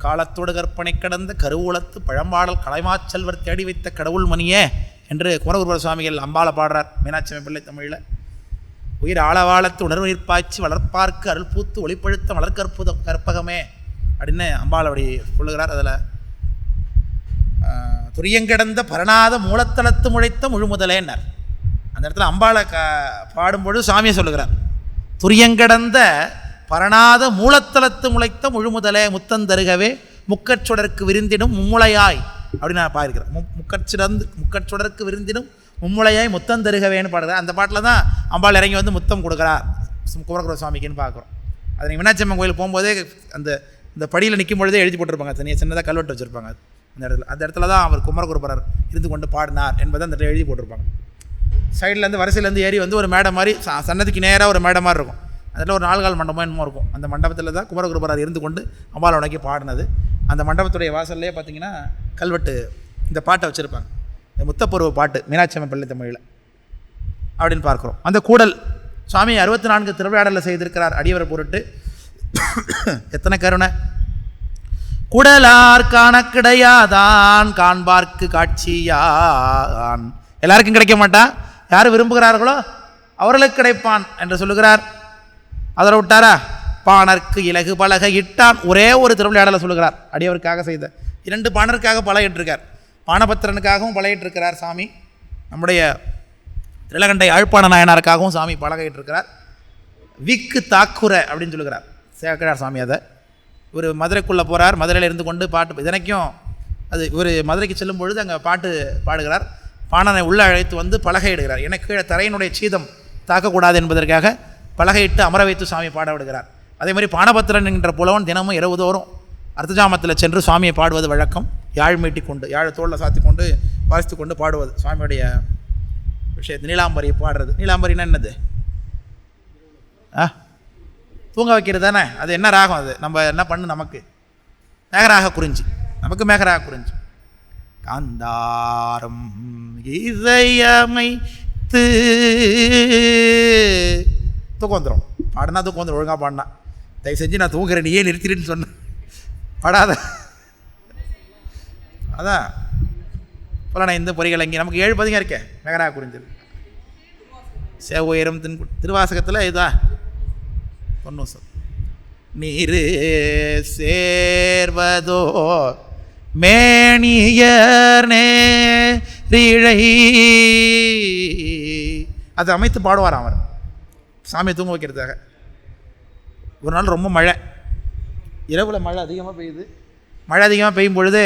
காலத்தோடு கற்பனை கடந்த கருவூலத்து பழம்பாடல் கலைமாச்செல்வர் தேடி வைத்த கடவுள் மணியே என்று குமரகுருபர சுவாமிகள் அம்பாளை பாடுறார் மீனாட்சி பிள்ளை தமிழில். உயிர் ஆழவாளத்து உணர்வு நீர்ப்பாய்ச்சி வளர்ப்பார்க்கு அருள் பூத்து ஒளிப்பழுத்த வளர்க்கற்புதம் கற்பகமே அப்படின்னு அம்பாள் அப்படி சொல்லுகிறார். அதில் துரியங்கடந்த பரணாத மூலத்தளத்து முளைத்த முழுமுதலேன்னார். அந்த இடத்துல அம்பாளை பாடும்பொழுது சாமியை சொல்லுகிறார். துரியங்கடந்த பரணாத மூலத்தளத்து முளைத்த முழுமுதலே முத்தந்தருகவே முக்கச்சுடருக்கு விருந்திடும் மும்முளையாய் அப்படின்னு நான் பாடிருக்கிறேன். முக்கச்சுடருக்கு விருந்திடும் மும்முளையாய் முத்தந்தருகவேன்னு பாடுகிறார். அந்த பாட்டில் தான் அம்பாள் இறங்கி வந்து முத்தம் கொடுக்குறார் குமரகுரு சுவாமிக்குன்னு பார்க்குறோம். அதை நீங்கள் மீனாட்சி அம்மன் கோயில் போகும்போதே இந்த படியில் நிற்கும் பொழுதே எழுதி போட்டிருப்பாங்க. சின்னதாக கல்வெட்டு வச்சுருப்பாங்க. அந்த இடத்துல தான் அவர் குமரகுருபரர் இருந்து கொண்டு பாடினார் என்பதை அந்த இடத்துல எழுதி போட்டிருப்பாங்க. சைட்லேருந்து வரிசையிலேருந்து ஏறி வந்து ஒரு மேடை மாதிரி சன்னதிக்கு நேராக ஒரு மேடை மாதிரி இருக்கும். அதில் ஒரு 4 கால் மண்டபம் என்னமோ இருக்கும். அந்த மண்டபத்தில் தான் குமரகுருபரர் இருந்து கொண்டு அம்பாளை உனக்கி பாடினது. அந்த மண்டபத்துடைய வாசல்லே பார்த்தீங்கன்னா கல்வெட்டு இந்த பாட்டை வச்சுருப்பாங்க. இந்த முத்தப்பருவ பாட்டு மீனாட்சி அம்மன் பிள்ளை தமிழில் அப்படின்னு பார்க்குறோம். அந்த கூடல் சுவாமி 64 திருவிளையாடலில் செய்திருக்கிறார் அடியவர் பொருட்டு. எத்தனை கருணை! குடலார் காண கிடையாதான் காண்பார்க்கு காட்சியான். எல்லாருக்கும் கிடைக்க மாட்டான், யார் விரும்புகிறார்களோ அவர்களுக்கு கிடைப்பான் என்று சொல்லுகிறார். அதில் விட்டாரா? பாணர்க்கு இலகு பலக இட்டான். ஒரே ஒரு திருவிளையாடலை சொல்லுகிறார். அடியவருக்காக செய்த 2 பாணருக்காக பழகிட்டிருக்கார். பாணபத்திரனுக்காகவும் பழகிட்டிருக்கிறார் சாமி. நம்முடைய திலகண்டை யாழ்ப்பாண நாயனாருக்காகவும் சாமி பழகிட்டிருக்கிறார். விக்கு தாக்குரை அப்படின்னு சொல்லுகிறார் சேர்க்கிறார் சாமி. அதை இவர் மதுரைக்குள்ளே போகிறார். மதுரையில் இருந்து கொண்டு பாட்டு இதனைக்கும் அது இவர் மதுரைக்கு செல்லும் பொழுது அங்கே பாட்டு பாடுகிறார். பாணனை உள்ளே அழைத்து வந்து பலகையிடுகிறார். எனக்கு கீழே தரையினுடைய சீதம் தாக்கக்கூடாது என்பதற்காக பலகையிட்டு அமர வைத்து சாமி பாட விடுகிறார். அதே மாதிரி பாணபத்திரன் என்கிற புலவன் தினமும் இரவு தோறும் அர்த்தஜாமத்தில் சென்று சுவாமியை பாடுவது வழக்கம். யாழ் மீட்டி கொண்டு யாழ் தோளில் சாத்தி கொண்டு வாசித்து கொண்டு பாடுவது சுவாமியுடைய விஷயத்து. நீலாம்பரி பாடுறது. நீலாம்பரின்னா என்னது? தூங்க வைக்கிறது தானே. அது என்ன ராகம்? அது நம்ம என்ன பண்ணு, நமக்கு மேகராக குறிஞ்சி, நமக்கு மேகராக குறிஞ்சி. காந்தாரம் இசையமைத்து தூக்கம் வந்துடும். பாடினா தூக்கம் வந்துடும். ஒழுங்காக பாடினா. தயவு செஞ்சு நான் தூங்குறேன், நீயே நிறுத்திடுன்னு சொன்னேன். பாடாத. அதான் போல நான் இந்த பொறிகள் அங்கே நமக்கு 7 பதிகம் இருக்கேன். மேகராக குறிஞ்சது சேவுயரம் திருவாசகத்தில் இதா பொன்னு சொல். நீரு சேர்வதோ மேனியர் நேரிழை, அதை அமைத்து பாடுவார் அவர் சாமியை தூங்க வைக்கிறதுக்காக. ஒரு நாள் ரொம்ப மழை, இரவில் மழை அதிகமாக பெய்யுது. மழை அதிகமாக பெய்யும் பொழுது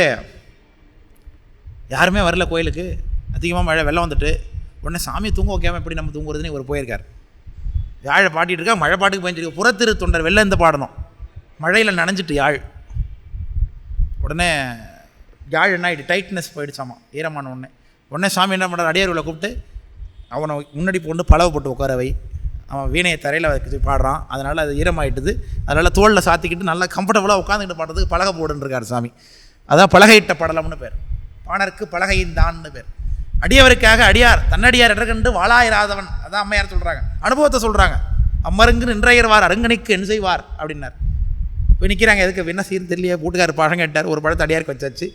யாருமே வரல கோயிலுக்கு. அதிகமாக மழை, வெள்ளம் வந்துட்டு உடனே சாமியை தூங்க வைக்காமல் எப்படி நம்ம தூங்குறதுன்னு இவர் போயிருக்கார். யாழை பாட்டிகிட்டு இருக்கா, மழை பாட்டுக்கு பயந்துருக்கு. புறத்திரு தொண்டர் வெளில இருந்து பாடணும், மழையில் நனைஞ்சிட்டு யாழ். உடனே யாழ் என்ன ஆகிட்டு டைட்னஸ் போயிடுச்சாமா, ஈரமான உடனே சாமி என்ன பண்ணுறார், அடியார்களை கூப்பிட்டு அவனை முன்னாடி போட்டு பலவை போட்டு உட்கார வை. அவன் வீணையை தரையில் வச்சு பாடுறான், அதனால் அது ஈரமாயிட்டுது. அதனால் தோளில் சாத்திக்கிட்டு நல்லா கம்ஃபர்டபுளாக உட்காந்துக்கிட்டு பாடுறதுக்கு பலகை போடுன்றிருக்கார் சாமி. அதான் பலகையிட்ட படலம்னு பேர். பாணருக்கு பலகையின் தான்னு பேர். அடியவருக்காக அடியார் தன்னடியார் இடர்கண்டு வாளாயிராதவன். அதான் அம்மையார் சொல்கிறாங்க, அனுபவத்தை சொல்கிறாங்க. அம்மருங்கு நின்றையர்வார் அருங்கனிக்கு என் செய்வார் அப்படின்னார். போய் நிற்கிறாங்க, எதுக்கு என்ன சீர் தெரியலையே, கூட்டுக்கார் பழம் கேட்டார். ஒரு பழத்தை அடியாருக்கு வச்சாச்சு,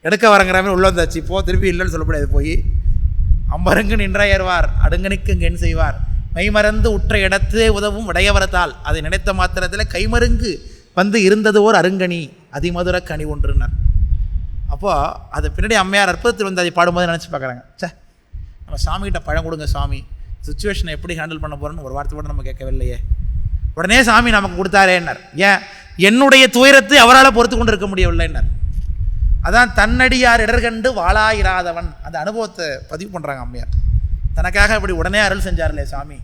எடுக்க வரங்கிறாமே உள்ள வந்தாச்சு. இப்போ திருப்பி இல்லைன்னு சொல்லக்கூடாது. போய் அம்மருங்கு நின்றையர்வார் அடுங்கனிக்கு என் செய்வார், மெய்மறந்து உற்ற இடத்தே உதவும் விடையவரத்தால் அதை நினைத்த மாத்திரத்தில் கைமருங்கு வந்து இருந்தது ஓர் அருங்கனி அதிமதுர கனி ஒன்றுனார். அப்போது அது பின்னாடி அம்மையார் அற்புதத்தில் வந்து அதை பாடும்போது நினச்சி பார்க்குறாங்க, சே நம்ம சாமிகிட்ட பழம் கொடுங்க சாமி, சுச்சுவேஷனை எப்படி ஹேண்டில் பண்ண போகிறோன்னு ஒரு வார்த்தை கூட நம்ம கேட்கவில்லையே. உடனே சாமி நமக்கு கொடுத்தாரேன்னார். ஏன்? என்னுடைய துயரத்தை அவரால் பொறுத்து கொண்டு இருக்க முடியவில்லைன்னார். அதான் தன்னடியார் இடர்கண்டு வாளாயிராதவன். அந்த அனுபவத்தை பதிவு பண்ணுறாங்க அம்மையார். தனக்காக இப்படி உடனே அருள் செஞ்சார்லே சாமி,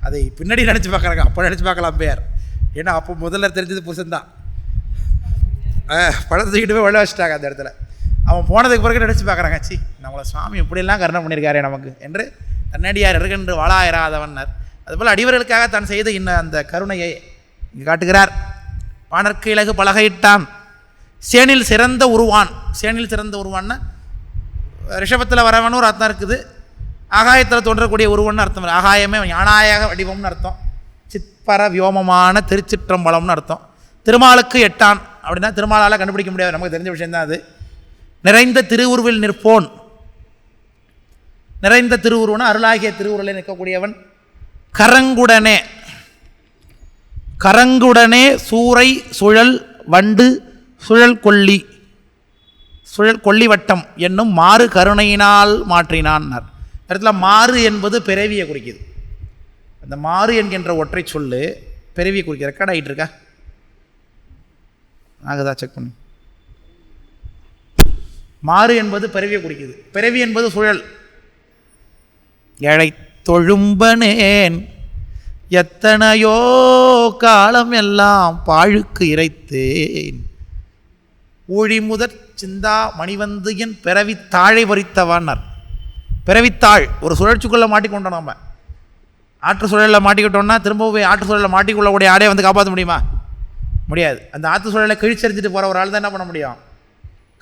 அதை பின்னாடி நினச்சி பார்க்குறாங்க. அப்போ நினச்சி பார்க்கலாம் அம்மையார். ஏன்னா அப்போ முதல்ல தெரிஞ்சது புருஷன்தான். பழத்தை தூக்கிட்டு போய் வெள்ள வச்சுட்டாங்க அந்த இடத்துல. அவன் போனதுக்கு பிறகு நினச்சி பார்க்குறாங்க, சி நம்மளை சுவாமி இப்படியெல்லாம் கருணை பண்ணியிருக்காரே நமக்கு என்று தன்னடியார் இடர்கண்டு வாளாயிராதவன்னர். அதுபோல் அடிவர்களுக்காக தான் செய்த இன்னும் அந்த கருணையை இங்கே காட்டுகிறார். பாணர்க்கு இலகு பலகையிட்டான், சேனில் சிறந்த உருவான். சேனில் சிறந்த உருவான்னா ரிஷபத்தில் வரவனும் ஒரு அர்த்தம் இருக்குது, ஆகாயத்தில் தோன்றக்கூடிய உருவன்னு அர்த்தம். ஆகாயமே ஞானாயாக வடிவம்னு அர்த்தம். சிற்பர வியோமமான திருச்சிற்றம்பலம்னு அர்த்தம். திருமாலுக்கு எட்டான் அப்படின்னா திருமாலால் கண்டுபிடிக்க முடியாது, நமக்கு தெரிஞ்ச விஷயந்தான் அது. நிறைந்த திருவுருவில் நிற்போன். நிறைந்த திருவுருவனா அருளாகிய திருவுருளில் நிற்கக்கூடியவன். கரங்குடனே, கரங்குடனே சூறை சுழல் வண்டு சுழல் கொல்லி, சுழல் கொல்லிவட்டம் என்னும் மாறு கருணையினால் மாற்றினான்னார். இடத்துல மாறு என்பது பிறவியை குறிக்குது. அந்த மாறு என்கின்ற ஒற்றை சொல்லு பிறவியை குறிக்கிற. ரெக்கார்ட் ஆகிட்டு இருக்கா? ஆகுதா? செக் பண்ணு. மாறு என்பது பிறவியை குறிக்குது. பிறவி என்பது சுழல். எழை தொழும்பனேன் எத்தனையோ காலம் எல்லாம் பாழுக்கு இறைத்தேன், ஊழி முதற் சிந்தா மணிவந்து என் பிறவித்தாழை வரித்தவான்னார். பிறவித்தாள் ஒரு சுழற்சிக்குள்ளே மாட்டிக்கொண்டோம். நம்ம ஆற்று சுழலில் மாட்டிக்கிட்டோம்னா திரும்ப போய் ஆற்று சுழலில் மாட்டிக்கொள்ளக்கூடிய ஆடையை வந்து காப்பாற்ற முடியுமா? முடியாது. அந்த ஆற்று சுழலை கிழிச்சரிஞ்சிட்டு போகிற ஒரு ஆள் தான் என்ன பண்ண முடியும்?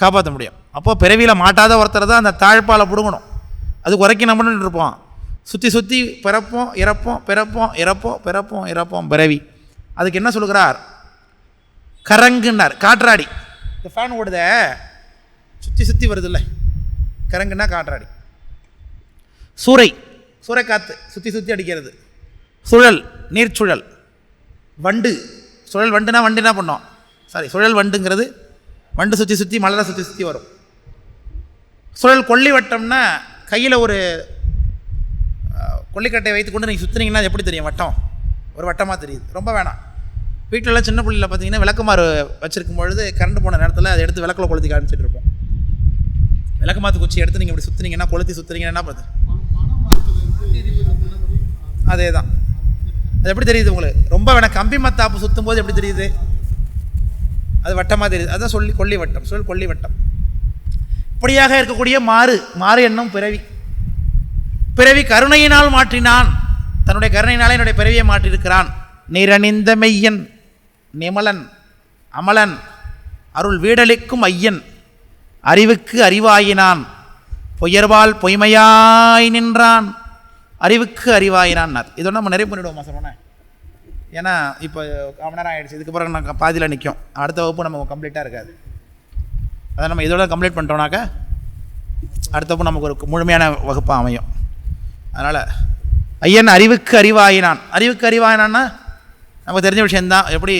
காப்பாற்ற முடியும். அப்போது பிறவியில் மாட்டாத ஒருத்தர் தான் அந்த தாழ்ப்பாலை பிடுங்கணும். அது குறைக்க நம்ம பண்ணிட்டு இருப்போம். சுற்றி சுற்றி பிறப்போம் இறப்போம் பிறப்போம் இறப்போம் பிறப்போம் இறப்போம் பிறவி. அதுக்கு என்ன சொல்கிறார்? கரங்குன்னார். காற்றாடி, இந்த ஃபேன் ஓடுத சுற்றி சுற்றி வருது இல்லை, கரங்குன்னா காற்றாடி. சூறை, சூறைக்காற்று சுற்றி சுற்றி அடிக்கிறது. சுழல், நீர்ச்சுழல். வண்டு, சுழல் வண்டுனா வண்டு என்ன பண்ணோம்? சாரி, சுழல் வண்டுங்கிறது வண்டு சுற்றி சுற்றி மலரை சுற்றி சுற்றி வரும். சுழல் கொல்லி வட்டம்னா கையில் ஒரு கொல்லிக்கட்டையை வைத்துக்கொண்டு நீங்கள் சுற்றுனீங்கன்னா எப்படி தெரியும்? வட்டம், ஒரு வட்டமாக தெரியுது. ரொம்ப வேணாம். வீட்டிலலாம் சின்ன பிள்ளையில் பார்த்தீங்கன்னா விளக்குமாறு வச்சுருக்கும் பொழுது கரண்ட் போன நேரத்தில் அதை எடுத்து விளக்கில் கொளுத்தி காமிச்சிட்டு இருப்போம். விளக்குமாத்து குச்சி எடுத்து நீங்கள் இப்படி சுற்றுனீங்கன்னா, கொளுத்தி சுற்றுனீங்கன்னா என்ன பார்த்து அதே தான். அது எப்படி தெரியுது உங்களுக்கு? ரொம்ப வேணாம். கம்பி மத்தாப்பு சுற்றும் போது எப்படி தெரியுது? அது வட்டமாக தெரியுது. அதுதான் சொல்லி கொல்லி வட்டம், சொல் கொல்லி வட்டம். இப்படியாக இருக்கக்கூடிய மாறு, மாறு என்னும் பிறவி. பிறவி கருணையினால் மாற்றினான். தன்னுடைய கருணையினாலே என்னுடைய பிறவியை மாற்றியிருக்கிறான். நிரணிந்த மெய்யன் நிமலன் அமலன் அருள் வீடளிக்கும் ஐயன் அறிவுக்கு அறிவாயினான் பொய்யர்வால் பொய்மையாய் நின்றான் அறிவுக்கு அறிவாயினான்னார். இதோட நம்ம நிறைய பண்ணிவிடுவோமா சொன்னேன். ஏன்னா இப்போ மணி நேரம் ஆகிடுச்சு. இதுக்கு பிறகு நான் பாதியில் நிற்கும். அடுத்த வகுப்பு நம்ம கம்ப்ளீட்டாக இருக்காது. அதை நம்ம இதோட கம்ப்ளீட் பண்ணிட்டோம்னாக்கா அடுத்த வகுப்பு நமக்கு ஒரு முழுமையான வகுப்பாக அமையும். அதனால் ஐயன் அறிவுக்கு அறிவாயினான். அறிவுக்கு அறிவாயினான்னா நமக்கு தெரிஞ்ச விஷயந்தான். எப்படி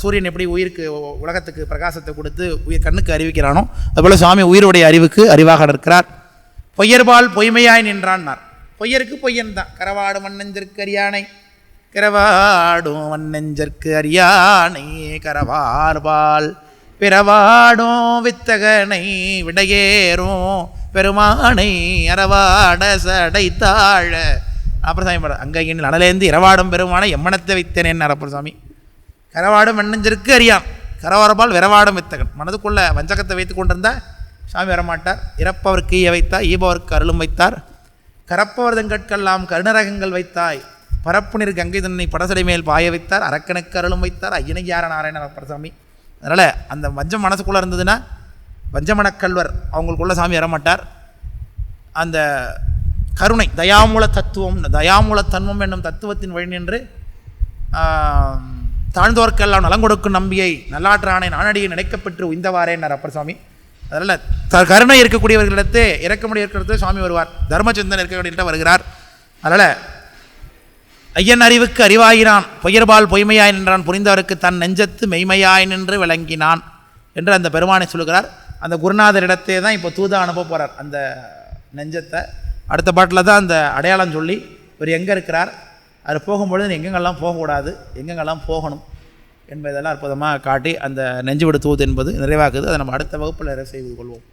சூரியன் எப்படி உயிருக்கு உலகத்துக்கு பிரகாசத்தை கொடுத்து உயிர் கண்ணுக்கு அறிவிக்கிறானோ அதுபோல் சுவாமி உயிருடைய அறிவுக்கு அறிவாக இருக்கிறார். பொய்யர்பால் பொய்மையாய் நின்றான்னார். பொய்யருக்கு பொய்யன் தான். கரவாடும் மண்ணெஞ்சற்கு அரியானை கரவாடும் மண்ணெஞ்சற்கு அரியானை கரவார்பால் பிறவாடும் வித்தகனை விடையேறும் பெருமானை அறவாட சடைத்தாழ அப்பரசாமி பாடம். அங்கங்கின் அனலேந்து இரவாடும் பெருமானை எம்மனத்தை வைத்தேனேன்னு அப்பரசாமி. கரவாடும் மண்ணெஞ்சற்கு அறியான் கரவாரபால் விரவாடும் வித்தகன். மனதுக்குள்ள வஞ்சகத்தை வைத்து கொண்டிருந்தால் சாமி வரமாட்டார். இறப்பவருக்கு ஈய வைத்தார் ஈபவருக்கு அருளும் வைத்தார் கரப்பவர் தங்கட்கெல்லாம் கருணரகங்கள் வைத்தாய் பரப்புனிர் கங்கை தன்னை படசடை மேல் பாய வைத்தார் அரக்கனுக்கு அருளும் வைத்தார் ஐயனை யார நாராயணன் அப்பரசாமி. அதனால் அந்த வஞ்சம் மனசுக்குள்ளே இருந்ததுன்னா வஞ்சமனக்கல்வர் அவங்களுக்குள்ள சாமி வரமாட்டார். அந்த கருணை தயாமூல தத்துவம் தயாமூல தன்மம் என்னும் தத்துவத்தின் வழி நின்று தாழ்ந்தோர்க்கெல்லாம் நலங்கொடுக்கும் நம்பியை நல்லாற்றானை நானடியை நினைக்கப்பட்டு உய்ந்தவாரேன்னார் அப்பரசாமி. அதனால் கருணை இருக்கக்கூடியவர்களிடத்து இறக்கமுடி இருக்கிறது சுவாமி வருவார். தர்மச்சந்தன் இருக்கக்கூடியவர்கிட்ட வருகிறார். அதனால் ஐயன் அறிவுக்கு அறிவாயினான் பொய்யர்பால் பொய்மையாய் நின்றான் புரிந்தவருக்கு தன் நெஞ்சத்து மெய்மையாய் நின்று விளங்கினான் என்று அந்த பெருமானை சொல்கிறார். அந்த குருநாதரிடத்தே தான் இப்போ தூதா அனுப்ப போகிறார். அந்த நெஞ்சத்தை அடுத்த பாட்டில் தான் அந்த அடையாளம் சொல்லி இவர் எங்கே இருக்கிறார், அது போகும்பொழுது எங்கெங்கெல்லாம் போகக்கூடாது, எங்கெங்கெல்லாம் போகணும் என்பதெல்லாம் அற்புதமாக காட்டி அந்த நெஞ்சு விடு தூது என்பது நிறைவாக்குது. அதை நம்ம அடுத்த வகுப்பில் செய்து கொள்வோம்.